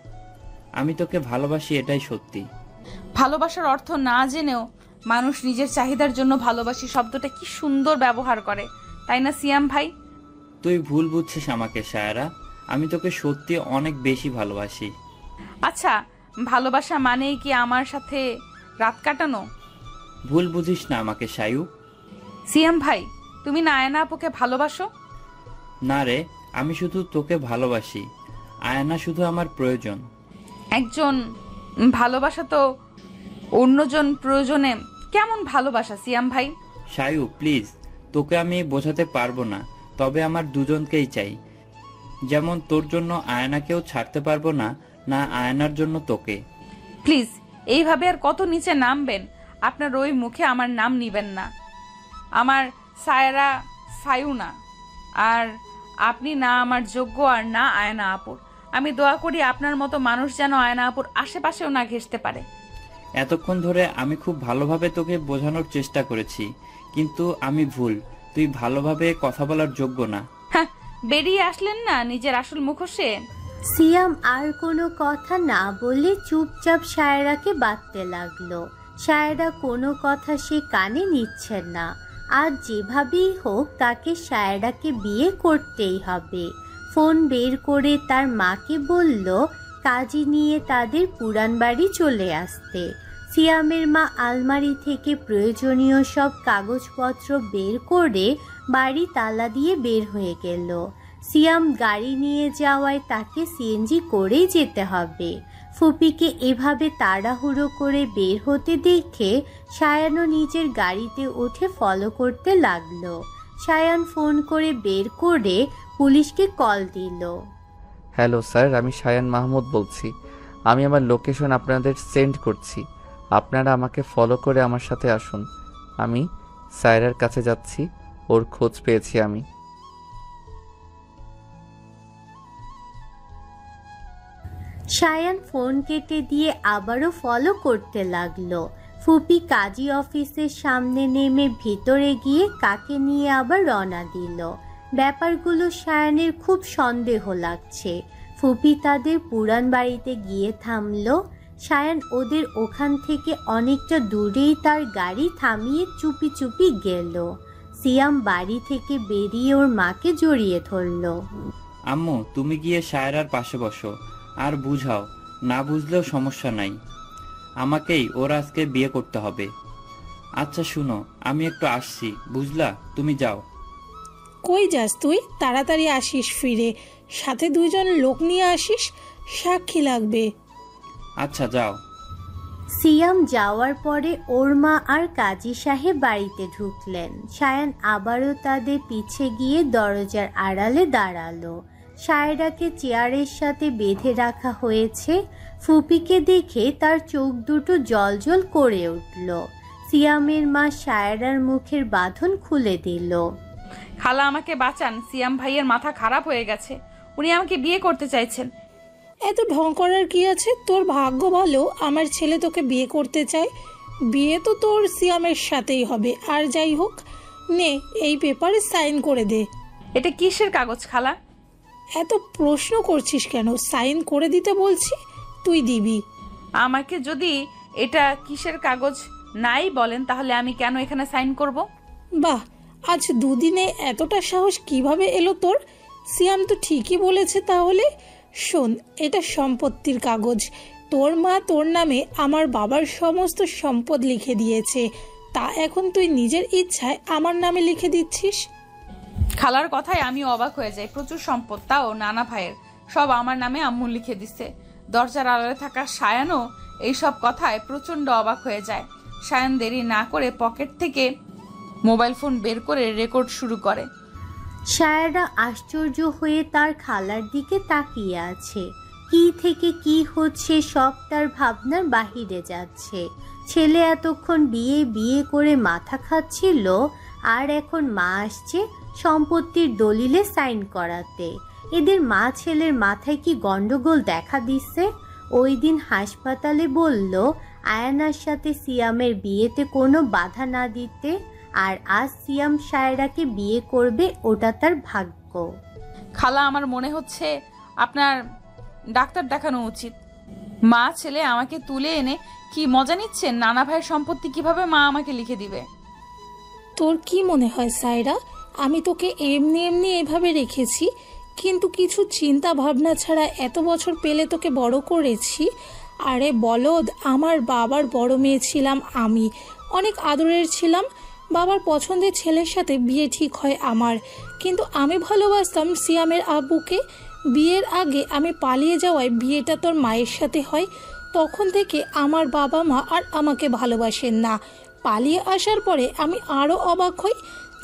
আমি তোকে ভালোবাসি, এটাই সত্যি। ভালোবাসার অর্থ না জেনেও মানুষ নিজের চাহিদার জন্য ভালোবাসি শব্দটা কি সুন্দর ব্যবহার করে, তাই না সিয়াম ভাই? তুই ভুল বুঝছিস আমাকে সায়রা। আমি তোকে সত্যি অনেক বেশি ভালোবাসি। আচ্ছা, ভালোবাসা মানেই কি আমার সাথে রাত কাটানো? ভুল বুঝিস না আমাকে সায়ু। সিয়াম ভাই, তুমি না আয়না আপুকে ভালোবাসো? না রে, আমি শুধু তোকে ভালোবাসি। আয়না শুধু আমার প্রয়োজন। একজন ভালোবাসা তো অন্যজন প্রয়োজনে কেমন ভালোবাসা সিয়াম ভাই? সায়ু প্লিজ, তোকে আমি বোঝাতে পারবো না, তবে আমার দুজনকেই চাই। যেমন তোর জন্য আয়নাকেও ছাড়তে পারবো না, না আয়নার জন্য তোকে। প্লিজ এইভাবে আর কত নিচে নামবেন? আপনার ওই মুখে আমার নাম নিবেন না। আমার সায়রা সায়ুনা, আর আপনি না আমার যোগ্য আর না আয়না আপুর। আমি দোয়া করি আপনার মতো মানুষ যেন আয়না আপুর আশেপাশেও না ঘেঁষতে পারে। এতক্ষণ ধরে আমি খুব ভালোভাবে তোকে বোঝানোর চেষ্টা করেছি, কিন্তু আমি ভুল। তুই ভালোভাবে কথা বলার যোগ্য না। হ্যাঁ, বেরিয়ে আসলেন না নিজের আসল মুখোশে। সিয়াম আর কোনো কথা না বলে চুপচাপ সায়রাকে বাঁধতে লাগলো। সায়রা কোনো কথা সে কানে নিচ্ছে না। আর যেভাবেই হোক তাকে সায়রাকে বিয়ে করতেই হবে। ফোন বের করে তার মাকে বলল কাজী নিয়ে তাদের পুরান বাড়ি চলে আসতে। সিয়ামের মা আলমারি থেকে প্রয়োজনীয় সব কাগজপত্র বের করে বাড়ি তালা দিয়ে বের হয়ে গেল। সিয়াম গাড়ি নিয়ে যাওয়ায় তাকে সিএনজি করেই যেতে হবে। ফুপিকে এভাবে তাড়াহুড়ো করে বের হতে দেখে সায়ানও নিজের গাড়িতে উঠে ফলো করতে লাগলো। সায়ান ফোন করে বের করে পুলিশকে কল দিল। হ্যালো স্যার, আমি সায়ান মাহমুদ বলছি। আমি আমার লোকেশন আপনাদের সেন্ড করছি। আপনারা আমাকে ফলো করে আমার সাথে আসুন। আমি সায়রার কাছে যাচ্ছি, ওর খোঁজ পেয়েছি আমি। সায়ান ফোন কেটে দিয়ে আবারও ফলো করতে লাগলো। ফুপি কাজী অফিসের সামনে নেমে ভিতরে গিয়ে কাকে নিয়ে আবার রওনা দিল। ব্যাপারগুলো সায়ানের খুব সন্দেহ লাগছে। ফুপি তাদের পুরান বাড়িতে গিয়ে থামলো। সায়ান ওদের ওখান থেকে অনেকটা দূরেই তার গাড়ি থামিয়ে চুপি চুপি গেল। সিয়াম বাড়ি থেকে বেরিয়ে ওর মাকে জড়িয়ে ধরল। আম্মু, তুমি গিয়ে সায়রার পাশে বসো আর বুঝাও। না বুঝলেও সমস্যা নাই, আমাকেই ওর আজকে বিয়ে করতে হবে। আচ্ছা শুনো, আমি একটু আসছি, বুঝলা? তুমি যাও। কই যাস তুই? তাড়াতাড়ি আসিস ফিরে, সাথে 2 জন লোক নিয়ে আসিস, সাক্ষী লাগবে। আচ্ছা যাও। সিয়াম যাওয়ার পরে ওর মা আর কাজী সাহেব বাড়িতে ঢুকলেন। সায়ান আবারও তাদের পিছে গিয়ে দরজার আড়ালে দাঁড়ালো। সায়রাকে চেয়ারের সাথে বেঁধে রাখা হয়েছে। ফুপিকে দেখে তার চোখ দুটো জলজল করে উঠল। সিয়ামের মা সায়রার মুখের বাঁধন খুলে দিল। খালা, আমাকে বাঁচান। সিয়াম ভাইয়ের মাথা খারাপ হয়ে গেছে, উনি আমাকে বিয়ে করতে চাইছেন। এত ঢং করার কি আছে? তোর ভাগ্য ভালো আমার ছেলে তোকে বিয়ে করতে চায়। বিয়ে তো তোর সিয়ামের সাথেই হবে। আর যাই হোক, নে এই পেপারে সাইন করে দে। এটা কিসের কাগজ খালা? এত প্রশ্ন করছিস কেন? সাইন করে দিতে বলছি, তুই দিবি। আমাকে যদি এটা কিসের কাগজ নাই বলেন, তাহলে আমি কেন এখানে সাইন করব? বাহ, আজ 2 দিনে এতটা সাহস কিভাবে এলো তোর? সিয়াম তো ঠিকই বলেছে। তাহলে শোন, এটা সম্পত্তির কাগজ। তোর মা তোর নামে আমার বাবার সমস্ত সম্পদ লিখে দিয়েছে, তা এখন তুই নিজের ইচ্ছায় আমার নামে লিখে দিচ্ছিস। খালার কথায় আমি অবাক হয়ে যাই। প্রচুর সম্পদ, তাও নানা ভাইয়ের, সব আমার নামে আম্মু লিখে দিছে। দরজার আড়ালে থাকা সায়ানও এইসব কথায় প্রচন্ড অবাক হয়ে যায়। সায়ান দেরি না করে পকেট থেকে মোবাইল ফোন বের করে রেকর্ড শুরু করে। সায়রা আশ্চর্য হয়ে তার খালার দিকে তাকিয়ে আছে। কি থেকে কি হচ্ছে সব তার ভাবনার বাহিরে যাচ্ছে। ছেলে এতক্ষণ বিয়ে করে মাথা খাচ্ছিল, আর এখন মা আসছে সম্পত্তির দলিলে সাইন করাতে। এদের মা ছেলের মাথায় কি গন্ডগোল দেখা দিচ্ছে? ওই দিন হাসপাতালে বলল আয়ানার সাথে সিয়ামের বিয়েতে কোনো বাধা না দিতে, আর আজ সিয়াম সায়রাকে বিয়ে করবে, ওটা তার ভাগ্য। খালা, আমার মনে হচ্ছে আপনার ডাক্তার দেখানো উচিত। মা ছেলে আমাকে তুলে এনে কি মজা নিচ্ছেন? নানা ভাইয়ের সম্পত্তি কিভাবে মা আমাকে লিখে দিবে? তোর কি মনে হয় সায়রা, আমি তোকে এমনি এমনি এভাবে রেখেছি? কিন্তু কিছু চিন্তা ভাবনা ছাড়া এত বছর পেলে তোকে বড় করেছি। আরে বলদ, আমার বাবার বড় মেয়ে ছিলাম আমি, অনেক আদরের ছিলাম। বাবার পছন্দের ছেলের সাথে বিয়ে ঠিক হয় আমার, কিন্তু আমি ভালোবাসতাম সিয়ামের আব্বুকে। বিয়ের আগে আমি পালিয়ে যাওয়ায় বিয়েটা তোর মায়ের সাথে হয়। তখন থেকে আমার বাবা মা আর আমাকে ভালোবাসেন না। পালিয়ে আসার পরে আমি আরও অবাক হই,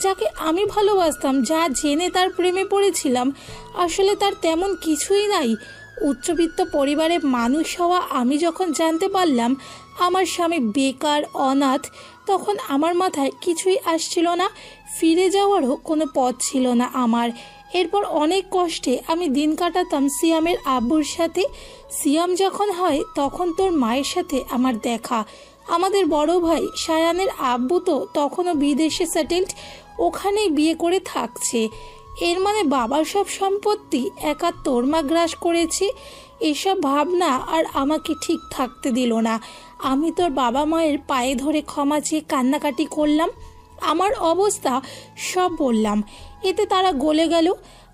যাকে আমি ভালোবাসতাম, যা জেনে তার প্রেমে পড়েছিলাম, আসলে তার তেমন কিছুই নাই। উচ্চবিত্ত পরিবারের মানুষ হওয়া আমি যখন জানতে পারলাম আমার স্বামী বেকার অনাথ, তখন আমার মাথায় কিছুই আসছিল না, ফিরে যাওয়ারও কোনো পথ ছিল না আমার। এরপর অনেক কষ্টে আমি দিন কাটাতাম সিয়ামের আব্বুর সাথে। সিয়াম যখন হয় তখন তোর মায়ের সাথে আমার দেখা। আমাদের বড় ভাই সায়ানের আব্বু তো তখনও বিদেশে সেটেলড, ওখানেই বিয়ে করে থাকছে। এর মানে বাবার সব সম্পত্তি একা তোর মা গ্রাস করেছে। এসব ভাবনা আর আমাকে ঠিক থাকতে দিল না। আমি তোর বাবা মায়ের পায়ে ধরে ক্ষমা চেয়ে কান্নাকাটি করলাম, আমার অবস্থা সব বললাম। এতে তারা গলে গেল।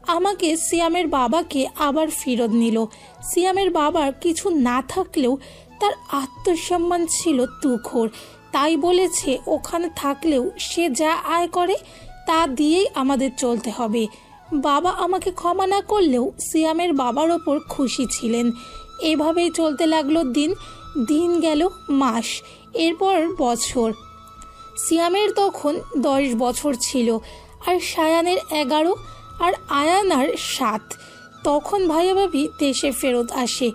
আমাকে সিয়ামের বাবাকে আবার ফেরত নিল। সিয়ামের বাবার কিছু না থাকলেও তার আত্মসম্মান ছিল তুখোড়, তাই বলেছে ওখানে থাকলেও সে যা আয় করে তা দিয়েই আমাদের চলতে হবে। বাবা আমাকে ক্ষমা না করলেও সিয়ামের বাবার ওপর খুশি ছিলেন। এভাবেই চলতে লাগলো দিন। দিন গেল মাস, এরপর বছর। সিয়ামের তখন 10 বছর ছিল, আর সায়ানের 11 আর আয়ানার 7। তখন ভাইয়া ভাবি দেশে ফেরত আসে।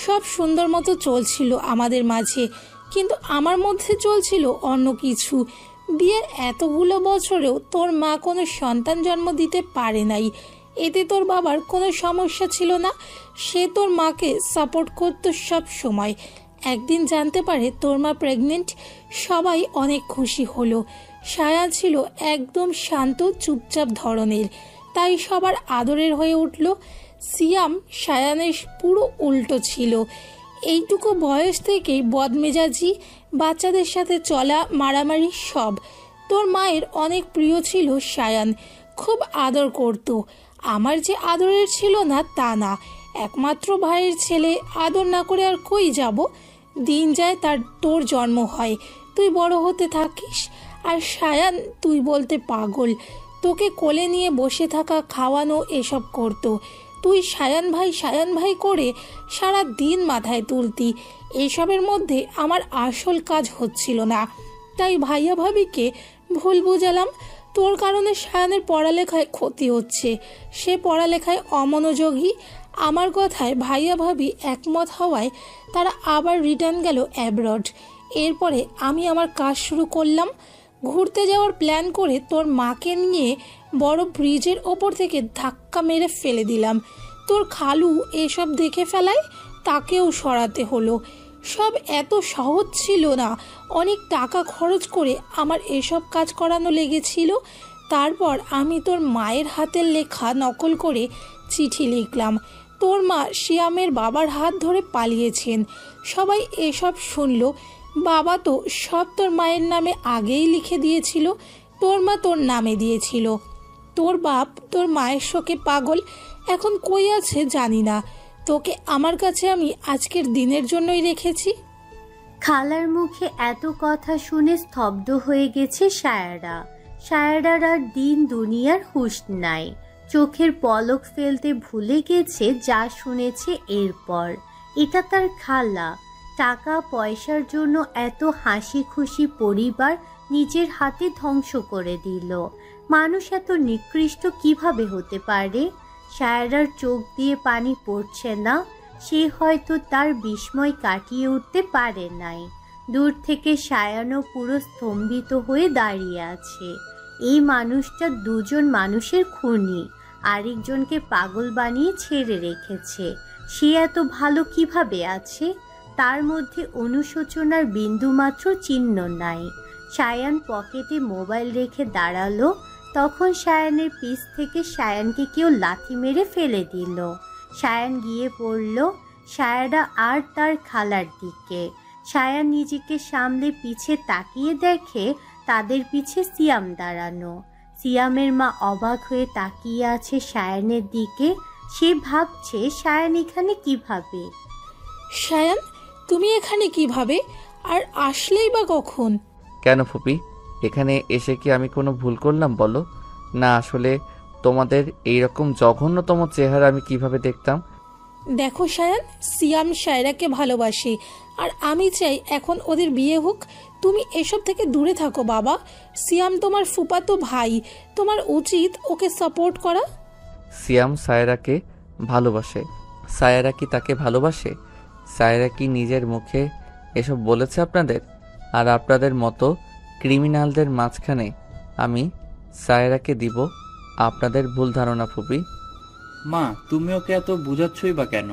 সব সুন্দর মতো চলছিল আমাদের মাঝে, কিন্তু আমার মধ্যে চলছিল অন্য কিছু। বিয়ের এতগুলো বছরেও তোর মা কোনো সন্তান জন্ম দিতে পারে নাই। এতে তোর বাবার কোনো সমস্যা ছিল না, সে তোর মাকে সাপোর্ট করতো সব সময়। একদিন জানতে পারে তোর মা প্রেগনেন্ট, সবাই অনেক খুশি হলো। সায়া ছিল একদম শান্ত চুপচাপ ধরনের, তাই সবার আদরের হয়ে উঠল। সিয়াম সায়ানের পুরো উল্টো ছিল। এইটুকু বয়স থেকেই বদমেজাজি, বাচ্চাদের সাথে চলা, মারামারি সব। তোর মায়ের অনেক প্রিয় ছিল সায়ান, খুব আদর করত। আমার যে আদরের ছিল না তা না, একমাত্র ভাইয়ের ছেলে, আদর না করে আর কই যাব। দিন যায়, তার তোর জন্ম হয়, তুই বড় হতে থাকিস। আর সায়ান তুই বলতে পাগল, তোকে কোলে নিয়ে বসে থাকা, খাওয়ানো এসব করতো। তুই সায়ান ভাই করে সারা দিন মাথায় তুলতি। এসবের মধ্যে আমার আসল কাজ হচ্ছিল না, তাই ভাইয়া ভাবিকে ভুল বুঝালাম। তোর কারণে সায়ানের পড়ালেখায় ক্ষতি হচ্ছে, সে পড়ালেখায় অমনোযোগী। আমার কথায় ভাইয়া ভাবি একমত হওয়ায় তারা আবার রিটার্ন গেল অ্যাব্রড। এরপরে আমি আমার কাজ শুরু করলাম। ঘুরতে যাওয়ার প্ল্যান করে তোর মাকে নিয়ে বড় ব্রিজের ওপর থেকে ধাক্কা মেরে ফেলে দিলাম। তোর খালু এসব দেখে ফেলায় তাকেও সরাতে হলো। সব এত সহজ ছিল না, অনেক টাকা খরচ করে আমার এসব কাজ করানো লেগেছিল। তারপর আমি তোর মায়ের হাতের লেখা নকল করে চিঠি লিখলাম। তোর মা শিয়ামের বাবার হাত ধরে পালিয়েছেন। সবাই এসব শুনল। বাবা তো সব তোর মায়ের নামে আগেই লিখে দিয়েছিল, তোর মা তোর নামে দিয়েছিল। তোর বাপ তোর মায়ের শোকে পাগল, এখন কই আছে জানি না। তোকে আমার কাছে আমি আজকের দিনের জন্যই রেখেছি। খালার মুখে এত কথা শুনে স্তব্ধ হয়ে গেছে সায়ারা। সায়ারার আর দিন দুনিয়ার হুঁশ নাই, চোখের পলক ফেলতে ভুলে গেছে যা শুনেছে এরপর। এটা তার খালা, টাকা পয়সার জন্য এত হাসি খুশি পরিবার নিজের হাতে ধ্বংস করে দিল। মানুষ এত নিকৃষ্ট কিভাবে হতে পারে? সায়রার চোখ দিয়ে পানি পড়ছে না। সে হয়তো তার বিস্ময় কাটিয়ে উঠতে পারে নাই। দূর থেকে সায়ানও পুরো স্তম্ভিত হয়ে দাঁড়িয়ে আছে। এই মানুষটা দুজন মানুষের খুনি, আরেকজনকে পাগল বানিয়ে ছেড়ে রেখেছে। সে এত ভালো কিভাবে আছে? তার মধ্যে অনুশোচনার বিন্দুমাত্র চিহ্ন নাই। সায়ান পকেটে মোবাইল রেখে দাঁড়ালো। তখন সায়ানের পিছ থেকে সায়ানকে কেউ লাথি মেরে ফেলে দিল। সায়ান গিয়ে পড়ল সায়রা আর তার খালার দিকে। সায়ান নিজেকে সামলে পিছে তাকিয়ে দেখে তাদের পিছে সিয়াম দাঁড়ানো। সিয়ামের মা অবাক হয়ে তাকিয়ে আছে সায়ানের দিকে। সে ভাবছে সায়ান এখানে কিভাবে। সায়ান, তুমি এখানে কিভাবে? আর আসলেই বা কখন? কেন ফুপি, এখানে এসে কি আমি কোনো ভুল করলাম বলো? না আসলে তোমাদের এইরকম জঘন্যতম চেহারা আমি কিভাবে দেখতাম? দেখো সায়ান, সিয়াম সায়রাকে ভালোবাসে, আর আমি চাই এখন ওদের বিয়ে হোক। তুমি এসব থেকে দূরে থাকো বাবা। সিয়াম তোমার ফুফাতো ভাই, তোমার উচিত ওকে সাপোর্ট করা। সিয়াম সায়রাকে ভালোবাসে, সায়রা কি তাকে ভালোবাসে? সায়রা কি নিজের মুখে এসব বলেছে আপনাদের? আর আপনাদের মতো ক্রিমিনালদের মাঝখানে আমি সায়রাকে দিব? আপনাদের ভুল ধারণা ফুপি। মা, তুমি ওকে এত বুঝাচ্ছই বা কেন?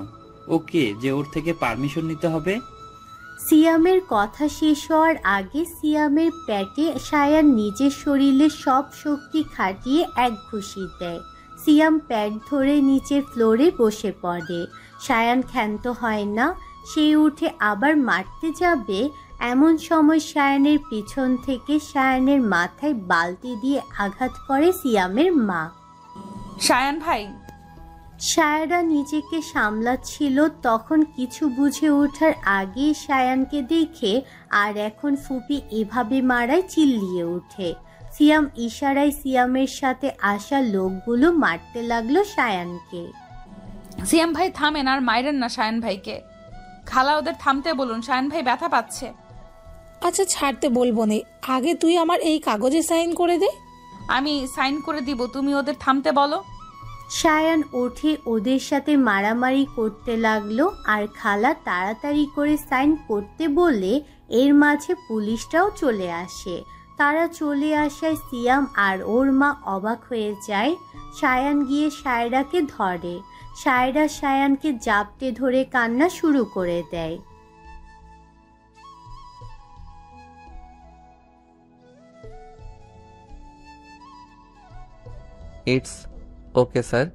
ওকে যে ওর থেকে পারমিশন নিতে হবে? সিয়ামের কথা শেষ হওয়ার আগে সিয়ামের পেটে সায়ান নিজের শরীরে সব শক্তি খাটিয়ে এক ঘুষি দেয়। সিয়াম প্যাট ধরে নিচের ফ্লোরে বসে পড়ে। সায়ান ক্ষান্ত হয় না, সে উঠে আবার মারতে যাবে, এমন সময় সায়ানের পিছন থেকে সায়ানের মাথায় বালতি দিয়ে আঘাত করে সিয়ামের মা। সায়ান ভাই। সায়রা নিজেকে সামলাচ্ছিল, তখন কিছু বুঝে ওঠার আগে সায়ানকে দেখে আর এখন ফুপি এভাবে মারায় চিল্লিয়ে ওঠে। সিয়াম ইশারায় সিয়ামের সাথে আসা লোকগুলো মারতে লাগলো সায়ানকে। সিয়াম ভাই থামেন, আর মাইরেন না সায়ান ভাইকে। খালা ওদের থামতে বলুন, সায়ান ভাই ব্যথা পাচ্ছে। আচ্ছা ছাড়তে বলবো না, আগে তুই আমার এই কাগজে সাইন করে দে। আমি সাইন করে দিব, তুমি ওদের থামতে বলো। সায়ান উঠে ওদের সাথে মারামারি করতে লাগলো, আর খালা তাড়াতাড়ি করে সাইন করতে বলে এর মাঝে পুলিশটাও চলে আসে। তারা চলে আসায় সিয়াম আর ওর মা অবাক হয়ে যায়। সায়ান গিয়ে সায়রাকে ধরে। সায়রা সায়ানকে জাপটে ধরে কান্না শুরু করে দেয়। It's okay sir.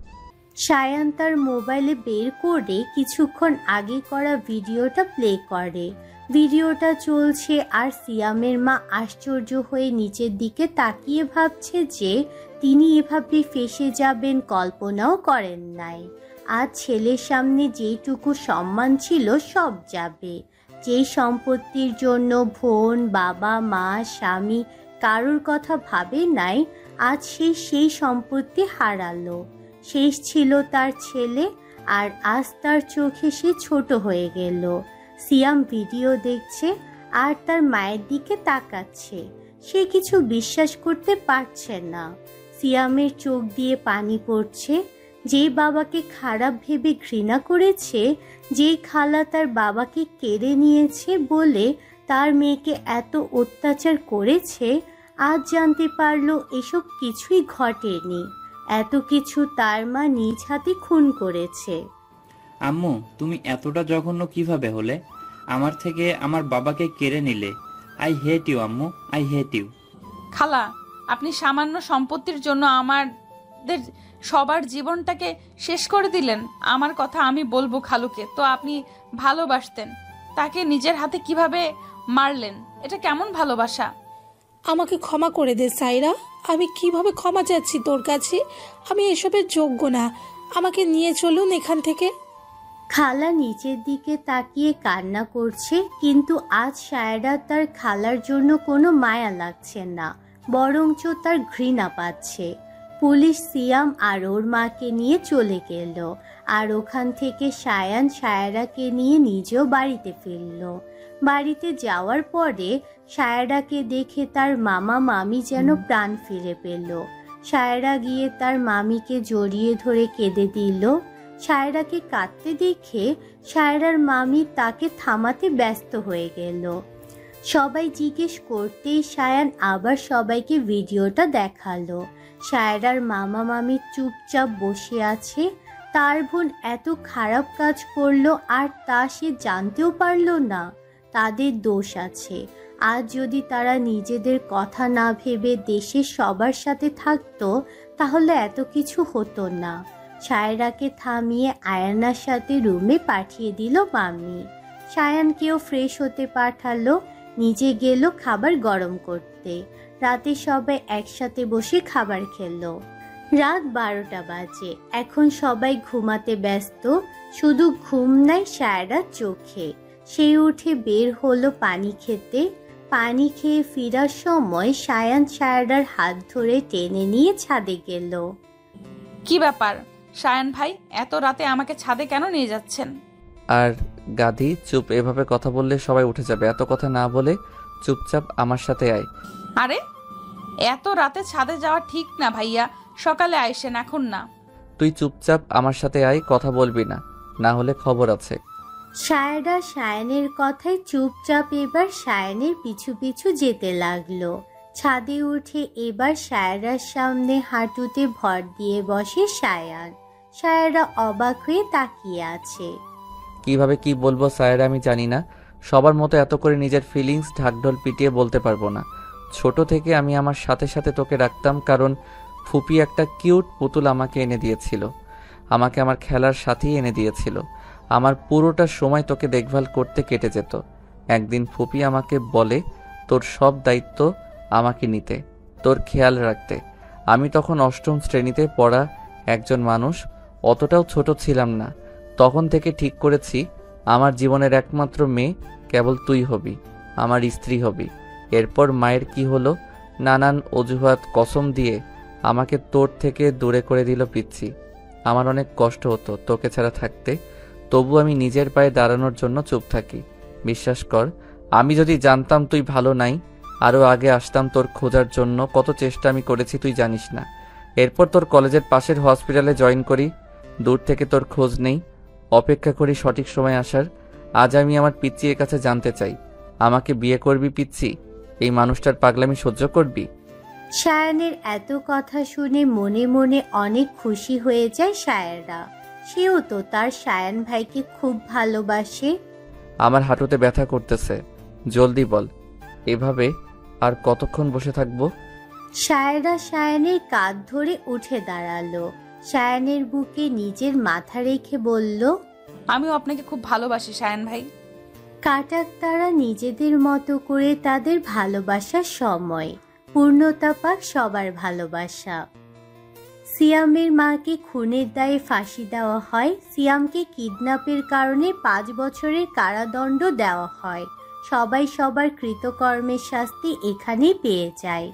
সায়ান তার মোবাইলে বের করে কিছুক্ষণ আগে করা ভিডিওটা প্লে করে। ভিডিওটা চলছে আর সিয়ামের মা আশ্চর্য হয়ে নিচের দিকে তাকিয়ে ভাবছে যে তিনি এভাবে ফেঁসে যাবেন কল্পনাও করেন নাই। আজ ছেলের সামনে যেটুকু সম্মান ছিল সব যাবে। যেই সম্পত্তির জন্য বোন, বাবা, মা, স্বামী কারোর কথা ভাবে নাই, আজ সে সেই সম্পত্তি হারালো। শেষ ছিল তার ছেলে, আর আজ তার চোখে সে ছোট হয়ে গেল। সিয়াম ভিডিও দেখছে আর তার মায়ের দিকে তাকাচ্ছে। সে কিছু বিশ্বাস করতে পারছে না। সিয়ামের চোখ দিয়ে পানি পড়ছে। যে বাবাকে খারাপ ভেবে ঘৃণা করেছে, যে খালা তার বাবাকে কেড়ে নিয়েছে বলে তার মেয়েকে এত অত্যাচার করেছে, আজ জানতে পারলো এসব কিছুই ঘটেনি। এত কিছু তার মা নিজ হাতে খুন করেছে। আম্মু, তুমি এতটা জঘন্য কিভাবে হলে? আমার থেকে আমার বাবাকে কেড়ে নিলে। আই হেট ইউ আম্মু, আই হেট ইউ। খালা, আপনি সামান্য সম্পত্তির জন্য আমাদের সবার জীবনটাকে শেষ করে দিলেন। আমার কথা আমি বলবো খালুকে, তো আপনি ভালোবাসতেন, তাকে নিজের হাতে কিভাবে মারলেন? এটা কেমন ভালোবাসা? আমাকে ক্ষমা করে দে সাইরা, আমি কিভাবে ক্ষমা চাচ্ছি তোর কাছে? আমি এসবের যোগ্য না, আমাকে নিয়ে চলুন এখান থেকে। খালা নিচের দিকে তাকিয়ে কান্না করছে, কিন্তু আজ সায়রা তার খালার জন্য কোনো মায়া লাগছে না, বরঞ্চ তার ঘৃণা পাচ্ছে। পুলিশ সিয়াম আর ওর মাকে নিয়ে চলে গেল, আর ওখান থেকে সায়ান সায়রাকে নিয়ে নিজেও বাড়িতে ফিরল। বাড়িতে যাওয়ার পরে সায়রাকে দেখে তার মামা মামি যেন প্রাণ ফিরে পেল। সায়রা গিয়ে তার মামিকে জড়িয়ে ধরে কেঁদে দিল। সায়রাকে কাঁদতে দেখে সায়রার মামি তাকে থামাতে ব্যস্ত হয়ে গেল। সবাই জিজ্ঞেস করতেই সায়ান আবার সবাইকে ভিডিওটা দেখালো। সায়রার মামা মামি চুপচাপ বসে আছে। তার বোন এত খারাপ কাজ করলো আর তা সে জানতেও পারলো না। তাদের দোষ আছে। আজ যদি তারা নিজেদের কথা না ভেবে দেশের সবার সাথে থাকতো, তাহলে এত কিছু হতো না। সায়রাকে থামিয়ে আয়ানার সাথে রুমে পাঠিয়ে দিল মামি। সায়ানকেও ফ্রেশ হতে পাঠালো, নিজে গেল খাবার গরম করতে। রাতে সবাই একসাথে বসে খাবার খেলো। রাত 12টা বাজে। এখন সবাই ঘুমাতে ব্যস্ত, শুধু ঘুম নাই সায়রার চোখে। সে উঠে বের হলো পানি খেতে। পানি খেয়ে ফেরার সময় সায়ান সায়রার হাত ধরে টেনে নিয়ে ছাদে গেল। কি ব্যাপার সায়ান ভাই, এত রাতে আমাকে ছাদে কেন নিয়ে যাচ্ছেন? আর গাধি চুপ, এভাবে কথা বললে সবাই উঠে যাবে। এত কথা না বলে চুপচাপ আমার সাথে আয়। আরে এত রাতে ছাদে যাওয়া ঠিক না ভাইয়া, সকালে আইসেন, এখন না। তুই চুপচাপ আমার সাথে আয়, কথা বলবি না। না হলে খবর আছে। সায়রা সায়ানের কথায় চুপচাপ এবার সায়ানের পিছু পিছু যেতে লাগলো। ছাদে উঠে এবার সায়রার সামনে হাঁটুতে ভর দিয়ে বসে সায়ান। সায়রা অবাক হয়ে তাকিয়ে আছে। কিভাবে কি বলবো সায়রা আমি জানি না। সবার মতো এত করে নিজের ফিলিংস ঢাকঢোল পিটিয়ে বলতে পারবো না। ছোট থেকে আমি আমার সাথে সাথে তোকে রাখতাম, কারণ ফুপি একটা কিউট পুতুল আমাকে এনে দিয়েছিল। আমাকে আমার খেলার সাথেই এনে দিয়েছিল। আমার পুরোটা সময় তোকে দেখভাল করতে কেটে যেত। একদিন ফুপি আমাকে বলে তোর সব দায়িত্ব আমাকে নিতে, তোর খেয়াল রাখতে। আমি তখন অষ্টম শ্রেণীতে পড়া একজন মানুষ, অতটাও ছোট ছিলাম না। তখন থেকে ঠিক করেছি আমার জীবনের একমাত্র মেয়ে কেবল তুই হবি, আমার স্ত্রী হবি। এরপর মায়ের কি হলো, নানান অজুহাত কসম দিয়ে আমাকে তোর থেকে দূরে করে দিল পিচ্ছি। আমার অনেক কষ্ট হতো তোকে ছাড়া থাকতে, তবু আমি নিজের পায়ে দাঁড়ানোর জন্য চুপ থাকি। বিশ্বাস কর, আমি যদি জানতাম তুই ভালো নাই, আরও আগে আসতাম তোর খোঁজার জন্য। কত চেষ্টা আমি করেছি তুই জানিস না। এরপর তোর কলেজের পাশের হসপিটালে জয়েন করি, দূর থেকে তোর খোঁজ নেই, অপেক্ষা করি সঠিক সময় আসার। আজ আমি আমার পিচ্চির কাছে জানতে চাই, আমাকে বিয়ে করবি পিচ্ছি? এই মানুষটার পাগলামি সহ্য করবি? সায়ানের এত কথা শুনে মনে মনে অনেক খুশি হয়ে যায় সায়রা। সেও তো তার সায়ান ভাইকে খুব ভালোবাসে। আমার হাঁটুতে ব্যথা করতেছে, জলদি বল। এভাবে আর কতক্ষণ বসে থাকবো? সায়রা সায়ানের কাঁধ ধরে উঠে দাঁড়ালো। সায়ানের বুকে নিজের মাথা রেখে বলল, আমিও আপনাকে খুব ভালোবাসি সায়ান ভাই। কাটাক তারা নিজেদের মতো করে তাদের ভালোবাসার সময় পূর্ণতা পাক সবার ভালোবাসা। সিয়ামের মাকে খুনের দায়ে ফাঁসি দেওয়া হয়। সিয়ামকে কিডন্যাপের কারণে 5 বছরের কারাদণ্ড দেওয়া হয়। সবাই সবার কৃতকর্মের শাস্তি এখানেই পেয়ে যায়।